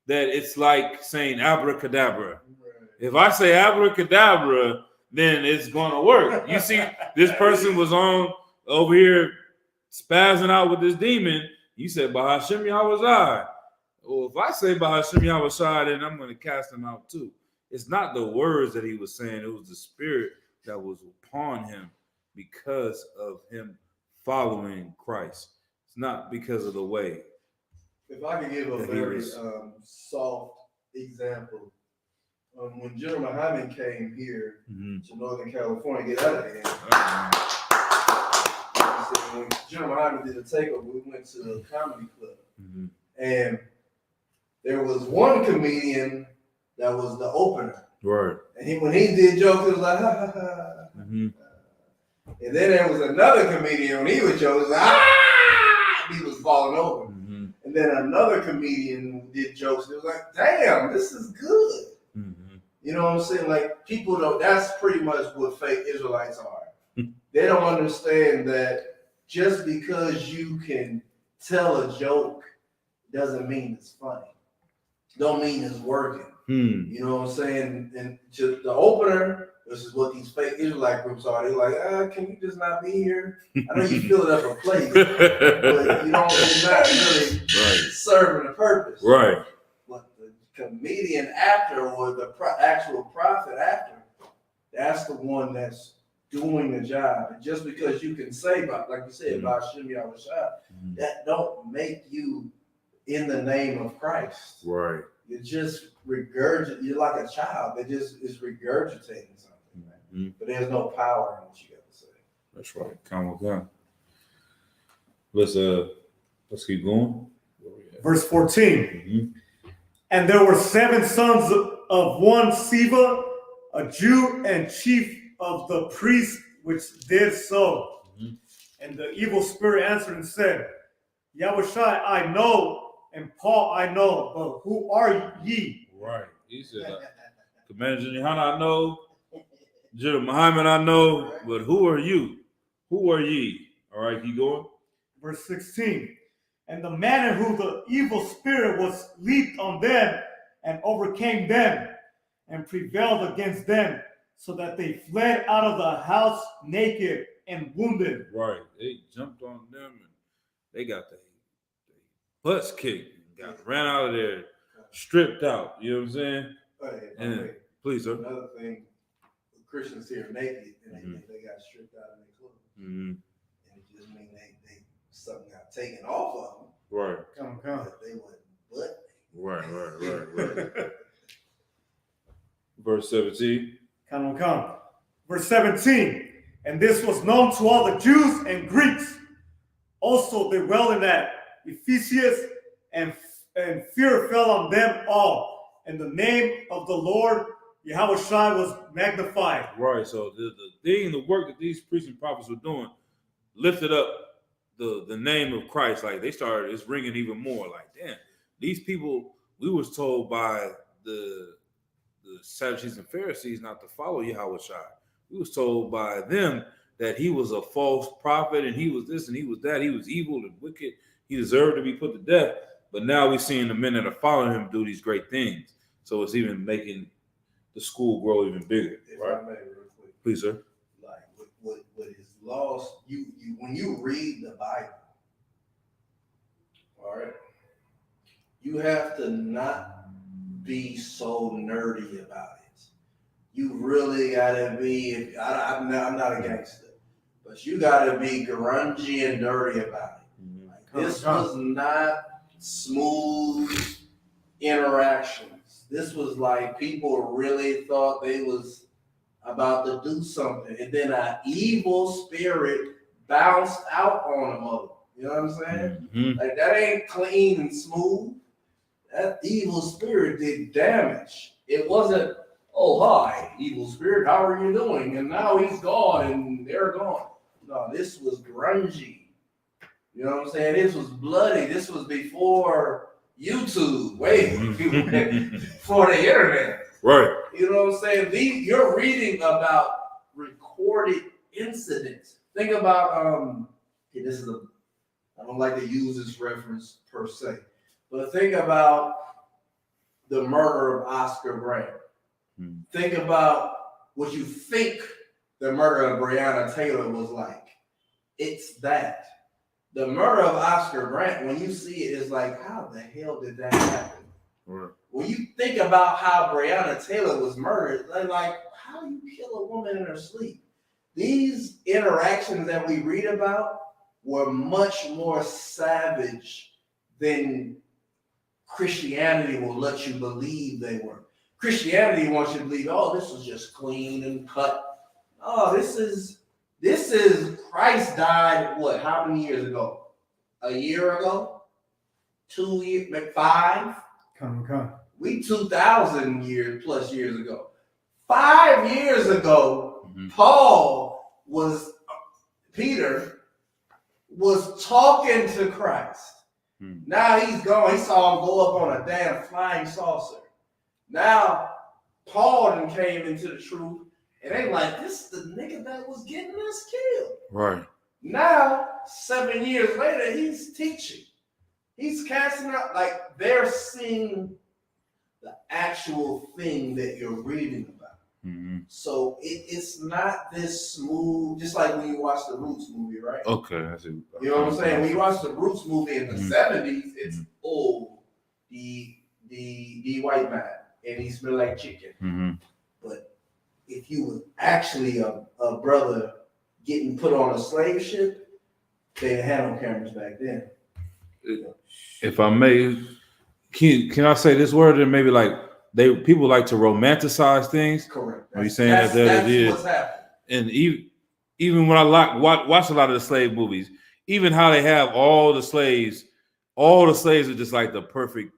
S2: that it's like saying abracadabra. If I say abracadabra, then it's going to work. You see, this person was on over here spazzing out with this demon. You said, by Hashem Yahushua. Well, if I say by Hashem Yahushua, then I'm going to cast him out too. It's not the words that he was saying. It was the spirit that was upon him because of him following Christ. It's not because of the way.
S3: If I could give a
S2: That he
S3: very
S2: was-
S3: soft example, when General Muhammad came here to Northern California, get out of here. When General Muhammad did a takeover, we went to the comedy club, and there was one comedian that was the opener,
S2: Right.
S3: and when he did jokes, it was like ha ha ha. And then there was another comedian when he would joke, it was like ah, he was falling over. And then another comedian did jokes, and it was like, damn, this is good. You know what I'm saying? Like people don't. That's pretty much what fake Israelites are. They don't understand that just because you can tell a joke doesn't mean it's funny. Don't mean it's working. You know what I'm saying? And to the opener, this is what these fake Israelite groups are. They're like, can you just not be here? I know you fill it up a place, but you're not really serving a purpose.
S2: Right.
S3: But the comedian after or the actual prophet after, that's the one that's doing the job. And just because you can say, like you said, about Shem Yahushua, that don't make you in the name of Christ.
S2: Right.
S3: You just regurgitate. You're like a child that just is regurgitating something, man. But there's no power in what you got to say.
S2: That's right. Come on. Let's keep going.
S4: Verse 14. And there were 7 sons of one Siva, a Jew and chief of the priests, which did so. And the evil spirit answered and said, Yahushua I know, and Paul I know, but who are ye?
S2: Right. He said, Commander Johanna I know, General Muhammad I know, but who are you? Who are ye? All right, keep going.
S4: Verse 16. And the man in whom the evil spirit was leaped on them and overcame them and prevailed against them, so that they fled out of the house naked and wounded.
S2: Right. They jumped on them and they got their butts kicked and ran out of there, stripped out. You know what I'm saying?
S3: And
S2: please, sir.
S3: Another thing, Christians here naked and they think they got stripped out of their clothes. And it just means they something got taken off of them.
S2: Right.
S4: Come.
S3: But they wasn't butt.
S2: Right. Verse 17.
S4: Come. Verse 17. And this was known to all the Jews and Greeks. Also they dwelling at Ephesus, and fear fell on them all. And the name of the Lord Yahushua was magnified.
S2: Right. So the work that these priests and prophets were doing lifted up the name of Christ. Like they started, it's ringing even more. Like, damn, these people, we was told by the Sadducees and Pharisees not to follow Yahushua. We was told by them that he was a false prophet and he was this and he was that. He was evil and wicked. He deserved to be put to death. But now we're seeing the men that are following him do these great things. So it's even making the school grow even bigger.
S3: If
S2: right?
S3: I may, real quick.
S2: Please, sir.
S3: Like what is lost, you when you read the Bible, all right, you have to not be so nerdy about it. You really gotta be. I'm not a gangster, but you gotta be grungy and dirty about it. Like, this was not smooth interactions. This was like people really thought they was about to do something, and then an evil spirit bounced out on them. You know what I'm saying? Like that ain't clean and smooth. That evil spirit did damage. It wasn't, oh hi, evil spirit, how are you doing? And now he's gone and they're gone. No, this was grungy. You know what I'm saying? This was bloody. This was before YouTube, before the internet.
S2: Right.
S3: You know what I'm saying? You're reading about recorded incidents. Think about I don't like to use this reference per se, but think about the murder of Oscar Grant. Think about what you think the murder of Breonna Taylor was like. It's that. The murder of Oscar Grant, when you see it, is like, how the hell did that happen?
S2: Right.
S3: When you think about how Breonna Taylor was murdered, like, how do you kill a woman in her sleep? These interactions that we read about were much more savage than Christianity will let you believe they were. Christianity wants you to believe, oh, this was just clean and cut. Oh, this is Christ died, what, how many years ago? A year ago? 2 years, 5?
S4: Come.
S3: We 2,000 plus years ago. 5 years ago, Peter was talking to Christ. Now he's gone. He saw him go up on a damn flying saucer. Now
S5: Paul then came into the truth, and they like, this is the nigga that was getting us killed.
S2: Right.
S5: Now, 7 years later, he's teaching. He's casting out, like, they're seeing the actual thing that you're reading about.
S2: Mm-hmm.
S5: So it's not this smooth, just like when you watch the Roots movie, right?
S2: Okay, I see.
S5: You know what I'm saying? When you watch the Roots movie in the
S2: Mhm.
S5: 70s, it's
S2: Mhm.
S5: the white man, and he smell like chicken.
S2: Mm-hmm.
S5: But if you was actually a brother getting put on a slave ship, they had no cameras back then.
S2: If I may, can I say this word? And maybe like people like to romanticize things.
S5: Correct.
S2: Are you saying that
S5: that's
S2: is?
S5: what's happening.
S2: And even when I watch a lot of the slave movies, even how they have all the slaves are just like the perfect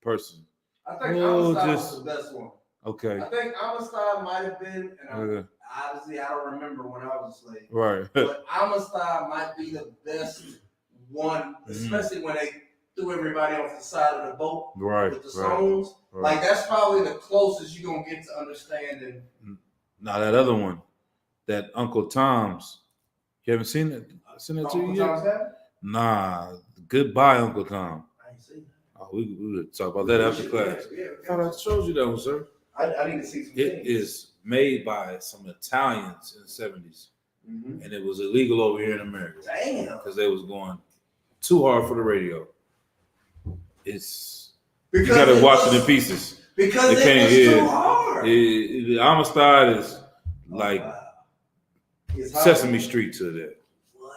S2: person.
S5: I think
S2: Oh,
S5: Amistad
S2: just-
S5: was the best one.
S2: Okay.
S5: I think Amistad might have been, and
S2: Okay.
S5: obviously I don't remember when I was a slave,
S2: Right.
S5: but Amistad might be the best one, especially when they threw everybody off the side of the boat
S2: Right.
S5: with the stones.
S2: Right.
S5: Like that's probably the closest you're gonna get to understanding.
S2: Now that other one, that Uncle Tom's. You haven't seen it? Seen it to
S5: Uncle
S2: you yet?
S5: Tom's Cabin?
S2: Nah. Goodbye, Uncle Tom.
S5: I ain't seen
S2: Oh, we would talk about that after class.
S5: Yeah,
S2: I thought I showed you that one, sir.
S5: I need to see some
S2: It
S5: things.
S2: is made by some Italians in the 70s,
S5: Mhm.
S2: and it was illegal over here in America
S5: Damn.
S2: because they was going too hard for the radio. It's you
S5: Because
S2: gotta
S5: it
S2: watch
S5: was-
S2: it in pieces.
S5: Because
S2: It
S5: it
S2: can't-
S5: was
S2: yeah.
S5: too hard.
S2: The Amistad is like
S5: Wow. It's hard.
S2: Sesame Street to that.
S5: What?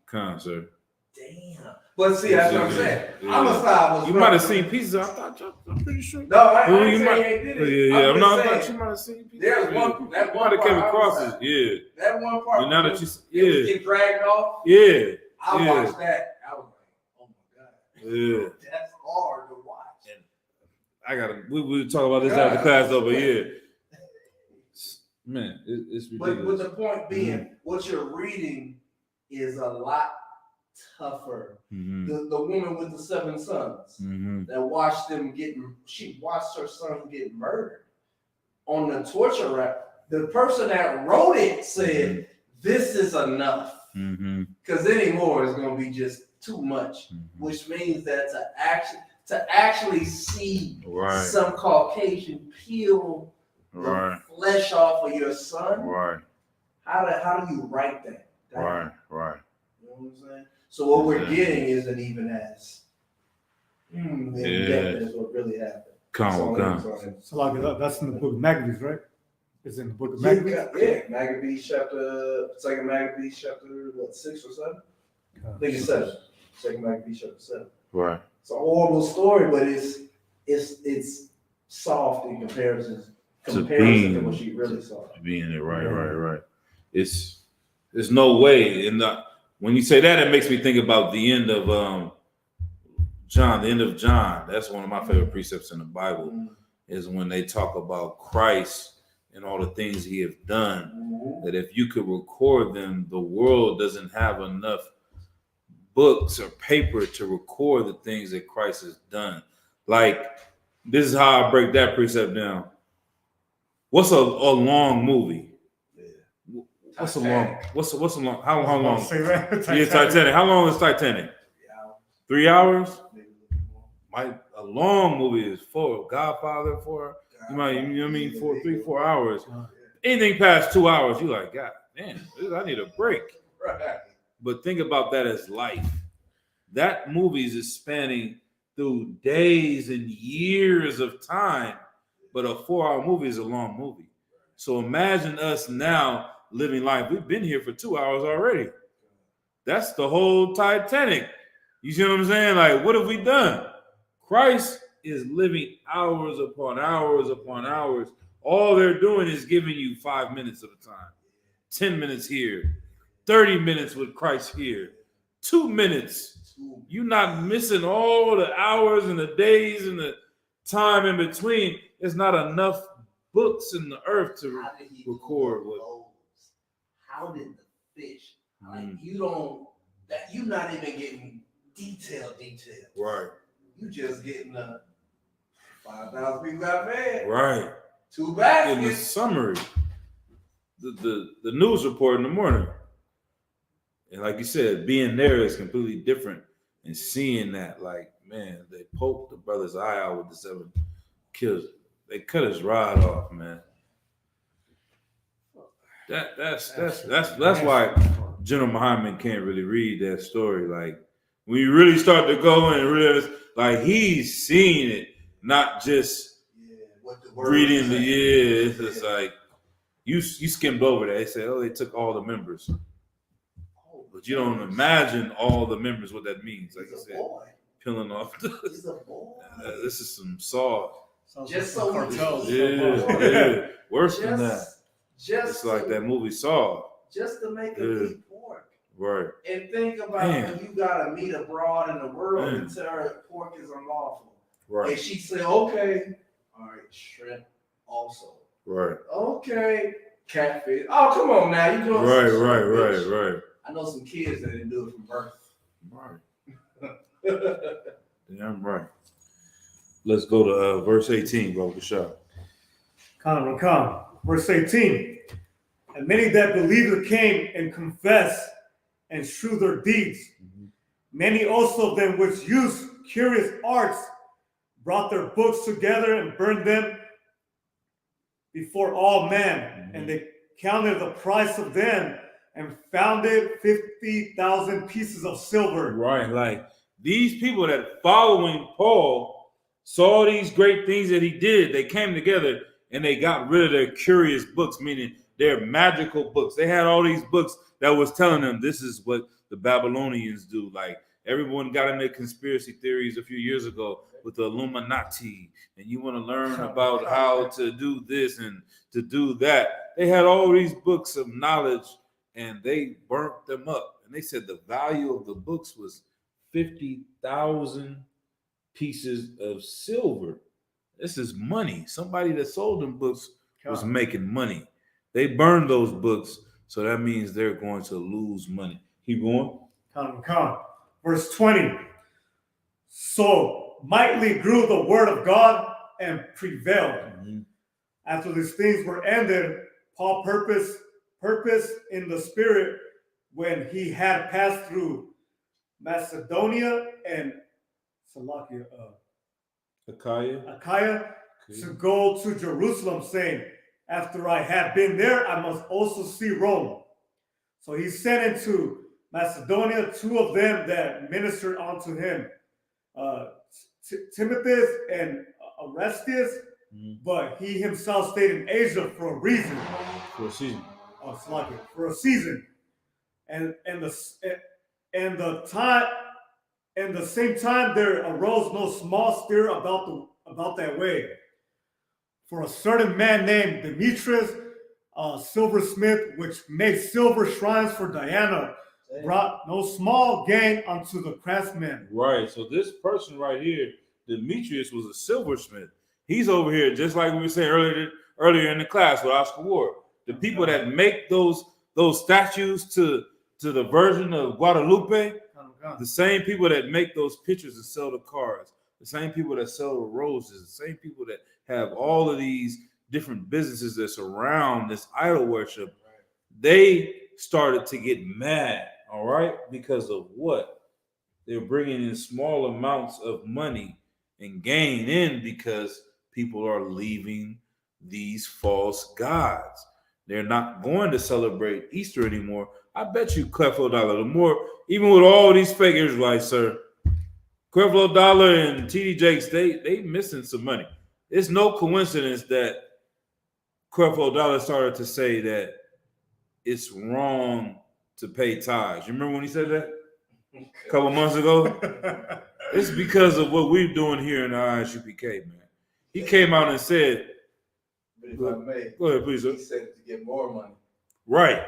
S2: Come on, sir.
S5: Damn. But see, that's what I'm saying.
S2: Yeah.
S5: Amistad was.
S2: You might have seen pieces. I thought I'm pretty sure.
S5: No, I
S2: Well,
S5: ain't
S2: you
S5: saying
S2: might-
S5: they did
S2: Yeah,
S5: it.
S2: yeah.
S5: I'm
S2: I'm
S5: just
S2: not.
S5: saying,
S2: You might have seen pieces.
S5: There's
S2: Yeah.
S5: one. That
S2: You
S5: one
S2: might have came
S5: part
S2: across
S5: Amistad.
S2: it. Yeah.
S5: That one part.
S2: And now that you,
S5: it was
S2: yeah,
S5: getting dragged off.
S2: yeah,
S5: I
S2: yeah.
S5: watched that. I was like, oh my god,
S2: yeah.
S5: that's hard to watch.
S2: I gotta. We talk about this after class though, but yeah, man, it's
S5: But
S2: ridiculous.
S5: the point being, what you're reading is a lot tougher.
S2: Mm-hmm.
S5: The woman with the 7 sons
S2: Mm-hmm.
S5: that watched them she watched her son get murdered on the torture rack. The person that wrote it said, "This is enough,
S2: Mm-hmm.
S5: because anymore is going to be just too much." Which means that to actually see
S2: Right,
S5: some Caucasian peel the
S2: right,
S5: flesh off of your son,
S2: right,
S5: how do you write that?
S2: right, right.
S5: You know what I'm saying? So what we're getting isn't even as in depth as what really happened.
S2: Come on,
S5: That's
S2: come.
S5: all I'm saying.
S4: So like that's in the book of Maccabees, right? It's in the book of
S5: Yeah,
S4: Maccabees.
S5: Maccabees chapter, second Maccabees chapter, 6 or 7? I think it's 7. Second Maccabees chapter 7.
S2: Right.
S5: It's a horrible story, but it's soft in comparison to
S2: being-
S5: what she really saw.
S2: Being it, right. There's no way. And when you say that, it makes me think about the end of John. The end of John. That's one of my favorite precepts in the Bible. Is when they talk about Christ and all the things he have done.
S5: Mhm.
S2: That if you could record them, the world doesn't have enough books or paper to record the things that Christ has done. Like, this is how I break that precept down. What's a long movie?
S5: Yeah.
S2: What's a long? What's a long? How long?
S4: Say, right?
S2: Yeah, Titanic. How long is Titanic? 3 hours?
S5: Maybe a little more.
S2: A long movie is 4. Godfather 4. You know what I mean? 4 hours. Anything past 2 hours, you like, God damn, I need a break.
S5: Right.
S2: But think about that as life. That movie is spanning through days and years of time, but a 4-hour movie is a long movie. So imagine us now living life. We've been here for 2 hours already. That's the whole Titanic. You see what I'm saying? Like, what have we done? Christ is living hours upon hours upon hours. All they're doing is giving you 5 minutes at a time, 10 minutes here, 30 minutes with Christ here, 2 minutes. You're not missing all the hours and the days and the time in between. There's not enough books in the earth to
S5: How did he
S2: record
S5: do
S2: what.
S5: those? How did the fish? Like you're not even getting detail.
S2: Right,
S5: You just getting 5,000 people got fed.
S2: right.
S5: 2
S2: in the
S5: baskets.
S2: summary, the news report in the morning. And like you said, being there is completely different. And seeing that, like, man, they poked the brother's eye out with the 7 kills. They cut his rod off, man. That's why General Muhammad can't really read that story. Like, when you really start to go and realize, like, he's seeing it, not just
S3: What the word
S2: reading the
S3: is.
S2: It's just like you skimmed over that. They said, oh, they took all the members. But you don't imagine all the members, what that means. Like you said, peeling off.
S3: He's a boy.
S2: This is some Saw.
S5: Just so
S4: cartels.
S2: Yeah. Worse than that.
S5: Just
S2: It's like that movie Saw.
S5: Just to make a
S2: Yeah.
S5: deep pork.
S2: Right.
S5: And think about
S2: Man.
S5: when you gotta meet abroad in the world
S2: Man.
S5: and tell her pork is unlawful. And
S2: Right.
S5: she said, okay, all right, shrimp also.
S2: Right.
S5: Okay, catfish. Oh, come on now, you doing
S2: Right.
S5: some
S2: Right.
S5: shit, bitch.
S2: Right. Right.
S5: I know some kids that didn't do it from birth.
S2: Right. Damn right. Let's go to verse 18, bro. Good shot.
S4: Verse 18. And many that believed came and confessed and shewed their deeds. Many also of them which used curious arts brought their books together and burned them before all men. And they counted the price of them and found it 50,000 pieces of silver.
S2: Right. Like, these people that following Paul saw these great things that he did. They came together and they got rid of their curious books, meaning their magical books. They had all these books that was telling them this is what the Babylonians do. Like, everyone got into conspiracy theories a few years ago with the Illuminati, and you want to learn about how to do this and to do that. They had all these books of knowledge, and they burnt them up. And they said the value of the books was 50,000 pieces of silver. This is money. Somebody that sold them books was making money. They burned those books, so that means they're going to lose money. Keep going.
S4: Verse 20. So mightily grew the word of God and prevailed. After these things were ended, Paul purposed in the spirit when he had passed through Macedonia and Achaia to go to Jerusalem, saying, after I have been there, I must also see Rome. So he sent into Macedonia 2 of them that ministered unto him, Timotheus and Orestes, but he himself stayed in Asia for a reason.
S2: For a season.
S4: For a season. And the same time there arose no small stir about that way. For a certain man named Demetrius, a silversmith, which made silver shrines for Diana, brought no small gain unto the craftsmen.
S2: Right. So this person right here, Demetrius, was a silversmith. He's over here, just like we were saying earlier in the class with Oscar Ward. The people that make those statues to the Virgin of Guadalupe, the same people that make those pictures and sell the cards, the same people that sell the roses, the same people that have all of these different businesses that surround this idol worship, they started to get mad, all right, because of what? They're bringing in small amounts of money and gain in because people are leaving these false gods. They're not going to celebrate Easter anymore. I bet you Creflo Dollar, the more, even with all these fake Israelites, sir, Creflo Dollar and TD Jakes, they missing some money. It's no coincidence that Creflo Dollar started to say that it's wrong to pay tithes. You remember when he said that a couple months ago? It's because of what we're doing here in the ISUPK, man. He came out and said,
S3: But if I may,
S2: go ahead, please, sir.
S3: he said to get more money.
S2: Right.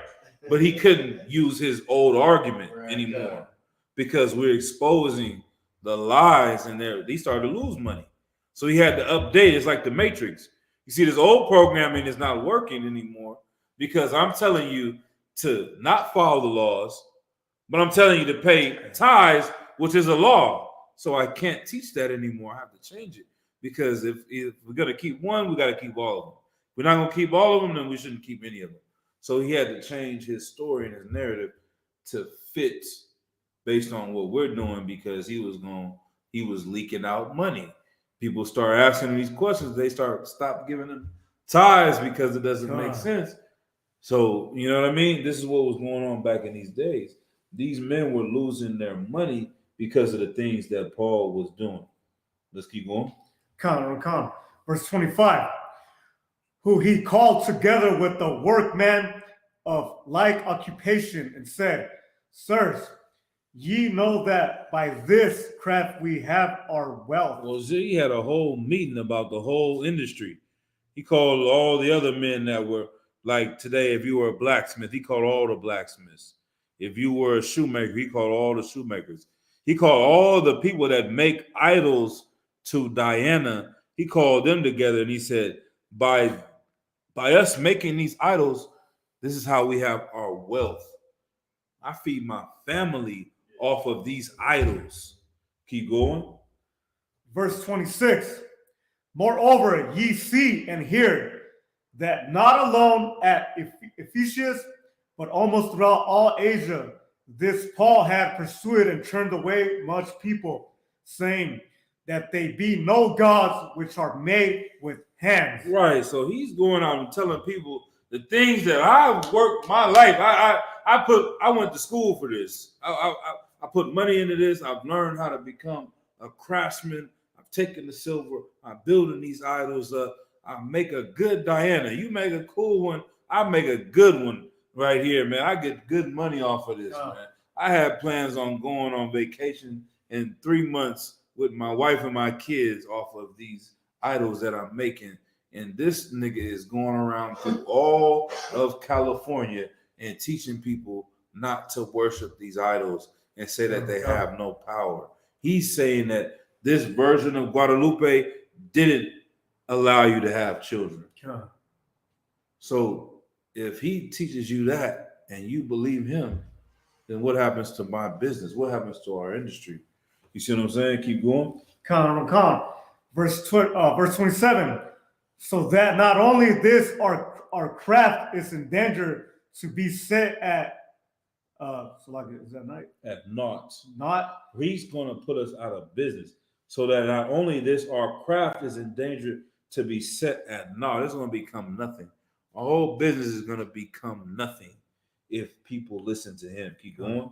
S2: But he couldn't use his old argument anymore because we're exposing the lies and they started to lose money. So he had to update. It's like the Matrix. You see, this old programming is not working anymore because I'm telling you to not follow the laws, but I'm telling you to pay tithes, which is a law. So I can't teach that anymore. I have to change it because if we're going to keep one, we got to keep all of them. we're not gonna keep all of them, then we shouldn't keep any of them. So he had to change his story and his narrative to fit based on what we're doing because he was leaking out money. People start asking him these questions, they stop giving him tithes because it doesn't make sense. So you know what I mean? This is what was going on back in these days. These men were losing their money because of the things that Paul was doing. Let's keep going.
S4: Verse 25. Who he called together with the workmen of like occupation and said, Sirs, ye know that by this craft we have our wealth.
S2: Well, he had a whole meeting about the whole industry. He called all the other men that were like today, if you were a blacksmith, he called all the blacksmiths. If you were a shoemaker, he called all the shoemakers. He called all the people that make idols to Diana. He called them together and he said, by us making these idols, this is how we have our wealth. I feed my family off of these idols. Keep going.
S4: Verse 26. Moreover, ye see and hear that not alone at Ephesus, but almost throughout all Asia, this Paul had pursued and turned away much people, saying that they be no gods which are made with hands.
S2: Right. So he's going out and telling people the things that I've worked my life. I went to school for this. I put money into this. I've learned how to become a craftsman. I've taken the silver. I'm building these idols up. I make a good Diana. You make a cool one. I make a good one right here, man. I get good money off of this, man. I had plans on going on vacation in 3 months with my wife and my kids off of these idols that I'm making. And this nigga is going around through all of California and teaching people not to worship these idols and say that they have no power. He's saying that this version of Guadalupe didn't allow you to have children. So if he teaches you that and you believe him, then what happens to my business? What happens to our industry? You see what I'm saying? Keep going.
S4: Verse 27. So that not only this our craft is in danger to be set at is that night?
S2: At naught.
S4: Not.
S2: He's going to put us out of business. So that not only this, our craft is in danger to be set at naught. It's going to become nothing. Our whole business is going to become nothing if people listen to him. Keep going.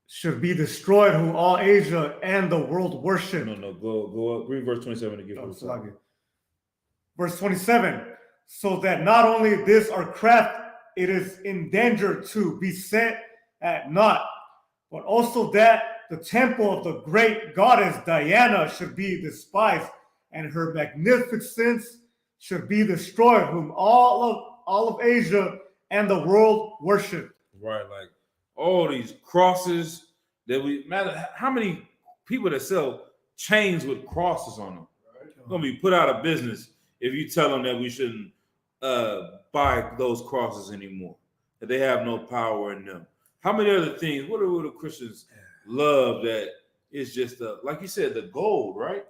S4: Should be destroyed who all Asia and the world worship.
S2: No, go up. Read verse 27 again.
S4: Verse 27. So that not only this our craft, it is in danger to be set at naught, but also that the temple of the great goddess Diana should be despised, and her magnificence should be destroyed, whom all of Asia and the world worship.
S2: Right, like all these crosses that we matter how many people that sell chains with crosses on them. Right. Gonna be put out of business if you tell them that we shouldn't buy those crosses anymore, that they have no power in them. How many other things? What do Christians love that is just like you said, the gold, right?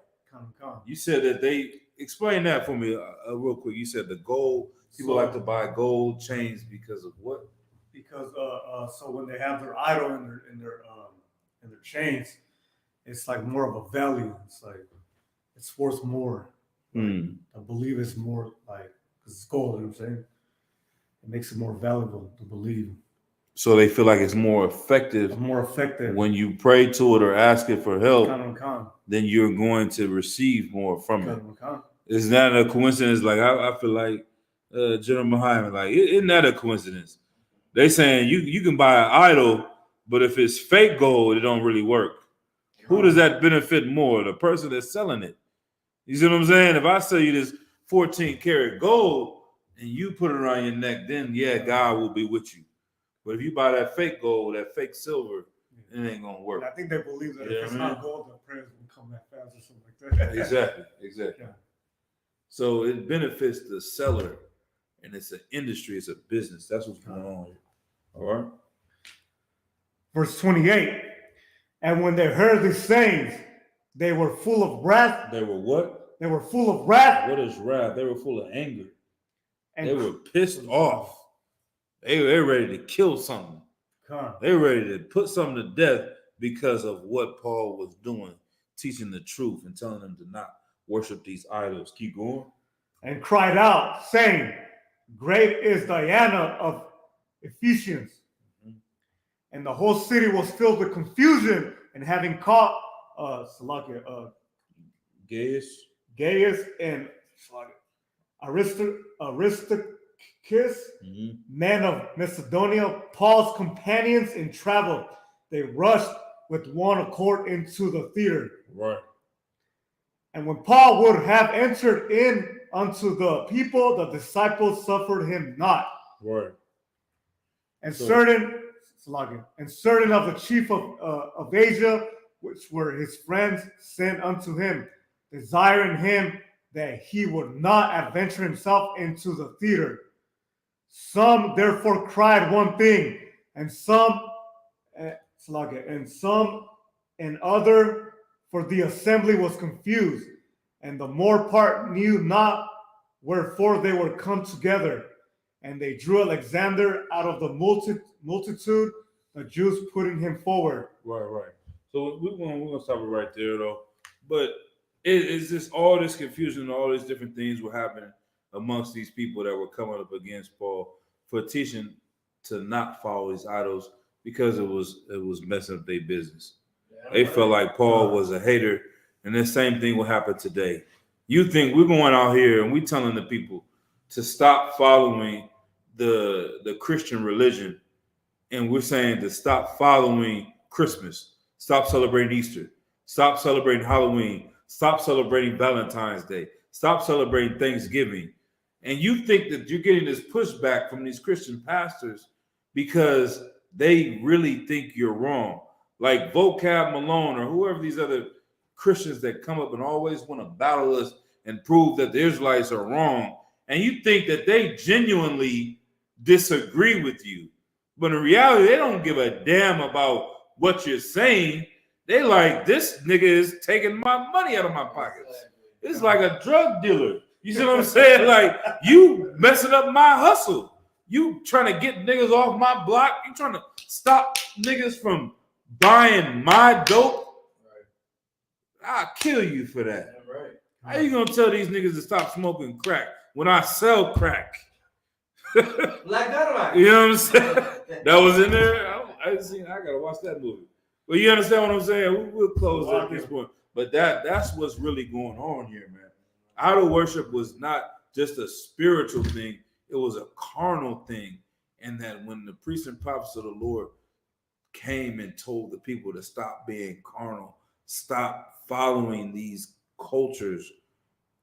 S2: You said that they explain that for me real quick. You said the gold. People like to buy gold chains because of what?
S4: Because so when they have their idol in their chains, it's like more of a value. It's like it's worth more. I believe it's more like because it's gold. You know what I'm saying? It makes it more valuable to believe.
S2: So they feel like it's more effective. When you pray to it or ask it for help, then you're going to receive more from it. It's not a coincidence. Like I feel like General Muhammad, like isn't that a coincidence? They saying you can buy an idol, but if it's fake gold, it don't really work. Who does that benefit more? The person that's selling it. You see what I'm saying? If I sell you this 14 karat gold and you put it around your neck, then yeah, God will be with you. But if you buy that fake gold, that fake silver, it ain't gonna work.
S4: And I think they believe that if it's not gold, the prayers won't come that fast or something like that.
S2: Exactly. Yeah. So it benefits the seller, and it's an industry, it's a business. That's what's going on here. All right.
S4: Verse 28. And when they heard these sayings, They were full of wrath.
S2: They were what?
S4: They were full of wrath.
S2: What is wrath? They were full of anger.
S4: And
S2: They were pissed off. They were ready to kill something. They were ready to put something to death because of what Paul was doing, teaching the truth and telling them to not worship these idols. Keep going.
S4: and cried out, saying, "Great is Diana of Ephesians."
S2: Mhm.
S4: And the whole city was filled with confusion, and having caught Gaius and Aristarchus,
S2: Mhm.
S4: men of Macedonia, Paul's companions in travel, they rushed with one accord into the theater.
S2: Right.
S4: And when Paul would have entered in unto the people, the disciples suffered him not.
S2: Right.
S4: And
S2: So-
S4: certain of the chief of Asia, which were his friends, sent unto him, desiring him that he would not adventure himself into the theater. Some therefore cried one thing, and some and other, for the assembly was confused, and the more part knew not wherefore they were come together. And they drew Alexander out of the multitude, the Jews putting him forward.
S2: Right. So we're gonna stop it right there, though. But it's just all this confusion, all these different things were happening amongst these people that were coming up against Paul for teaching to not follow these idols because it was messing up their business. They felt like Paul was a hater, and the same thing will happen today. You think we're going out here and we telling the people to stop following the Christian religion, and we're saying to stop following Christmas, stop celebrating Easter, stop celebrating Halloween, stop celebrating Valentine's Day, stop celebrating Thanksgiving. And you think that you're getting this pushback from these Christian pastors because they really think you're wrong. Like Vocab Malone or whoever these other Christians that come up and always want to battle us and prove that the Israelites are wrong. And you think that they genuinely disagree with you. But in reality, they don't give a damn about what you're saying. They like, this nigga is taking my money out of my pockets. It's like a drug dealer. You see what I'm saying? Like, you messing up my hustle. You trying to get niggas off my block. You trying to stop niggas from buying my dope. I'll kill you for that. How you gonna tell these niggas to stop smoking crack when I sell crack?
S5: Like that,
S2: You know what I'm saying? That was in there. I gotta watch that movie. But you understand what I'm saying? We'll close at this point. But that's what's really going on here, man. Idol worship was not just a spiritual thing; it was a carnal thing. And that when the priests and prophets of the Lord came and told the people to stop being carnal, stop following these cultures,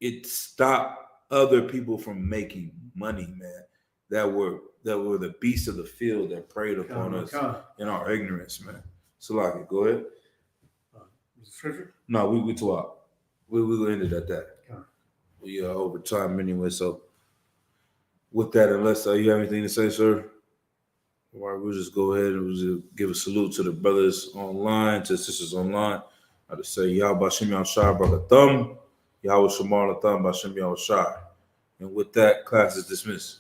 S2: it stopped other people from making money, man. That were the beasts of the field that preyed upon us in our ignorance, man. Salaki, go ahead.
S4: Scripture?
S2: No, we talk. We'll end it at that.
S4: Okay.
S2: We are over time anyway, so with that, unless you have anything to say, sir, all right, we'll just go ahead and we'll just give a salute to the brothers online, to the sisters online. I just say, Yahweh Bashem Yahushai Barakatham, Yahweh Shamar Latham Bashem Yahushai. And with that, class is dismissed.